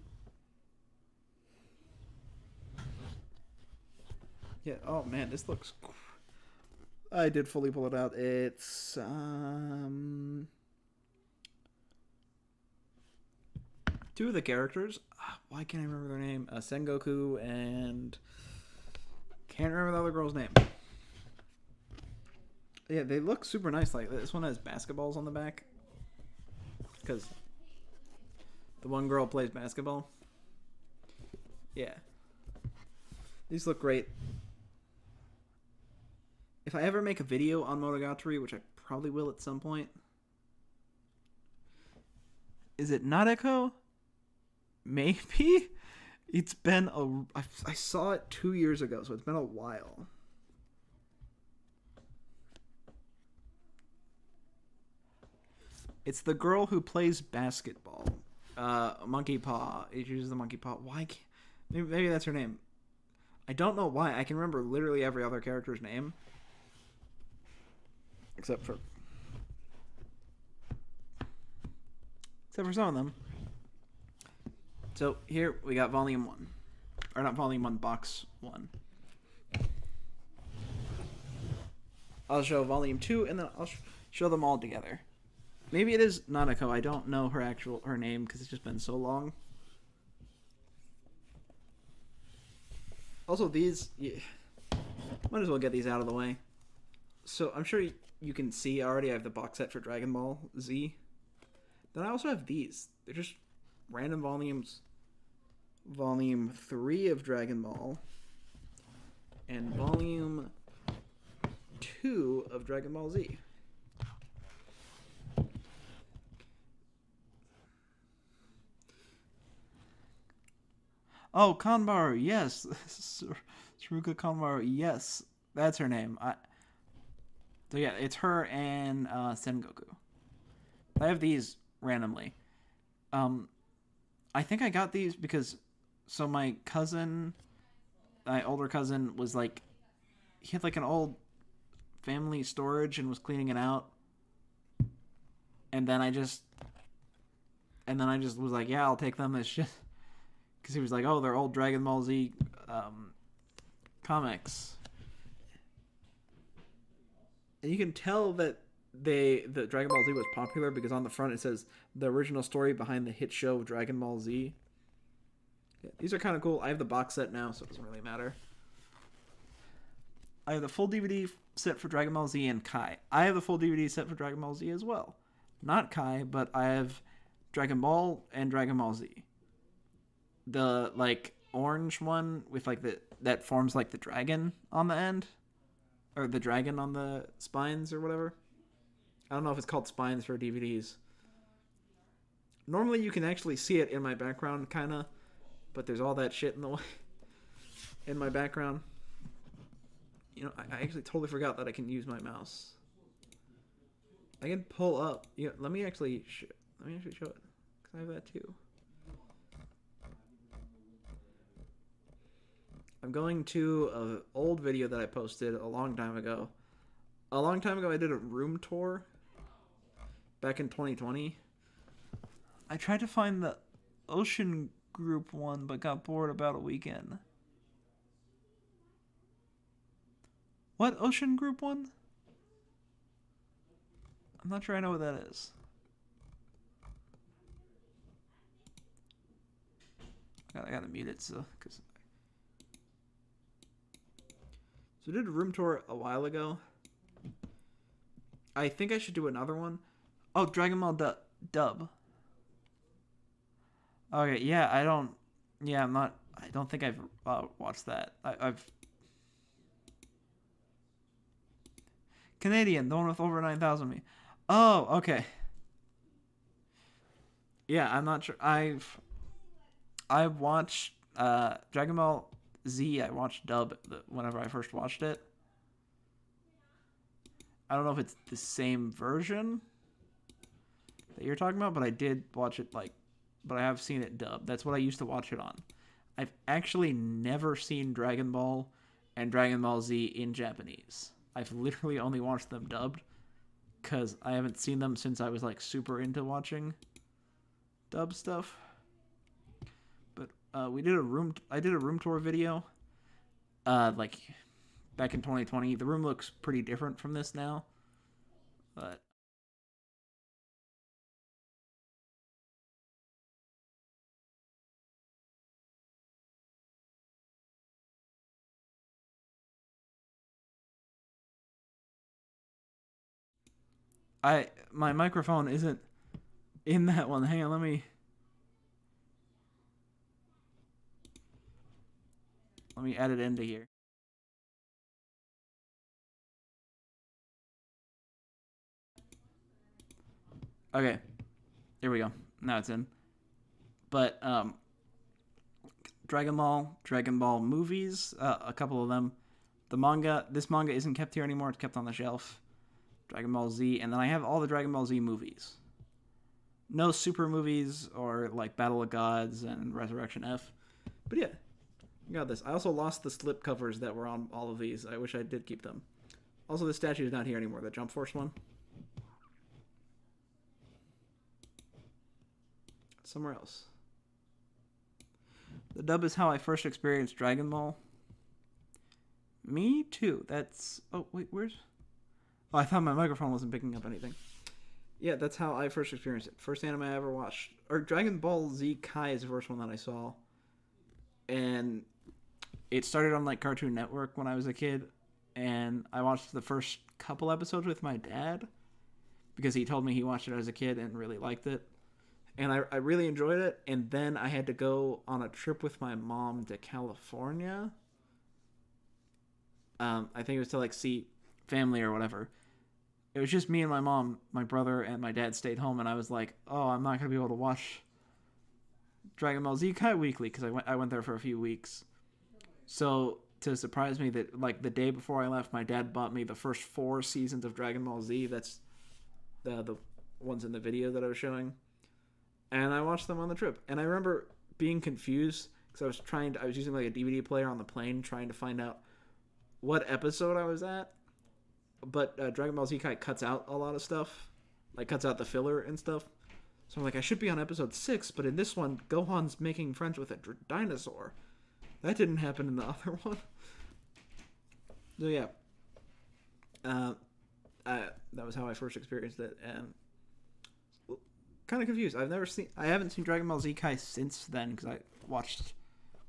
Yeah, oh man, this looks... I did fully pull it out. It's... two of the characters. Why can't I remember their name? Sengoku and... Can't remember the other girl's name. Yeah, they look super nice. Like, this one has basketballs on the back. Because the one girl plays basketball. Yeah. These look great. If I ever make a video on Monogatari, which I probably will at some point. Is it Nadeko? Maybe? It's been I saw it 2 years ago, so it's been a while. It's the girl who plays basketball. Monkey Paw. It uses the Monkey Paw. Why can't... Maybe that's her name. I don't know why. I can remember literally every other character's name. Except for some of them. So here we got volume 1. Or not volume 1, box 1. I'll show volume 2 and then I'll show them all together. Maybe it is Nanako. I don't know her name because it's just been so long. Also, these... Yeah, might as well get these out of the way. So, I'm sure you can see already I have the box set for Dragon Ball Z. Then I also have these. They're just random volumes. Volume 3 of Dragon Ball. And Volume 2 of Dragon Ball Z. Oh, Kanbaru, yes. Saruka Kanbaru, yes. That's her name. So yeah, it's her and Sengoku. I have these randomly. I think I got these because... So my older cousin was like... He had like an old family storage and was cleaning it out. And then I just was like, yeah, I'll take them as shit. Because he was like, oh, they're old Dragon Ball Z comics. And you can tell that the Dragon Ball Z was popular because on the front it says the original story behind the hit show Dragon Ball Z. Yeah, these are kind of cool. I have the box set now, so it doesn't really matter. I have the full DVD set for Dragon Ball Z and Kai. I have the full DVD set for Dragon Ball Z as well. Not Kai, but I have Dragon Ball and Dragon Ball Z. The like orange one with like that forms like the dragon on the end, or the dragon on the spines or whatever. I don't know if it's called spines for DVDs. Normally you can actually see it in my background, kinda, but there's all that shit in the way in my background. You know, I actually totally forgot that I can use my mouse. I can pull up. Yeah, let me actually show it because I have that too. I'm going to an old video that I posted a long time ago. A long time ago, I did a room tour back in 2020. I tried to find the Ocean Group one, but got bored about a weekend. What Ocean Group one? I'm not sure I know what that is. I gotta mute it so I did a room tour a while ago. I think I should do another one. Oh, Dragon Ball Dub. Okay, yeah, I don't think I've watched that. I've Canadian, the one with over 9,000 me. Oh, okay. Yeah, I'm not sure. I've watched Dragon Ball Z. I watched dub whenever I first watched it. I don't know if it's the same version that you're talking about, but I did watch it but I have seen it dubbed. That's what I used to watch it on. I've actually never seen Dragon Ball and Dragon Ball Z in Japanese. I've literally only watched them dubbed because I haven't seen them since I was like super into watching dub stuff. But I did a room tour video like back in 2020. The room looks pretty different from this now, but my microphone isn't in that one. Hang on, let me add it into here. Okay, here we go. Now it's in. But Dragon Ball movies, a couple of them. This manga isn't kept here anymore. It's kept on the shelf. Dragon Ball Z, and then I have all the Dragon Ball Z movies. No super movies or like Battle of Gods and Resurrection F. But yeah, I got this. I also lost the slip covers that were on all of these. I wish I did keep them. Also, the statue is not here anymore. The Jump Force one. Somewhere else. The dub is how I first experienced Dragon Ball. Me too. That's... Oh, wait, where's... Oh, I thought my microphone wasn't picking up anything. Yeah, that's how I first experienced it. First anime I ever watched. Or Dragon Ball Z Kai is the first one that I saw. And it started on like Cartoon Network when I was a kid. And I watched the first couple episodes with my dad. Because he told me he watched it as a kid and really liked it. And I really enjoyed it. And then I had to go on a trip with my mom to California. I think it was to like see family or whatever. It was just me and my mom, my brother, and my dad stayed home, and I was like, oh, I'm not going to be able to watch Dragon Ball Z Kai weekly, because I went there for a few weeks. So, to surprise me, that like the day before I left, my dad bought me the first 4 seasons of Dragon Ball Z. That's the ones in the video that I was showing. And I watched them on the trip. And I remember being confused, because I was using like a DVD player on the plane, trying to find out what episode I was at. But Dragon Ball Z Kai cuts out a lot of stuff, like cuts out the filler and stuff. So I'm like, I should be on episode 6, but in this one, Gohan's making friends with a dinosaur. That didn't happen in the other one. So yeah, that was how I first experienced it, and kind of confused. I haven't seen Dragon Ball Z Kai since then, because I watched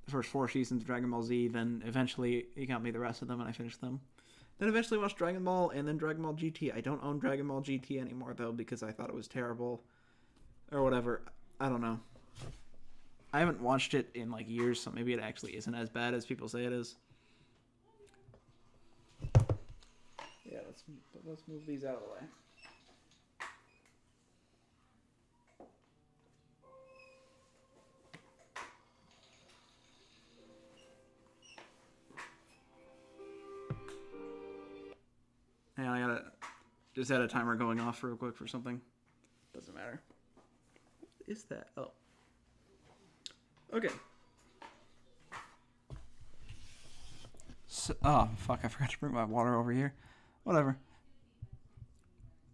the first 4 seasons of Dragon Ball Z. Then eventually he got me the rest of them, and I finished them. Then eventually watched Dragon Ball, and then Dragon Ball GT. I don't own Dragon Ball GT anymore, though, because I thought it was terrible. Or whatever. I don't know. I haven't watched it in, like, years, so maybe it actually isn't as bad as people say it is. Yeah, let's move these out of the way. Hey, I gotta just had a timer going off real quick for something. Doesn't matter. What is that? Oh. Okay. So, oh, fuck, I forgot to bring my water over here. Whatever.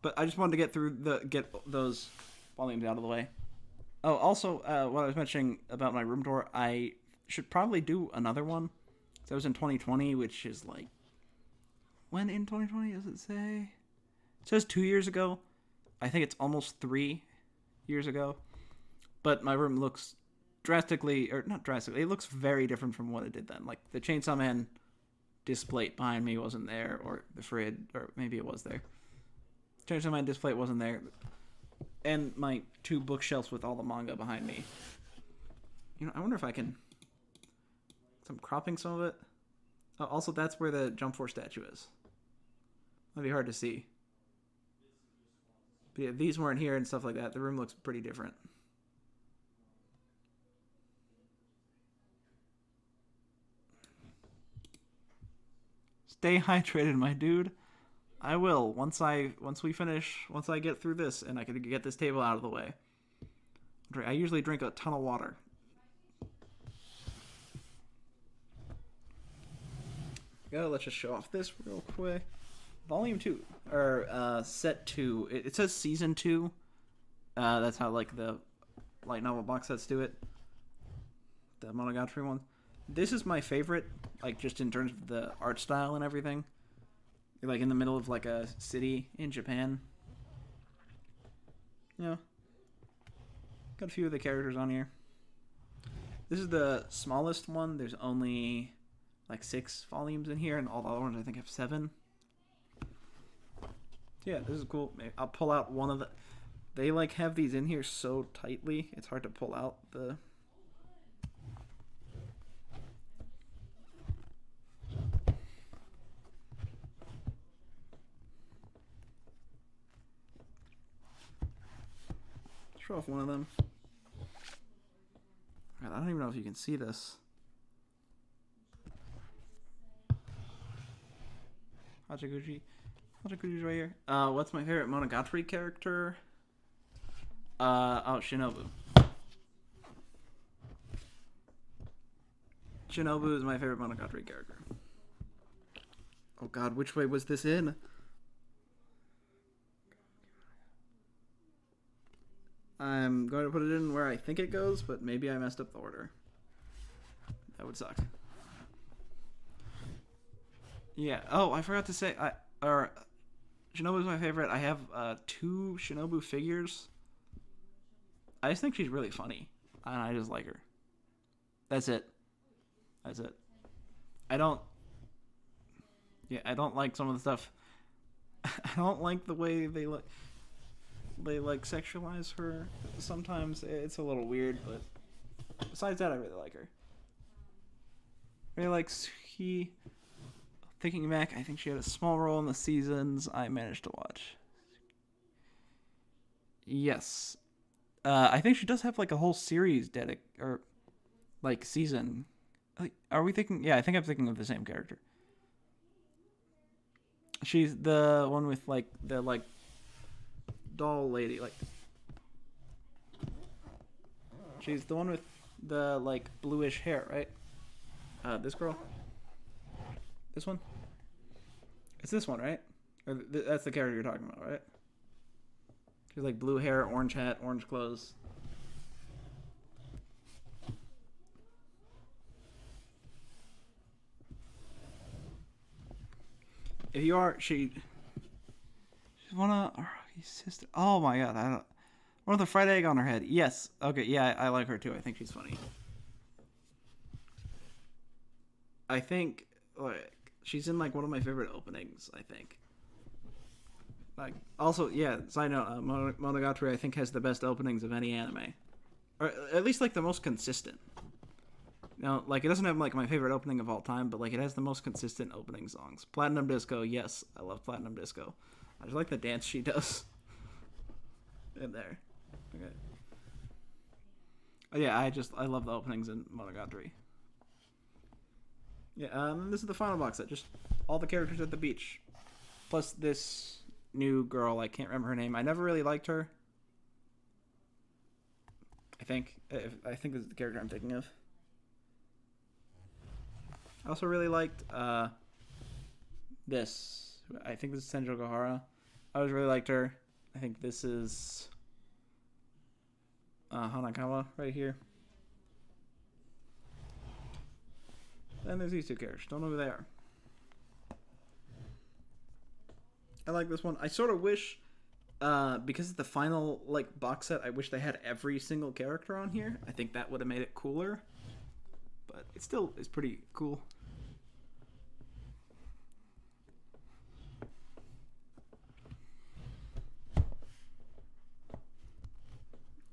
But I just wanted to get those volumes out of the way. Oh, also, what I was mentioning about my room tour, I should probably do another one. So that was in 2020, which is like... When in 2020 does it say? It says 2 years ago. I think it's almost 3 years ago. But my room looks drastically, or not drastically, it looks very different from what it did then. Like, the Chainsaw Man display behind me wasn't there, or the fridge, or maybe it was there. Chainsaw Man display wasn't there. And my 2 bookshelves with all the manga behind me. You know, I wonder if I can... I'm cropping some of it. Oh, also, that's where the Jump Force statue is. That'd be hard to see. But yeah, these weren't here and stuff like that. The room looks pretty different. Stay hydrated, my dude. I will once I get through this and I can get this table out of the way. I usually drink a ton of water. Go, let's just show off this real quick. Volume 2 or set 2. It says season 2. That's how like the light novel box sets do it. The Monogatari one. This is my favorite, like just in terms of the art style and everything. You're like in the middle of like a city in Japan. Yeah. Got a few of the characters on here. This is the smallest one. There's only like 6 volumes in here, and all the other ones I think have 7. Yeah, this is cool. I'll pull out one of the... They like have these in here so tightly, it's hard to pull out the... Show off one of them. God, I don't even know if you can see this. Hachiguchi's right here. What's my favorite Monogatari character? Shinobu. Shinobu is my favorite Monogatari character. Oh god, which way was this in? I'm going to put it in where I think it goes, but maybe I messed up the order. That would suck. Yeah. Oh, I forgot to say, Shinobu's my favorite. I have 2 Shinobu figures. I just think she's really funny, and I just like her. That's it. I don't like some of the stuff. I don't like the way they like sexualize her. Sometimes it's a little weird, but besides that, I really like her. Really like Suki. Thinking back, I think she had a small role in the seasons I managed to watch. Yes. I think she does have like a whole series or like season. Are we thinking? Yeah, I think I'm thinking of the same character. She's the one with like the like doll lady, like she's the one with the like bluish hair, right? This girl. This one? It's this one, right? Or that's the character you're talking about, right? She's like blue hair, orange hat, orange clothes. If you are, she's one of his sister. Oh my god, I don't. One of the fried egg on her head. Yes. Okay. Yeah, I like her too. I think she's funny. I think like she's in like one of my favorite openings. I think. Like also, yeah. Side note: Monogatari I think has the best openings of any anime, or at least like the most consistent. Now, like it doesn't have like my favorite opening of all time, but like it has the most consistent opening songs. Platinum Disco, yes, I love Platinum Disco. I just like the dance she does in there. Okay. Oh, yeah, I love the openings in Monogatari. Yeah, this is the final box set. Just all the characters at the beach, plus this new girl. I can't remember her name. I never really liked her. I think this is the character I'm thinking of. I also really liked this. I think this is Senjo Gohara. I always really liked her. I think this is Hanakawa right here. And there's these 2 characters. Don't know who they are. I like this one. I sort of wish, because it's the final like box set, I wish they had every single character on here. I think that would have made it cooler. But it still is pretty cool.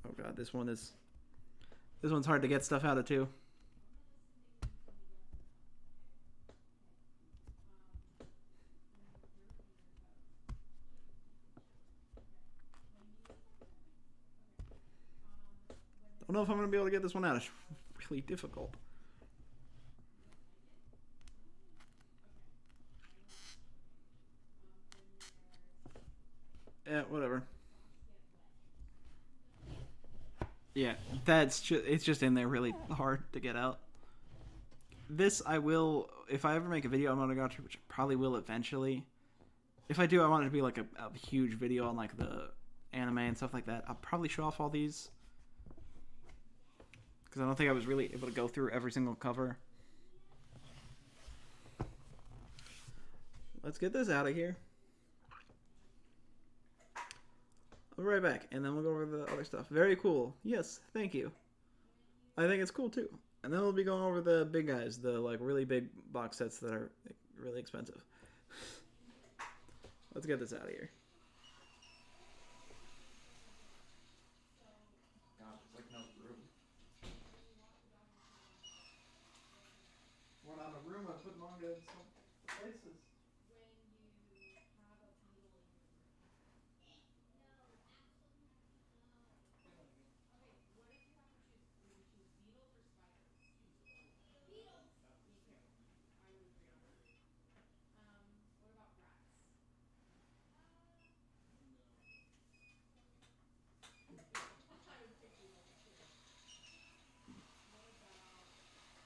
Oh god, this one's hard to get stuff out of too. don't know if I'm going to be able to get this one out. It's really difficult. Yeah, whatever. Yeah, it's just in there really hard to get out. This I will, if I ever make a video on Monogatari, which I probably will eventually. If I do, I want it to be like a huge video on like the anime and stuff like that. I'll probably show off all these. Because I don't think I was really able to go through every single cover. Let's get this out of here. I'll be right back, and then we'll go over the other stuff. Very cool. Yes, thank you. I think it's cool too. And then we'll be going over the big guys, the like really big box sets that are like, really expensive. Let's get this out of here. God, there's like no room. Run out of room. I put manga in some places.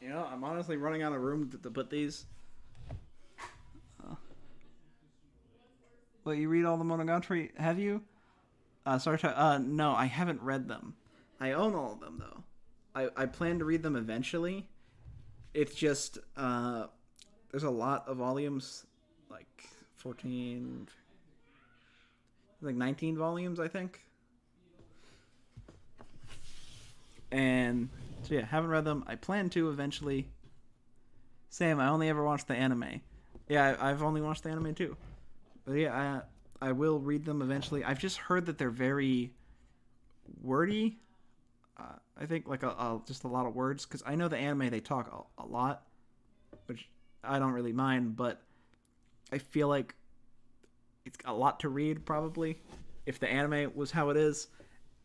You know, I'm honestly running out of room to put these. Wait, you read all the Monogatari? Have you? Sorry, no, I haven't read them. I own all of them though. I plan to read them eventually. It's just there's a lot of volumes, like 14, like 19 volumes, I think. And so yeah, haven't read them. I plan to eventually. Same. I only ever watched the anime. Yeah, I've only watched the anime too. But yeah, I will read them eventually. I've just heard that they're very wordy. I think like just a lot of words, because I know the anime they talk a lot, which I don't really mind, but I feel like it's a lot to read probably. If the anime was how it is,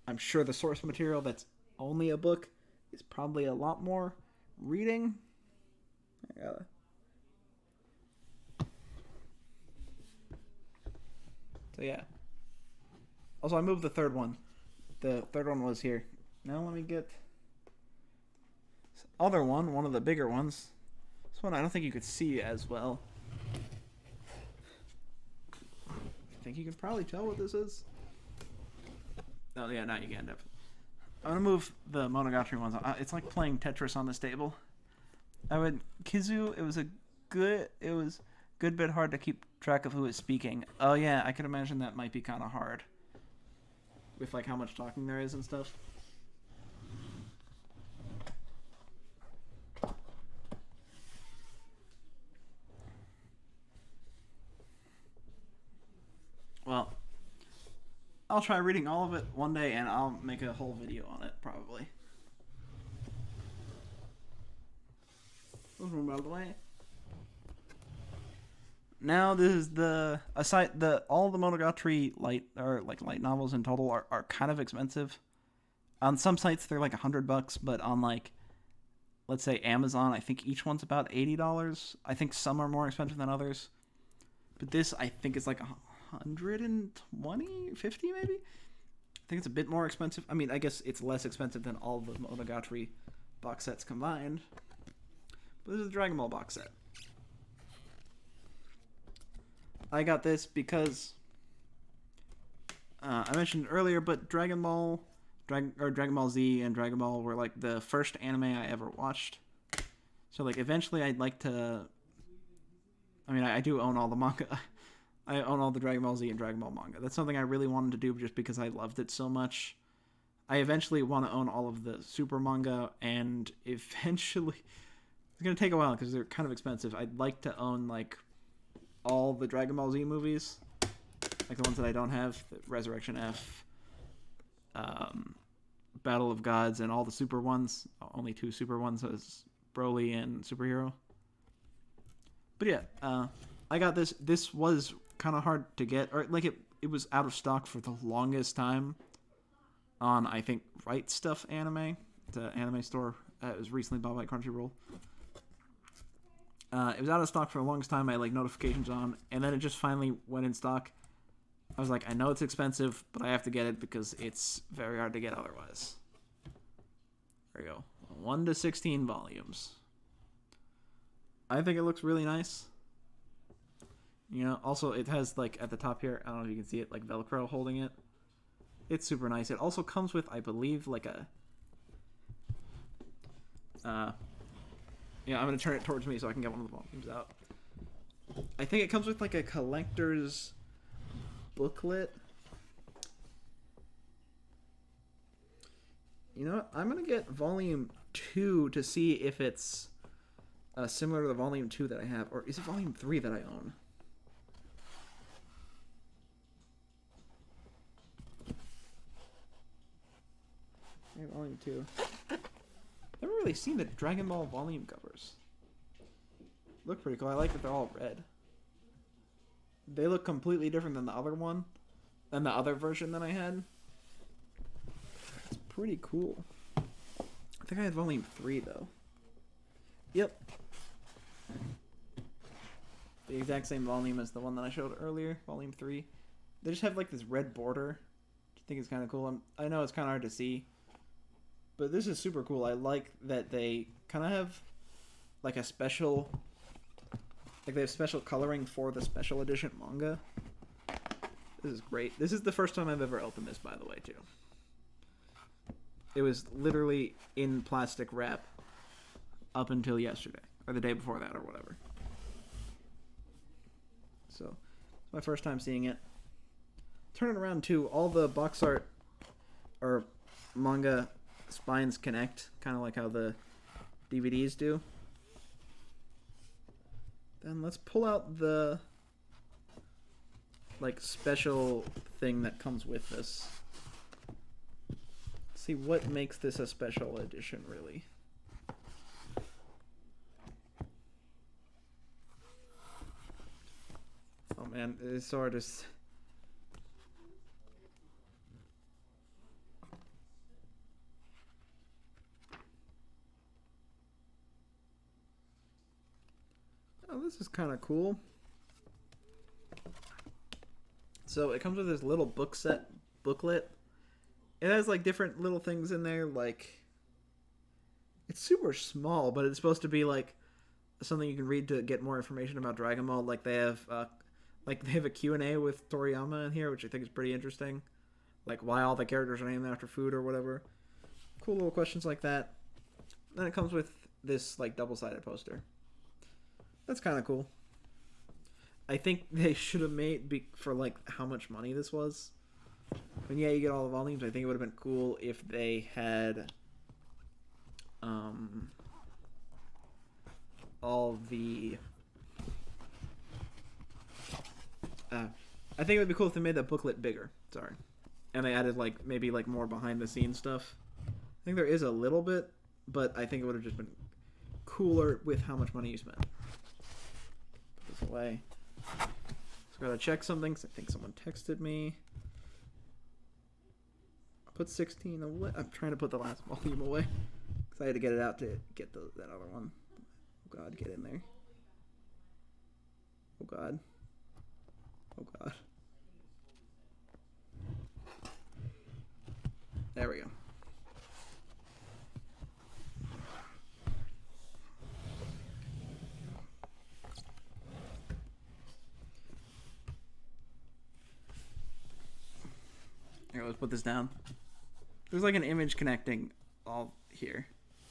I'm sure the source material that's only a book is probably a lot more reading. I gotta... So yeah. Also, I moved the third one. The third one was here. Now let me get this other one of the bigger ones. This one I don't think you could see as well. I think you can probably tell what this is. Oh yeah, now you can definitely. I'm gonna move the Monogatari ones. It's like playing Tetris on this table. I would Kizu. It was good bit hard to keep track of who is speaking. Oh yeah, I could imagine that might be kind of hard with like how much talking there is and stuff. Well, I'll try reading all of it one day, and I'll make a whole video on it probably. Let's move out of the way. Now this is all the Monogatari light novels in total are kind of expensive. On some sites they're like $100, but on like, let's say Amazon, I think each one's about $80. I think some are more expensive than others, but this I think is like 120, 50 maybe. I think it's a bit more expensive. I mean, I guess it's less expensive than all the Monogatari box sets combined. But this is the Dragon Ball box set. I got this because I mentioned earlier, but Dragon Ball Z and Dragon Ball were like the first anime I ever watched. So like eventually I'd like to. I mean, I do own all the manga. I own all the Dragon Ball Z and Dragon Ball manga. That's something I really wanted to do just because I loved it so much. I eventually want to own all of the Super manga, and eventually it's gonna take a while because they're kind of expensive. I'd like to own like all the Dragon Ball Z movies, like the ones that I don't have, the Resurrection F, Battle of Gods, and all the Super ones. Only 2 Super ones as Broly and Superhero. But yeah, I got this. This was kind of hard to get, or like it was out of stock for the longest time on, I think, Right Stuff Anime. anime store. It was recently bought by Crunchyroll. It was out of stock for the longest time. I had like notifications on, and then it just finally went in stock. I was like, I know it's expensive, but I have to get it because it's very hard to get otherwise. There we go. 1 to 16 volumes. I think it looks really nice. You know, also it has like at the top here, I don't know if you can see it, like Velcro holding it. It's super nice. It also comes with, I believe, like a... yeah, I'm going to turn it towards me so I can get one of the volumes out. I think it comes with like a collector's booklet. You know what? I'm going to get volume 2 to see if it's similar to the volume 2 that I have. Or is it volume 3 that I own? Volume 2. Never really seen the Dragon Ball volume covers. Look pretty cool. I like that they're all red. They look completely different than the other one. Than the other version that I had. It's pretty cool. I think I had volume 3 though. Yep. The exact same volume as the one that I showed earlier. Volume 3. They just have like this red border. I think it's kind of cool. I know it's kind of hard to see. But this is super cool. I like that they kind of have like a special, like they have special coloring for the special edition manga. This is great. This is the first time I've ever opened this, by the way, too. It was literally in plastic wrap up until yesterday, or the day before that, or whatever. So, it's my first time seeing it. Turn it around, too. All the box art or manga spines connect, kind of like how the DVDs do. Then let's pull out the like special thing that comes with this. See what makes this a special edition, really. Oh man, it's so hard to... Oh, this is kind of cool. So it comes with this little booklet. It has like different little things in there, like it's super small, but it's supposed to be like something you can read to get more information about Dragon Ball. Like they have a Q&A with Toriyama in here, which I think is pretty interesting. Like why all the characters are named after food or whatever. Cool little questions like that. Then it comes with this like double-sided poster. That's kind of cool. I think they should have made for like how much money this was. And yeah, you get all the volumes. I think it would have been cool if they had all the I think it would be cool if they made that booklet bigger. Sorry. And they added like maybe like more behind the scenes stuff. I think there is a little bit, but I think it would have just been cooler with how much money you spent. Put this away. Just gotta check something, because I think someone texted me. I put 16 away. I'm trying to put the last volume away, because I had to get it out to get that other one. Oh god, get in there. Oh god. Oh god. There we go. Here, let's put this down. There's like an image connecting all here.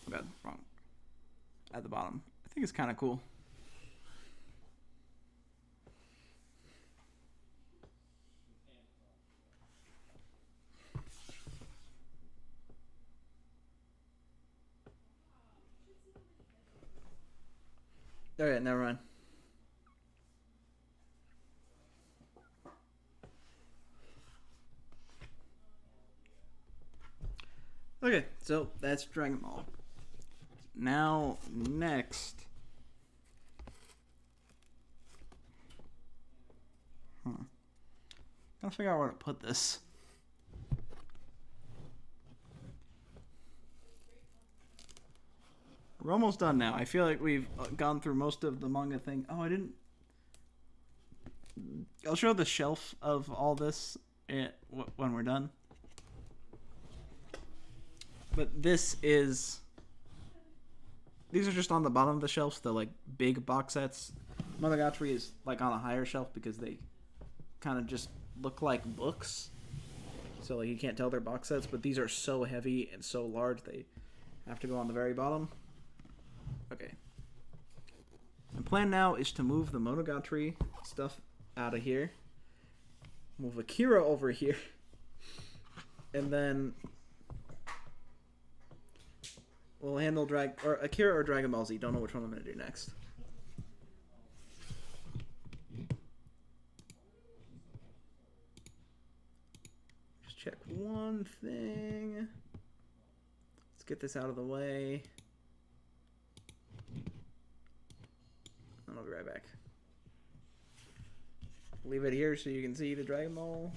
Oh god, wrong. At the bottom. I think it's kind of cool. Alright, never mind. Okay, so that's Dragon Ball. Now, next. Gotta figure out where to put this. We're almost done now. I feel like we've gone through most of the manga thing. Oh, I didn't. I'll show the shelf of all this when we're done. But this is. These are just on the bottom of the shelves, the like big box sets. Monogatari is like on a higher shelf because they kind of just look like books. So like you can't tell they're box sets, but these are so heavy and so large they have to go on the very bottom. Okay. My plan now is to move the Monogatari stuff out of here. Move Akira over here. And then we'll handle Akira or Dragon Ball Z. Don't know which one I'm going to do next. Just check one thing. Let's get this out of the way. And I'll be right back. Leave it here so you can see the Dragon Ball.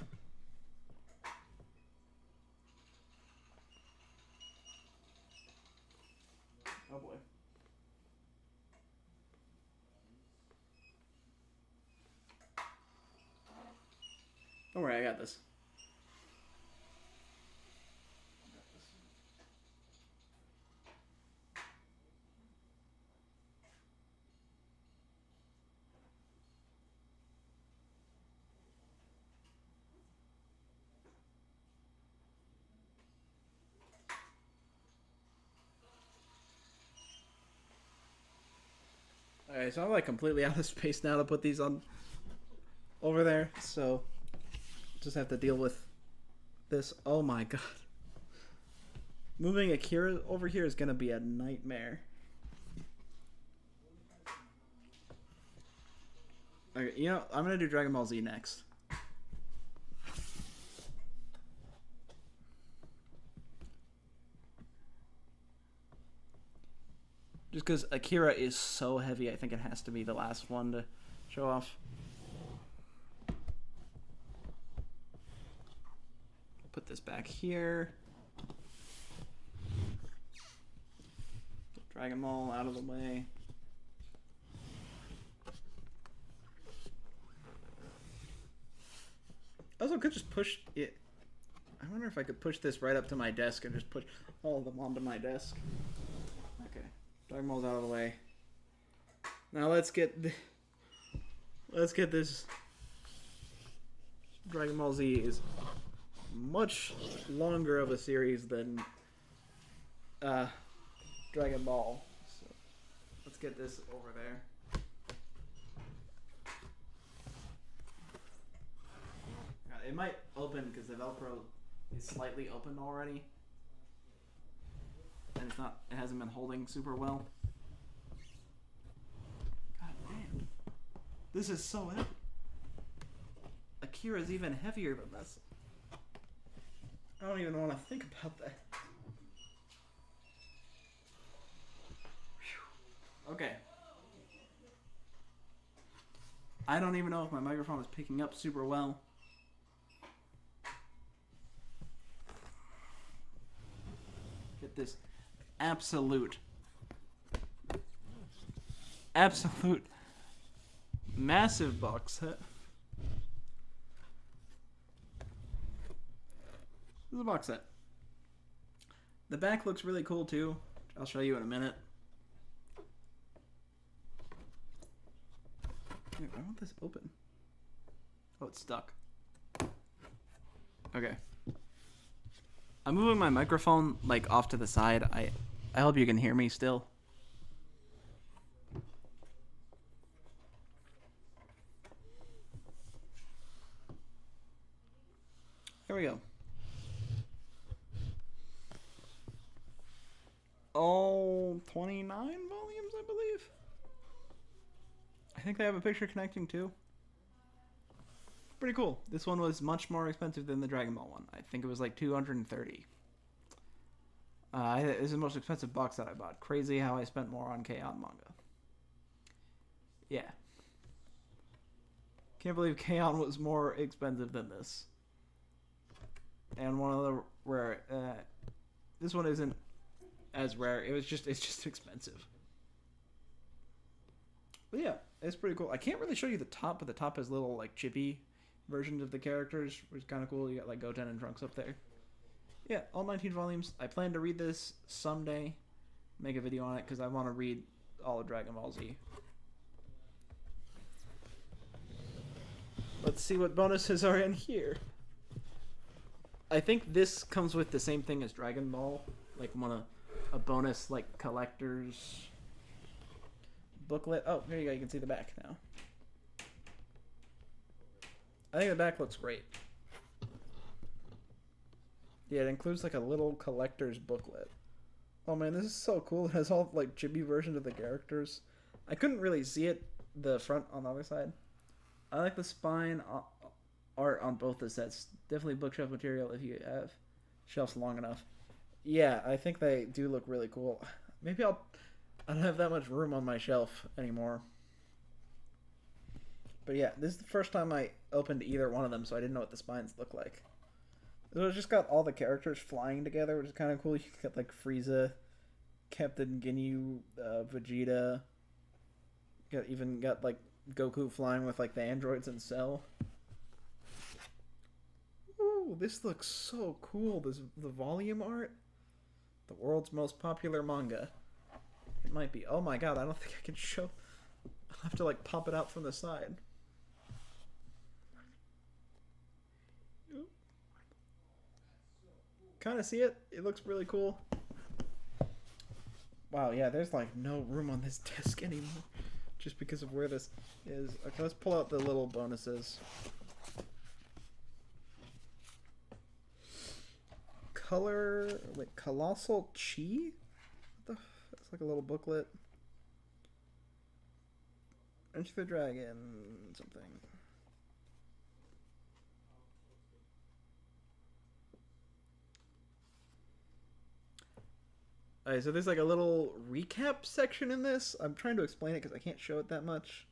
Oh boy. Don't worry, I got this. Alright, so I'm like completely out of space now to put these on over there, so just have to deal with this. Oh my god. Moving Akira over here is gonna be a nightmare. Okay, you know, I'm gonna do Dragon Ball Z next. Just because Akira is so heavy, I think it has to be the last one to show off. Put this back here. Get Dragon Ball out of the way. Also, could just push it. I wonder if I could push this right up to my desk and just put all of them onto my desk. Okay. Dragon Ball's out of the way. Now let's get this. Dragon Ball Z is much longer of a series than Dragon Ball. So let's get this over there. It might open because the Velcro is slightly open already. And it hasn't been holding super well. God damn. This is so heavy. Akira's even heavier than this. I don't even want to think about that. Whew. Okay. I don't even know if my microphone is picking up super well. Get this absolute massive box set. This is a box set. The back looks really cool too. I'll show you in a minute. Wait, why won't this open? Oh, it's stuck. Okay. I'm moving my microphone like off to the side. I hope you can hear me still. Here we go. All 29 volumes, I believe. I think they have a picture connecting too. Pretty cool. This one was much more expensive than the Dragon Ball one. I think it was like $230. This is the most expensive box that I bought. Crazy how I spent more on K-On! Manga. Yeah. Can't believe K-On! Was more expensive than this. And one of the rare... this one isn't as rare. It's just expensive. But yeah, it's pretty cool. I can't really show you the top, but the top has little like chibi versions of the characters, which is kind of cool. You got like Goten and Trunks up there. Yeah, all 19 volumes. I plan to read this someday. Make a video on it because I want to read all of Dragon Ball Z. Let's see what bonuses are in here. I think this comes with the same thing as Dragon Ball, like a bonus like collector's booklet. Oh, here you go. You can see the back now. I think the back looks great. Yeah, it includes like a little collector's booklet. Oh man, this is so cool. It has all like chibi versions of the characters. I couldn't really see it, the front on the other side. I like the spine art on both the sets. Definitely bookshelf material if you have shelves long enough. Yeah, I think they do look really cool. Maybe I don't have that much room on my shelf anymore. But yeah, this is the first time I opened either one of them, so I didn't know what the spines look like. So it's just got all the characters flying together, which is kind of cool. You got like Frieza, Captain Ginyu, Vegeta. Even got like Goku flying with like the androids and Cell. Ooh, this looks so cool. The volume art. The world's most popular manga. It might be. Oh my god, I don't think I can show. I'll have to like pop it out from the side. Kind of see it. It looks really cool. Wow, yeah, there's like no room on this desk anymore. Just because of where this is. Okay, let's pull out the little bonuses. Color, like Colossal Chi? What the? That's like a little booklet. Enter the Dragon, something. Alright, so there's like a little recap section in this. I'm trying to explain it because I can't show it that much.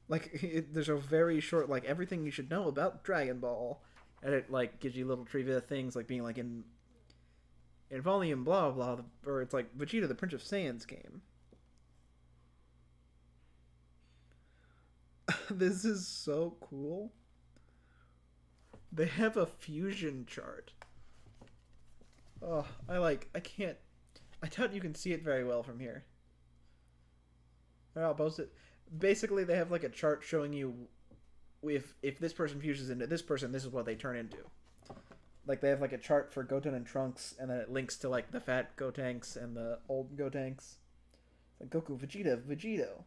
Like, there's a very short, like, everything you should know about Dragon Ball. And it, like, gives you little trivia things, like being, like, in volume blah, blah, blah. Or it's like, Vegeta, the Prince of Saiyans came. This is so cool. They have a fusion chart. Oh, I can't. I doubt you can see it very well from here. I'll post it. Basically, they have like a chart showing you if this person fuses into this person, this is what they turn into. Like they have like a chart for Goten and Trunks, and then it links to like the fat Gotenks and the old Gotenks. Like Goku, Vegeta, Vegeto.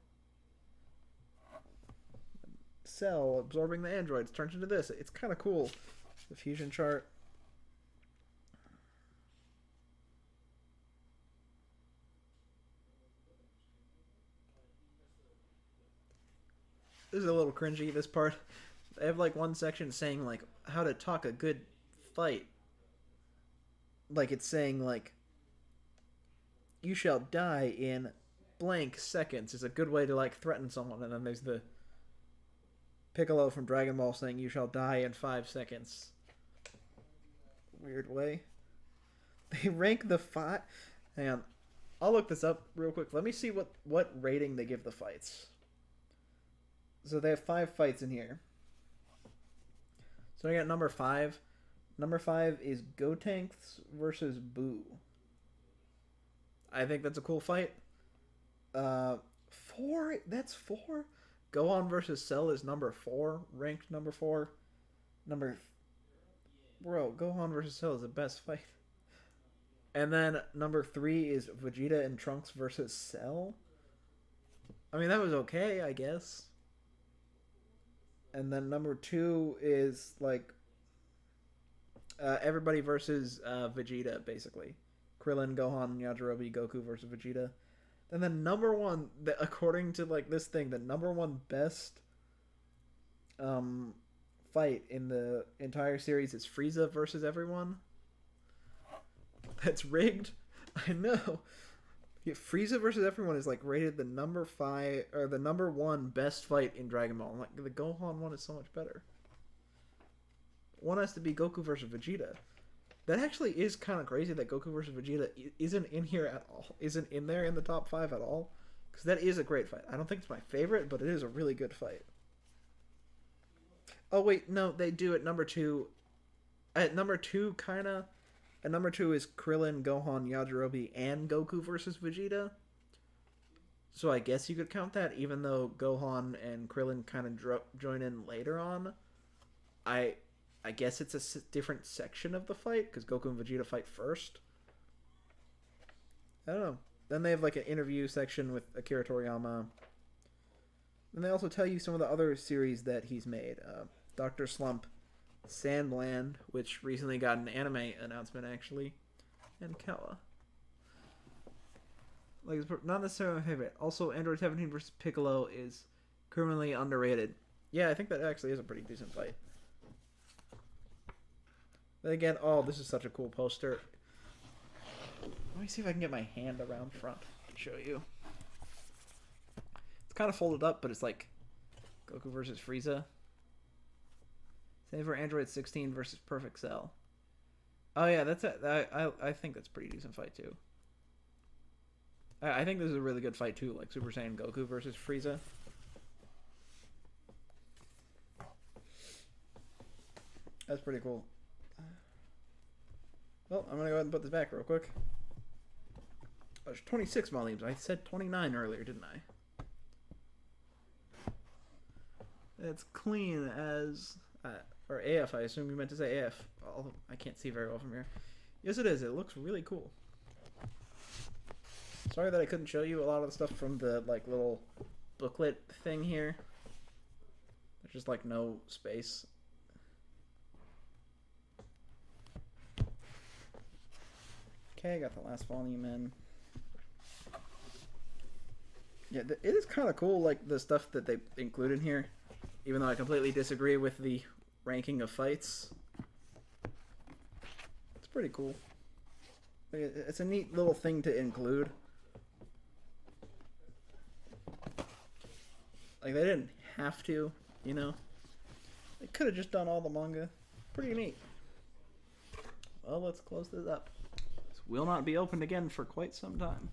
Cell absorbing the androids turns into this. It's kind of cool. The fusion chart. This is a little cringy, this part. They have like one section saying like how to talk a good fight. Like it's saying like you shall die in blank seconds is a good way to like threaten someone, and then there's the Piccolo from Dragon Ball saying you shall die in 5 seconds. Weird way. They rank the fight. Hang on. I'll look this up real quick. Let me see what rating they give the fights. So they have 5 fights in here. So I got number 5. Number 5 is Gotenks versus Boo. I think that's a cool fight. 4? That's 4? Gohan versus Cell is number 4. Ranked number 4. Bro, Gohan versus Cell is the best fight. And then number 3 is Vegeta and Trunks versus Cell. I mean, that was okay, I guess. And then number 2 is like everybody versus Vegeta, basically. Krillin, Gohan, Yajirobe, Goku versus Vegeta. And then number 1, according to like this thing, the number 1 best fight in the entire series is Frieza versus everyone. That's rigged. I know. Yeah, Frieza versus everyone is like rated the number 5 or the number 1 best fight in Dragon Ball. Like the Gohan one is so much better. One has to be Goku versus Vegeta. That actually is kind of crazy that Goku versus Vegeta isn't in here at all. Isn't in there in the top 5 at all. Because that is a great fight. I don't think it's my favorite, but it is a really good fight. Oh, wait, no, they do at number 2. At number 2, kind of. At number 2 is Krillin, Gohan, Yajirobe, and Goku versus Vegeta. So I guess you could count that, even though Gohan and Krillin kind of join in later on. I guess it's a different section of the fight, because Goku and Vegeta fight first. I don't know. Then they have like an interview section with Akira Toriyama. And they also tell you some of the other series that he's made. Dr. Slump, Sandland, which recently got an anime announcement actually, and Kella. Like, it's not necessarily my favorite. Also, Android 17 vs. Piccolo is criminally underrated. Yeah, I think that actually is a pretty decent fight. But again, oh, this is such a cool poster. Let me see if I can get my hand around front and show you. It's kind of folded up, but it's like Goku versus Frieza. Same for Android 16 versus Perfect Cell. Oh yeah, that's it. I think that's a pretty decent fight too. I think this is a really good fight too, like Super Saiyan Goku versus Frieza. That's pretty cool. Well, I'm gonna go ahead and put this back real quick. There's 26 volumes. I said 29 earlier, didn't I? It's clean as... or AF, I assume you meant to say AF. Although I can't see very well from here. Yes, it is. It looks really cool. Sorry that I couldn't show you a lot of the stuff from the like little booklet thing here. There's just like no space. Okay, I got the last volume in. Yeah, it is kind of cool, like the stuff that they include in here. Even though I completely disagree with the ranking of fights. It's pretty cool. It's a neat little thing to include. Like, they didn't have to, you know? They could have just done all the manga. Pretty neat. Well, let's close this up. This will not be opened again for quite some time.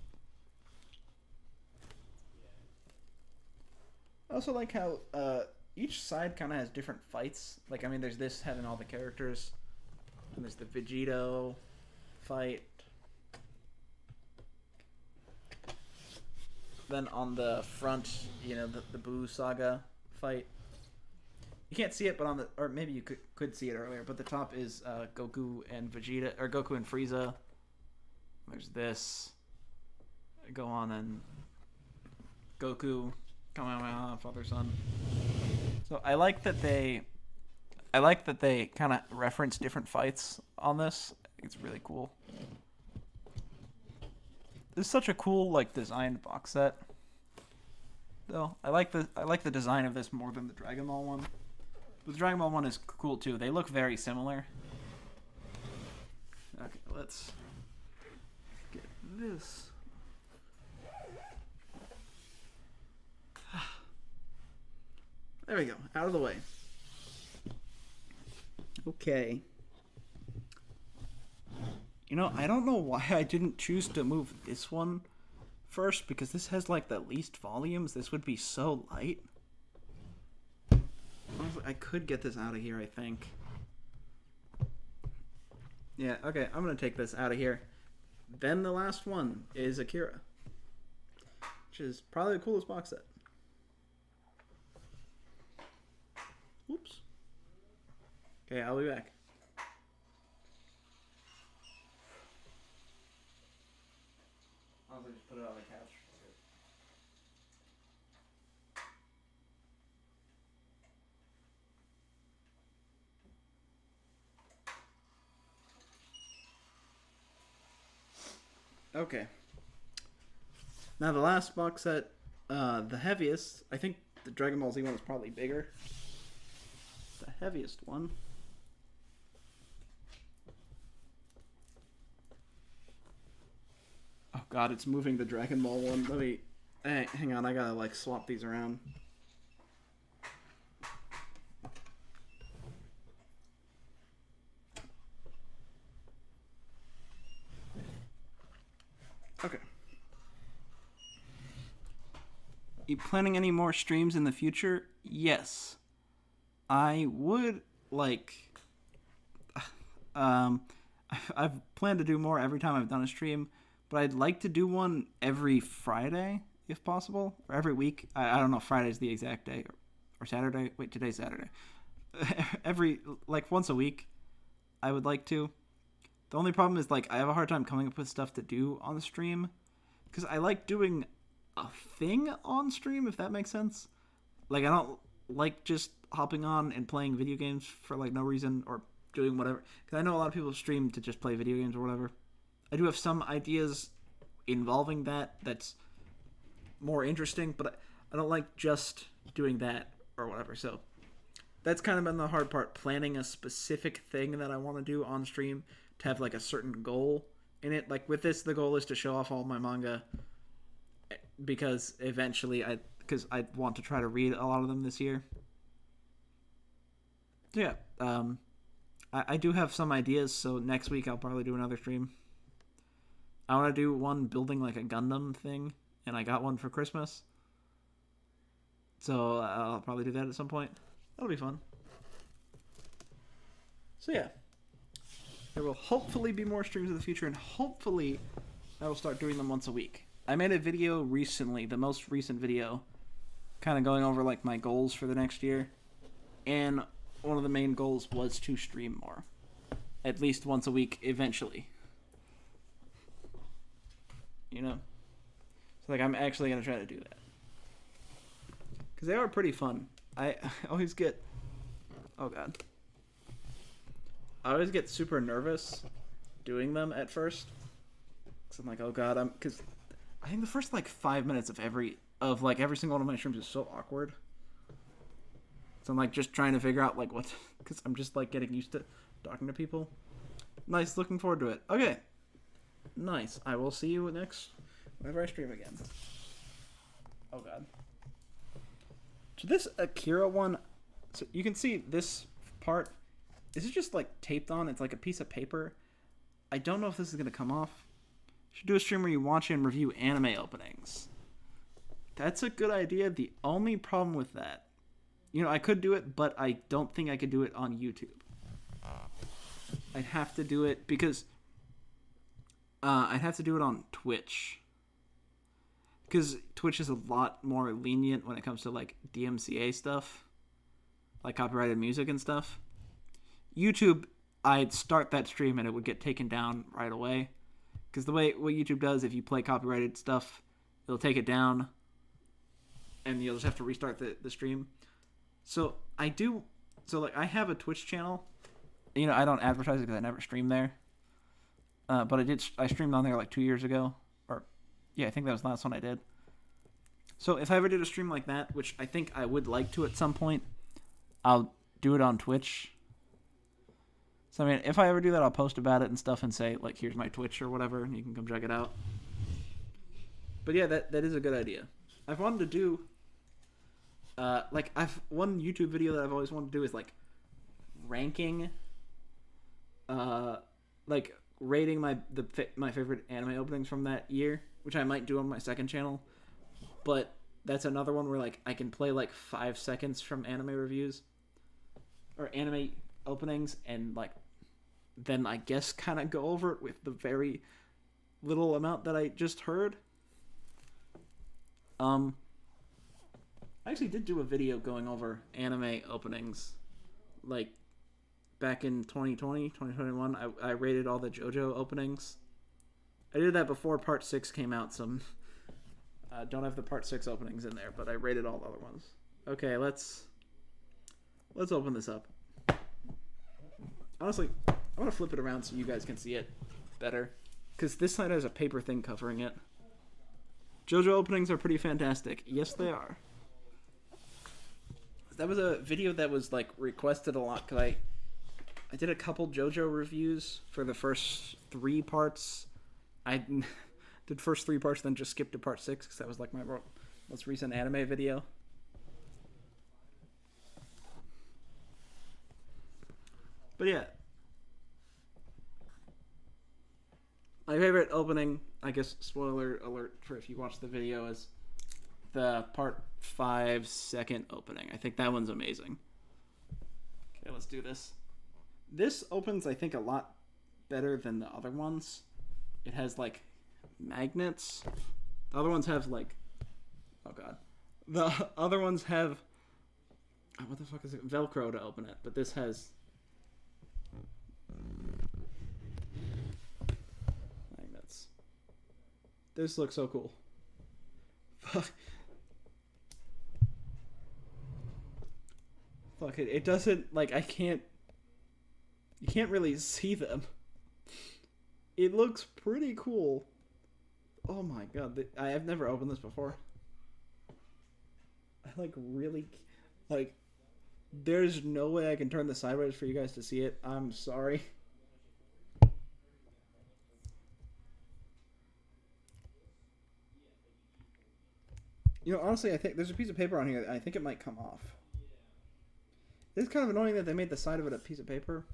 I also like how each side kind of has different fights. Like, I mean, there's this having all the characters. And there's the Vegito fight. Then on the front, you know, the Buu Saga fight. You can't see it, but on the... Or maybe you could see it earlier, but the top is Goku and Vegeta... Or Goku and Frieza. There's this. Gohan and Goku. Kamehameha, father son. So I like that they kind of reference different fights on this. It's really cool. This is such a cool like designed box set. Though I like the design of this more than the Dragon Ball one. But the Dragon Ball one is cool too. They look very similar. Okay, let's get this. There we go. Out of the way. Okay. You know, I don't know why I didn't choose to move this one first, because this has like the least volumes. This would be so light. Honestly, I could get this out of here, I think. Yeah, okay, I'm gonna take this out of here. Then the last one is Akira, which is probably the coolest box set. Whoops. Okay, I'll be back. I'll just put it on the couch. Okay. Now the last box set, the heaviest, I think the Dragon Ball Z one is probably bigger. The heaviest one. Oh god, it's moving the Dragon Ball one. Let me... Hey, hang on, I gotta like swap these around. Okay. You planning any more streams in the future? Yes. I would like. Um, I've planned to do more every time I've done a stream, but I'd like to do one every Friday if possible, or every week. I don't know if Friday's the exact day, or Saturday. Wait, today's Saturday. Every like once a week, I would like to. The only problem is like I have a hard time coming up with stuff to do on the stream because I like doing a thing on stream, if that makes sense. Like I don't like just hopping on and playing video games for like no reason or doing whatever. Because I know a lot of people stream to just play video games or whatever. I do have some ideas involving that that's more interesting, but I don't like just doing that or whatever. So that's kind of been the hard part, planning a specific thing that I want to do on stream to have like a certain goal in it. Like with this, the goal is to show off all my manga because eventually because I want to try to read a lot of them this year. So yeah, I do have some ideas. So next week I'll probably do another stream. I want to do one building like a Gundam thing, and I got one for Christmas. So I'll probably do that at some point. That'll be fun. So yeah, there will hopefully be more streams in the future, and hopefully I will start doing them once a week. I made a video recently, the most recent video, kind of going over like my goals for the next year, and one of the main goals was to stream more, at least once a week eventually. You know, so like I'm actually gonna try to do that because they are pretty fun. I always get, oh god, I always get super nervous doing them at first. Cause I'm like, oh god, because I think the first like 5 minutes of every single one of my streams is so awkward. So I'm like just trying to figure out like what, because I'm just like getting used to talking to people. Nice, looking forward to it. Okay, nice. I will see you whenever I stream again. Oh god. So this Akira one, so you can see this part. Is it just like taped on? It's like a piece of paper. I don't know if this is gonna come off. Should do a stream where you watch and review anime openings. That's a good idea. The only problem with that, I could do it, but I don't think I could do it on YouTube. I'd have to do it because I'd have to do it on Twitch. Because Twitch is a lot more lenient when it comes to like DMCA stuff, like copyrighted music and stuff. YouTube, I'd start that stream and it would get taken down right away. Because the way what YouTube does, if you play copyrighted stuff, it'll take it down, and you'll just have to restart the stream. So I have a Twitch channel. I don't advertise it because I never stream there. But I streamed on there like 2 years ago. Yeah, I think that was the last one I did. So if I ever did a stream like that, which I think I would like to at some point, I'll do it on Twitch. So, I mean, if I ever do that, I'll post about it and stuff and say, like, here's my Twitch or whatever, and you can come check it out. But yeah, that is a good idea. I've wanted to do, one YouTube video that I've always wanted to do is, like, ranking, rating my favorite anime openings from that year, which I might do on my second channel. But that's another one where like I can play like 5 seconds from anime reviews or anime openings, and like then I guess kind of go over it with the very little amount that I just heard. I actually did do a video going over anime openings, like back in 2020, 2021, I rated all the JoJo openings. I did that before Part 6 came out. Some don't have the Part 6 openings in there, but I rated all the other ones. Okay, let's open this up. Honestly, I want to flip it around so you guys can see it better, because this side has a paper thing covering it. JoJo openings are pretty fantastic. Yes, they are. That was a video that was like requested a lot because I did a couple JoJo reviews for the first 3 parts. I did first 3 parts, then just skipped to part 6 because that was like my most recent anime video. But yeah. My favorite opening, I guess, spoiler alert for if you watch the video, is the part 5-second opening. I think that one's amazing. Okay, let's do this. This opens, I think, a lot better than the other ones. It has, like, magnets. The other ones have, like... Oh, God. The other ones have... What the fuck is it? Velcro to open it. But this has... magnets. This looks so cool. Fuck. Fuck it. It doesn't... Like, I can't... You can't really see them. It looks pretty cool. Oh my god. I have never opened this before. I, like, really... Like, there's no way I can turn this sideways for you guys to see it. I'm sorry. You know, honestly, I think there's a piece of paper on here. I think it might come off. It's kind of annoying that they made the side of it a piece of paper.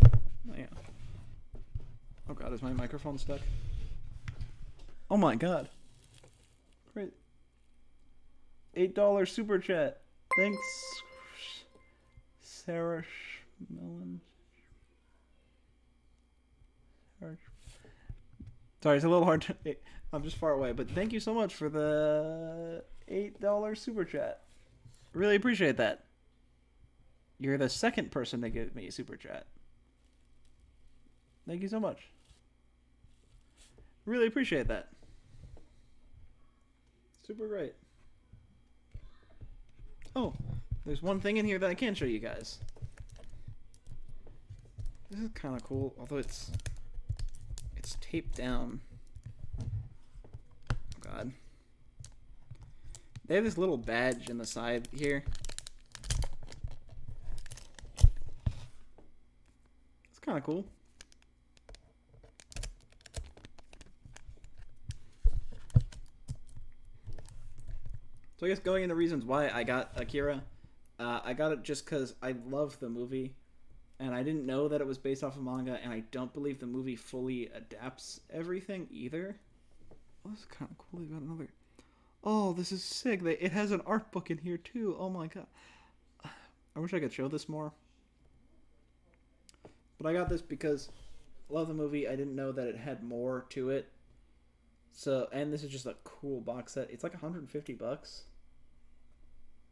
Oh, yeah. Oh god, is my microphone stuck? Oh my god. Great. $8 super chat. Thanks, Sarah Schmellen. Sorry, it's a little hard to... I'm just far away, but thank you so much for the $8 super chat. Really appreciate that. You're the second person to give me a super chat. Thank you so much. Really appreciate that. Super great. Oh, there's one thing in here that I can show you guys. This is kind of cool, although it's taped down. Oh god. They have this little badge in the side here. It's kind of cool. So I guess going into reasons why I got Akira, I got it just because I love the movie, and I didn't know that it was based off of manga, and I don't believe the movie fully adapts everything either. Oh, this is kind of cool. They got another... Oh, this is sick. It has an art book in here too. Oh my god. I wish I could show this more. But I got this because I love the movie. I didn't know that it had more to it. So, and this is just a cool box set. It's like $150.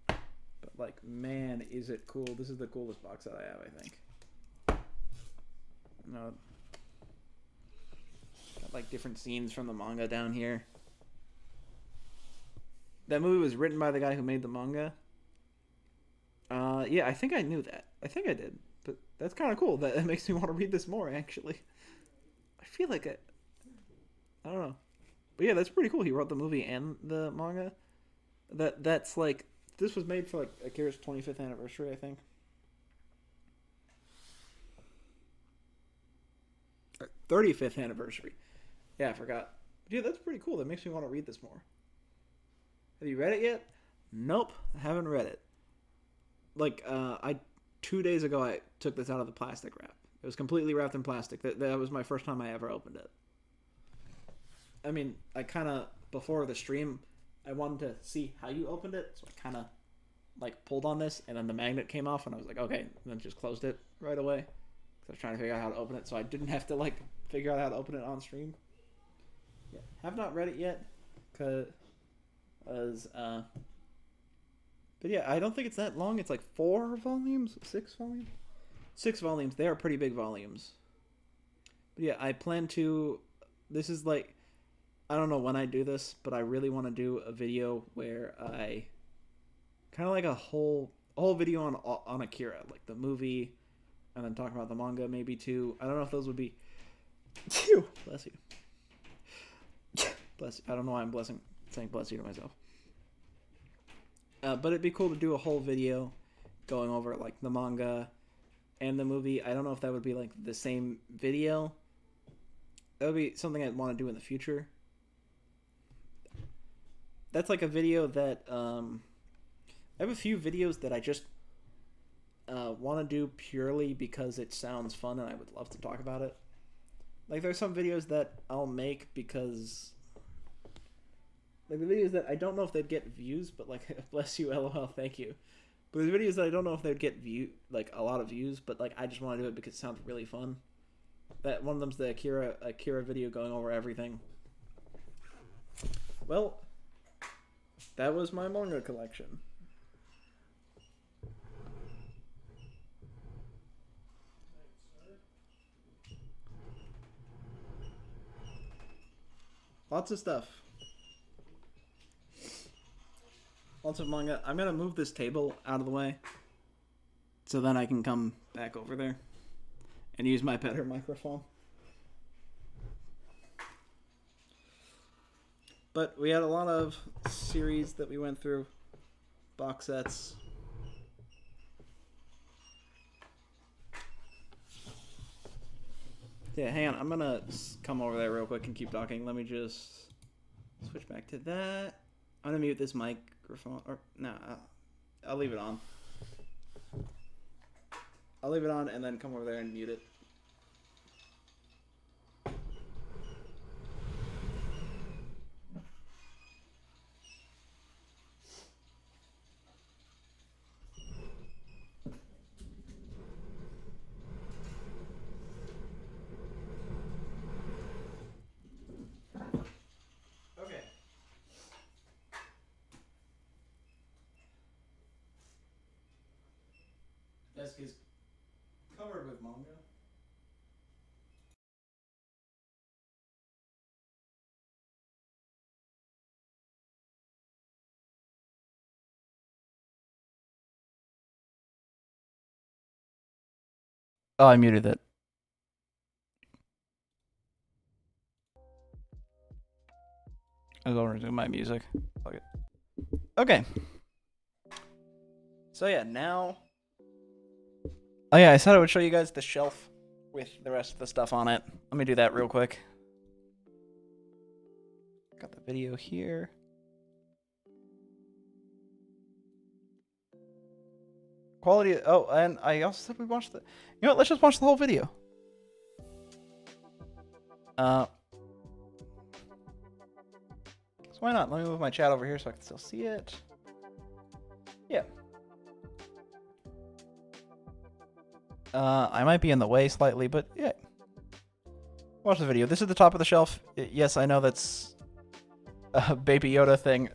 But like, man, is it cool. This is the coolest box set I have, I think. No. Got like different scenes from the manga down here. That movie was written by the guy who made the manga. Yeah, I think I knew that. I think I did. But that's kind of cool. That makes me want to read this more, actually. I feel like I don't know. But yeah, that's pretty cool. He wrote the movie and the manga. That's like... This was made for like Akira's 25th anniversary, I think. 35th anniversary. Yeah, I forgot. But yeah, that's pretty cool. That makes me want to read this more. Have you read it yet? Nope, I haven't read it. Like, 2 days ago, I took this out of the plastic wrap. It was completely wrapped in plastic. That was my first time I ever opened it. I mean, I kind of, before the stream, I wanted to see how you opened it, so I kind of, like, pulled on this, and then the magnet came off, and I was like, okay, and then just closed it right away, because I was trying to figure out how to open it, so I didn't have to, like, figure out how to open it on stream. Yeah, have not read it yet, but yeah, I don't think it's that long. It's like 4 volumes? 6 volumes? 6 volumes. They are pretty big volumes. But yeah, I plan to... This is like... I don't know when I do this, but I really want to do a video where I... Kind of like a whole video on Akira. Like the movie, and then talk about the manga maybe too. I don't know if those would be... Bless you. Bless you. I don't know why I'm saying bless you to myself. But it'd be cool to do a whole video going over like the manga and the movie. I don't know if that would be like the same video. That would be something I'd want to do in the future. That's like a video that I have a few videos that I just want to do purely because it sounds fun and I would love to talk about it. Like, there's some videos that I'll make because, like, the videos that I don't know if they'd get views, but, like, bless you, LOL, thank you. But there's videos that I don't know if they'd get a lot of views, but, like, I just want to do it because it sounds really fun. That one of them's the Akira video going over everything. Well, that was my manga collection. Lots of stuff. Lots of manga. I'm gonna move this table out of the way so then I can come back over there and use my better microphone. But we had a lot of series that we went through, box sets. Yeah, hang on. I'm gonna come over there real quick and keep talking. Let me just switch back to that. I'm gonna mute this microphone. Or no, I'll leave it on. I'll leave it on and then come over there and mute it. Desk is covered with manga. Oh, I muted it. I was going to resume my music. Fuck it. Okay. So yeah, now... Oh yeah, I said I would show you guys the shelf with the rest of the stuff on it. Let me do that real quick. Got the video here. Quality... Oh, and I also said we watched the... You know what, let's just watch the whole video. So why not? Let me move my chat over here so I can still see it. Yeah. I might be in the way slightly, but yeah. Watch the video. This is the top of the shelf. Yes, I know that's a Baby Yoda thing.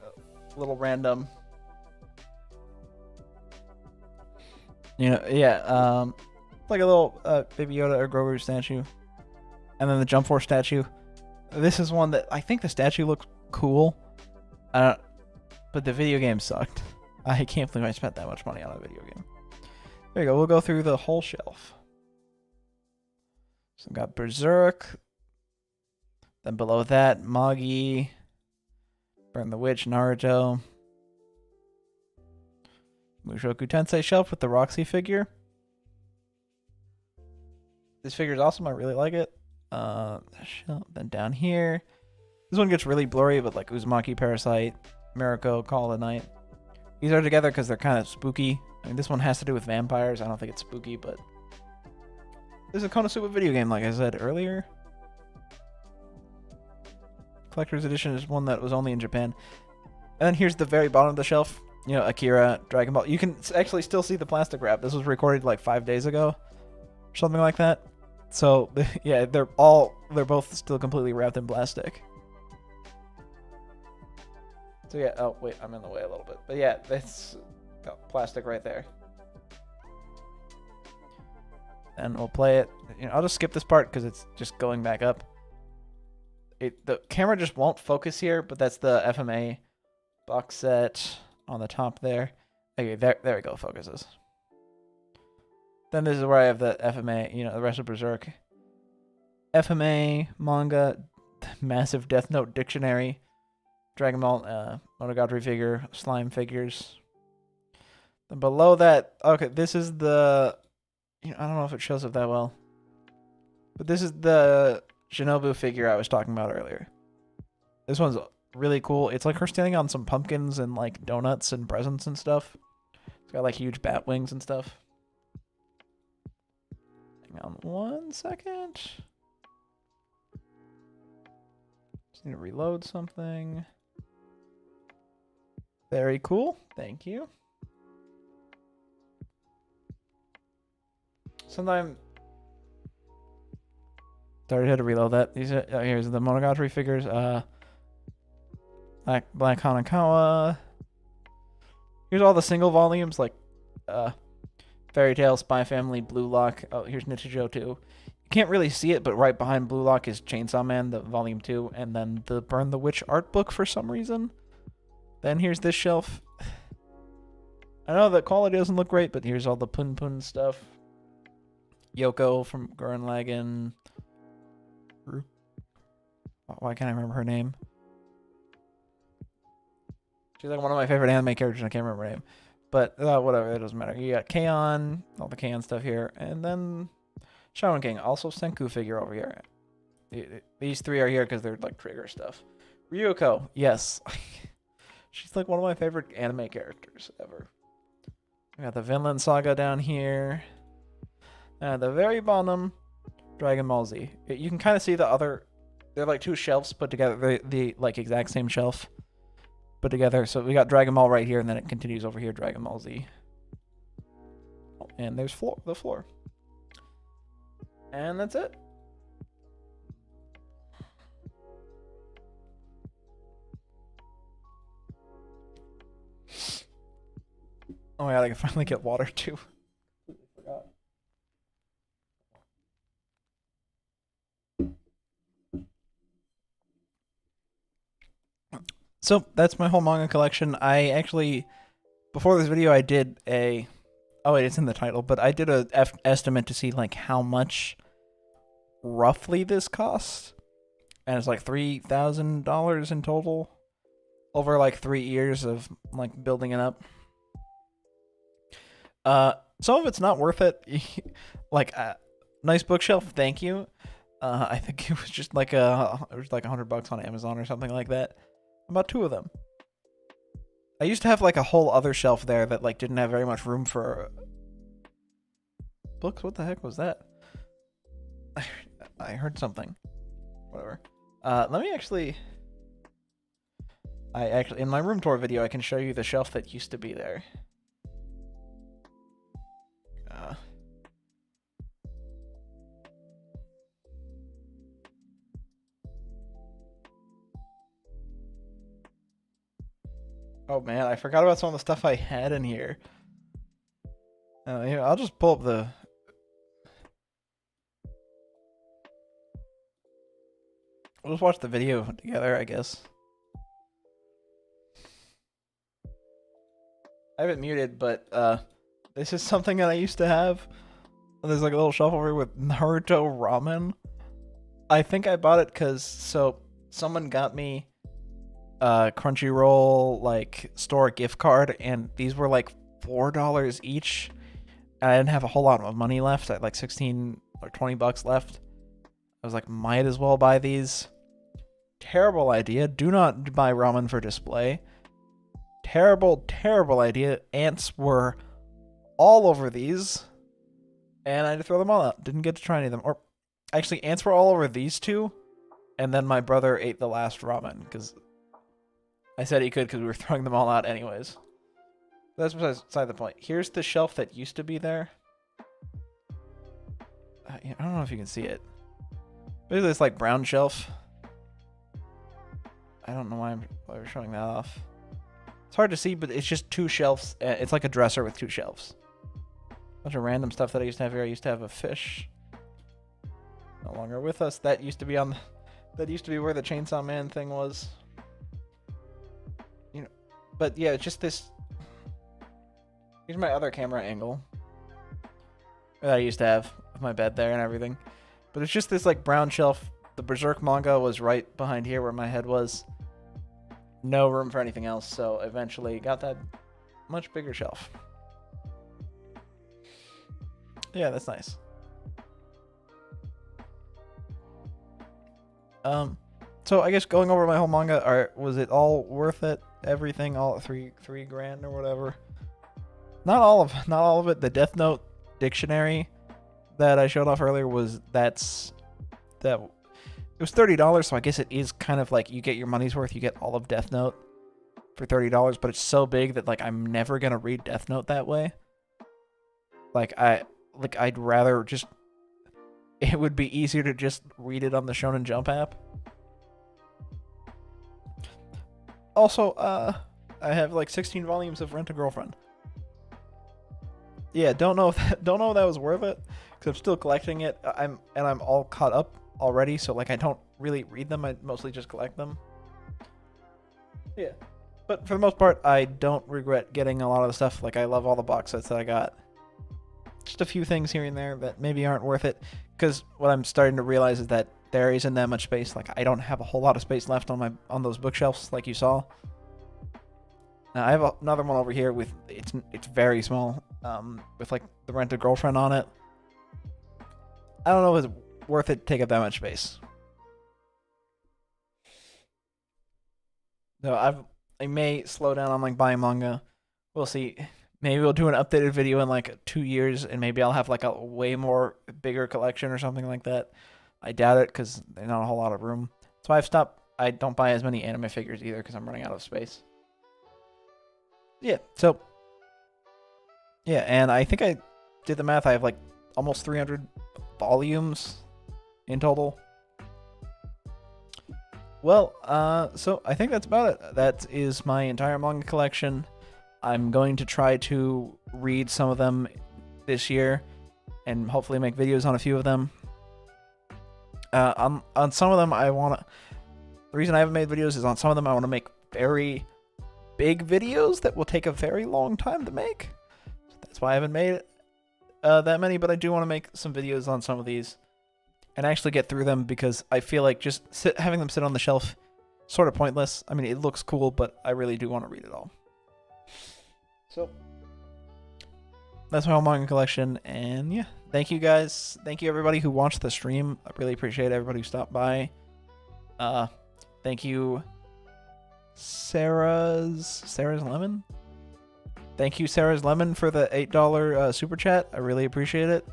A little random. You know, yeah. Like a little Baby Yoda or Grogu statue. And then the Jump Force statue. This is one that I think the statue looks cool. But the video game sucked. I can't believe I spent that much money on a video game. There you go. We'll go through the whole shelf. So we've got Berserk. Then below that, Magi. Burn the Witch, Naruto. Mushoku Tensei shelf with the Roxy figure. This figure is awesome. I really like it. Then down here. This one gets really blurry, but like Uzumaki, Parasite, Mirako, Call of the Night. These are together because they're kind of spooky. I mean, this one has to do with vampires. I don't think it's spooky, but... This is a Konosuba video game, like I said earlier. Collector's Edition is one that was only in Japan. And then here's the very bottom of the shelf. You know, Akira, Dragon Ball. You can actually still see the plastic wrap. This was recorded like 5 days ago. Or something like that. So, yeah, they're both still completely wrapped in plastic. So yeah, oh wait, I'm in the way a little bit. But yeah, that's plastic right there. And we'll play it. You know, I'll just skip this part because it's just going back up. The camera just won't focus here, but that's the FMA box set on the top there. Okay, there we go, focuses. Then this is where I have the FMA, you know, the rest of Berserk. FMA, manga, massive Death Note dictionary. Dragon Ball, Monogatari figure, slime figures. Then below that, okay, this is the, you know, I don't know if it shows up that well, but this is the Shinobu figure I was talking about earlier. This one's really cool. It's like her standing on some pumpkins and like donuts and presents and stuff. It's got like huge bat wings and stuff. Hang on 1 second. Just need to reload something. Very cool. Thank you. Sometime. Sorry, I had to reload that. These are, here's the Monogatari figures. Black Hanakawa. Here's all the single volumes, like Fairy Tail, Spy Family, Blue Lock. Oh, here's Nichijou too. You can't really see it, but right behind Blue Lock is Chainsaw Man, the volume 2, and then the Burn the Witch art book for some reason. Then here's this shelf. I know the quality doesn't look great, but here's all the Pun Pun stuff. Yoko from Gurren Lagann. Why can't I remember her name? She's like one of my favorite anime characters, and I can't remember her name. But whatever, it doesn't matter. You got K-On!, all the K-On! Stuff here. And then Shaman King, also Senku figure over here. These three are here because they're like trigger stuff. Ryuko, yes. She's like one of my favorite anime characters ever. We got the Vinland Saga down here. And at the very bottom, Dragon Ball Z. You can kind of see the other... They're like two shelves put together. The like exact same shelf put together. So we got Dragon Ball right here, and then it continues over here, Dragon Ball Z. And there's the floor. And that's it. Oh my god, I can finally get water too. Forgot. So that's my whole manga collection. I actually, before this video, I did a, oh wait, it's in the title, but I did a estimate to see like how much roughly this costs, and it's like $3,000 in total over like 3 years of like building it up. Some of it's not worth it. Like nice bookshelf, thank you. I think it was just like $100 on Amazon or something like that. About 2 of them. I used to have like a whole other shelf there that like didn't have very much room for books. What the heck was that? I heard something. Whatever. Let me actually. In my room tour video, I can show you the shelf that used to be there. Oh man, I forgot about some of the stuff I had in here. I'll just pull up the... We'll just watch the video together, I guess. I have it muted, but this is something that I used to have. There's like a little shelf over here with Naruto ramen. I think I bought it because someone got me Crunchyroll like store gift card, and these were like $4 each. And I didn't have a whole lot of money left. I had like 16 or 20 bucks left. I was like, might as well buy these. Terrible idea. Do not buy ramen for display. Terrible, terrible idea. Ants were all over these, and I had to throw them all out. Didn't get to try any of them. Or actually, ants were all over these two, and then my brother ate the last ramen because I said he could because we were throwing them all out anyways. That's beside the point. Here's the shelf that used to be there. I don't know if you can see it. There's this like brown shelf. I don't know why we're showing that off. It's hard to see, but it's just 2 shelves. It's like a dresser with 2 shelves. Bunch of random stuff that I used to have here. I used to have a fish. No longer with us. That used to be on. That used to be where the Chainsaw Man thing was. You know, but yeah, it's just this. Here's my other camera angle that I used to have with my bed there and everything. But it's just this like brown shelf. The Berserk manga was right behind here where my head was. No room for anything else, so eventually got that much bigger shelf. Yeah, that's nice. So I guess going over my whole manga, was it all worth it? Everything, all at three grand or whatever. Not all of it. The Death Note dictionary that I showed off earlier was that it was $30, so I guess it is kind of like you get your money's worth. You get all of Death Note for $30, but it's so big that like I'm never gonna read Death Note that way. I'd rather just, it would be easier to just read it on the Shonen Jump app. Also, I have like 16 volumes of Rent a Girlfriend. Yeah, don't know if that was worth it, because I'm still collecting it. I'm all caught up already, so like I don't really read them. I mostly just collect them. Yeah, but for the most part, I don't regret getting a lot of the stuff. Like I love all the box sets that I got. Just a few things here and there that maybe aren't worth it, because what I'm starting to realize is that there isn't that much space. Like I don't have a whole lot of space left on those bookshelves, like you saw. Now, I have another one over here with it's very small, with like the Rent a Girlfriend on it. I don't know if it's worth it to take up that much space. So I may slow down on like buying manga. We'll see. Maybe we'll do an updated video in like 2 years, and maybe I'll have like a way more bigger collection or something like that. I doubt it, because there's not a whole lot of room. So I've stopped. I don't buy as many anime figures either, because I'm running out of space. Yeah, so yeah, and I think I did the math. I have like almost 300 volumes in total. Well, so I think that's about it. That is my entire manga collection. I'm going to try to read some of them this year and hopefully make videos on a few of them. On some of them, the reason I haven't made videos is on some of them I want to make very big videos that will take a very long time to make. So that's why I haven't made that many, but I do want to make some videos on some of these and actually get through them, because I feel like just having them sit on the shelf sort of pointless. I mean, it looks cool, but I really do want to read it all. So that's my whole manga collection, and yeah, thank you guys. Thank you everybody who watched the stream. I really appreciate everybody who stopped by. Thank you, Sarah's Lemon. Thank you, Sarah's Lemon, for the $8 super chat. I really appreciate it.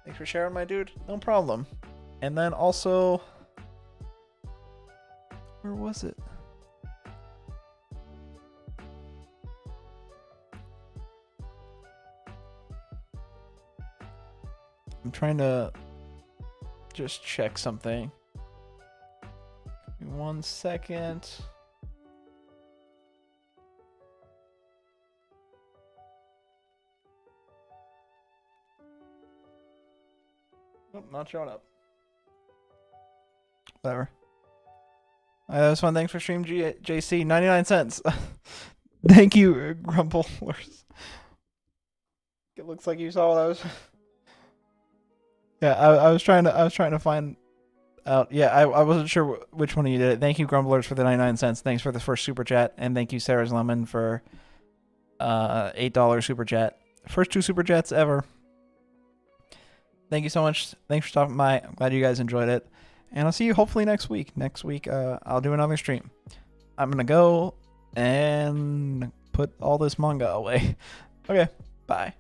Thanks for sharing, my dude. No problem. And then also, where was it? I'm trying to just check something. Give me 1 second. Nope, not showing up. Whatever. That was fun. Thanks for stream, JC. 99 cents. Thank you, Grumblers. It looks like you saw what I was. Yeah, I was trying to find out. Yeah, I wasn't sure which one of you did it. Thank you, Grumblers, for the 99 cents. Thanks for the first super chat, and thank you, Sarah's Lemon, for $8 super chat. First 2 super chats ever. Thank you so much. Thanks for stopping by. I'm glad you guys enjoyed it, and I'll see you hopefully next week. Next week, I'll do another stream. I'm gonna go and put all this manga away. Okay, bye.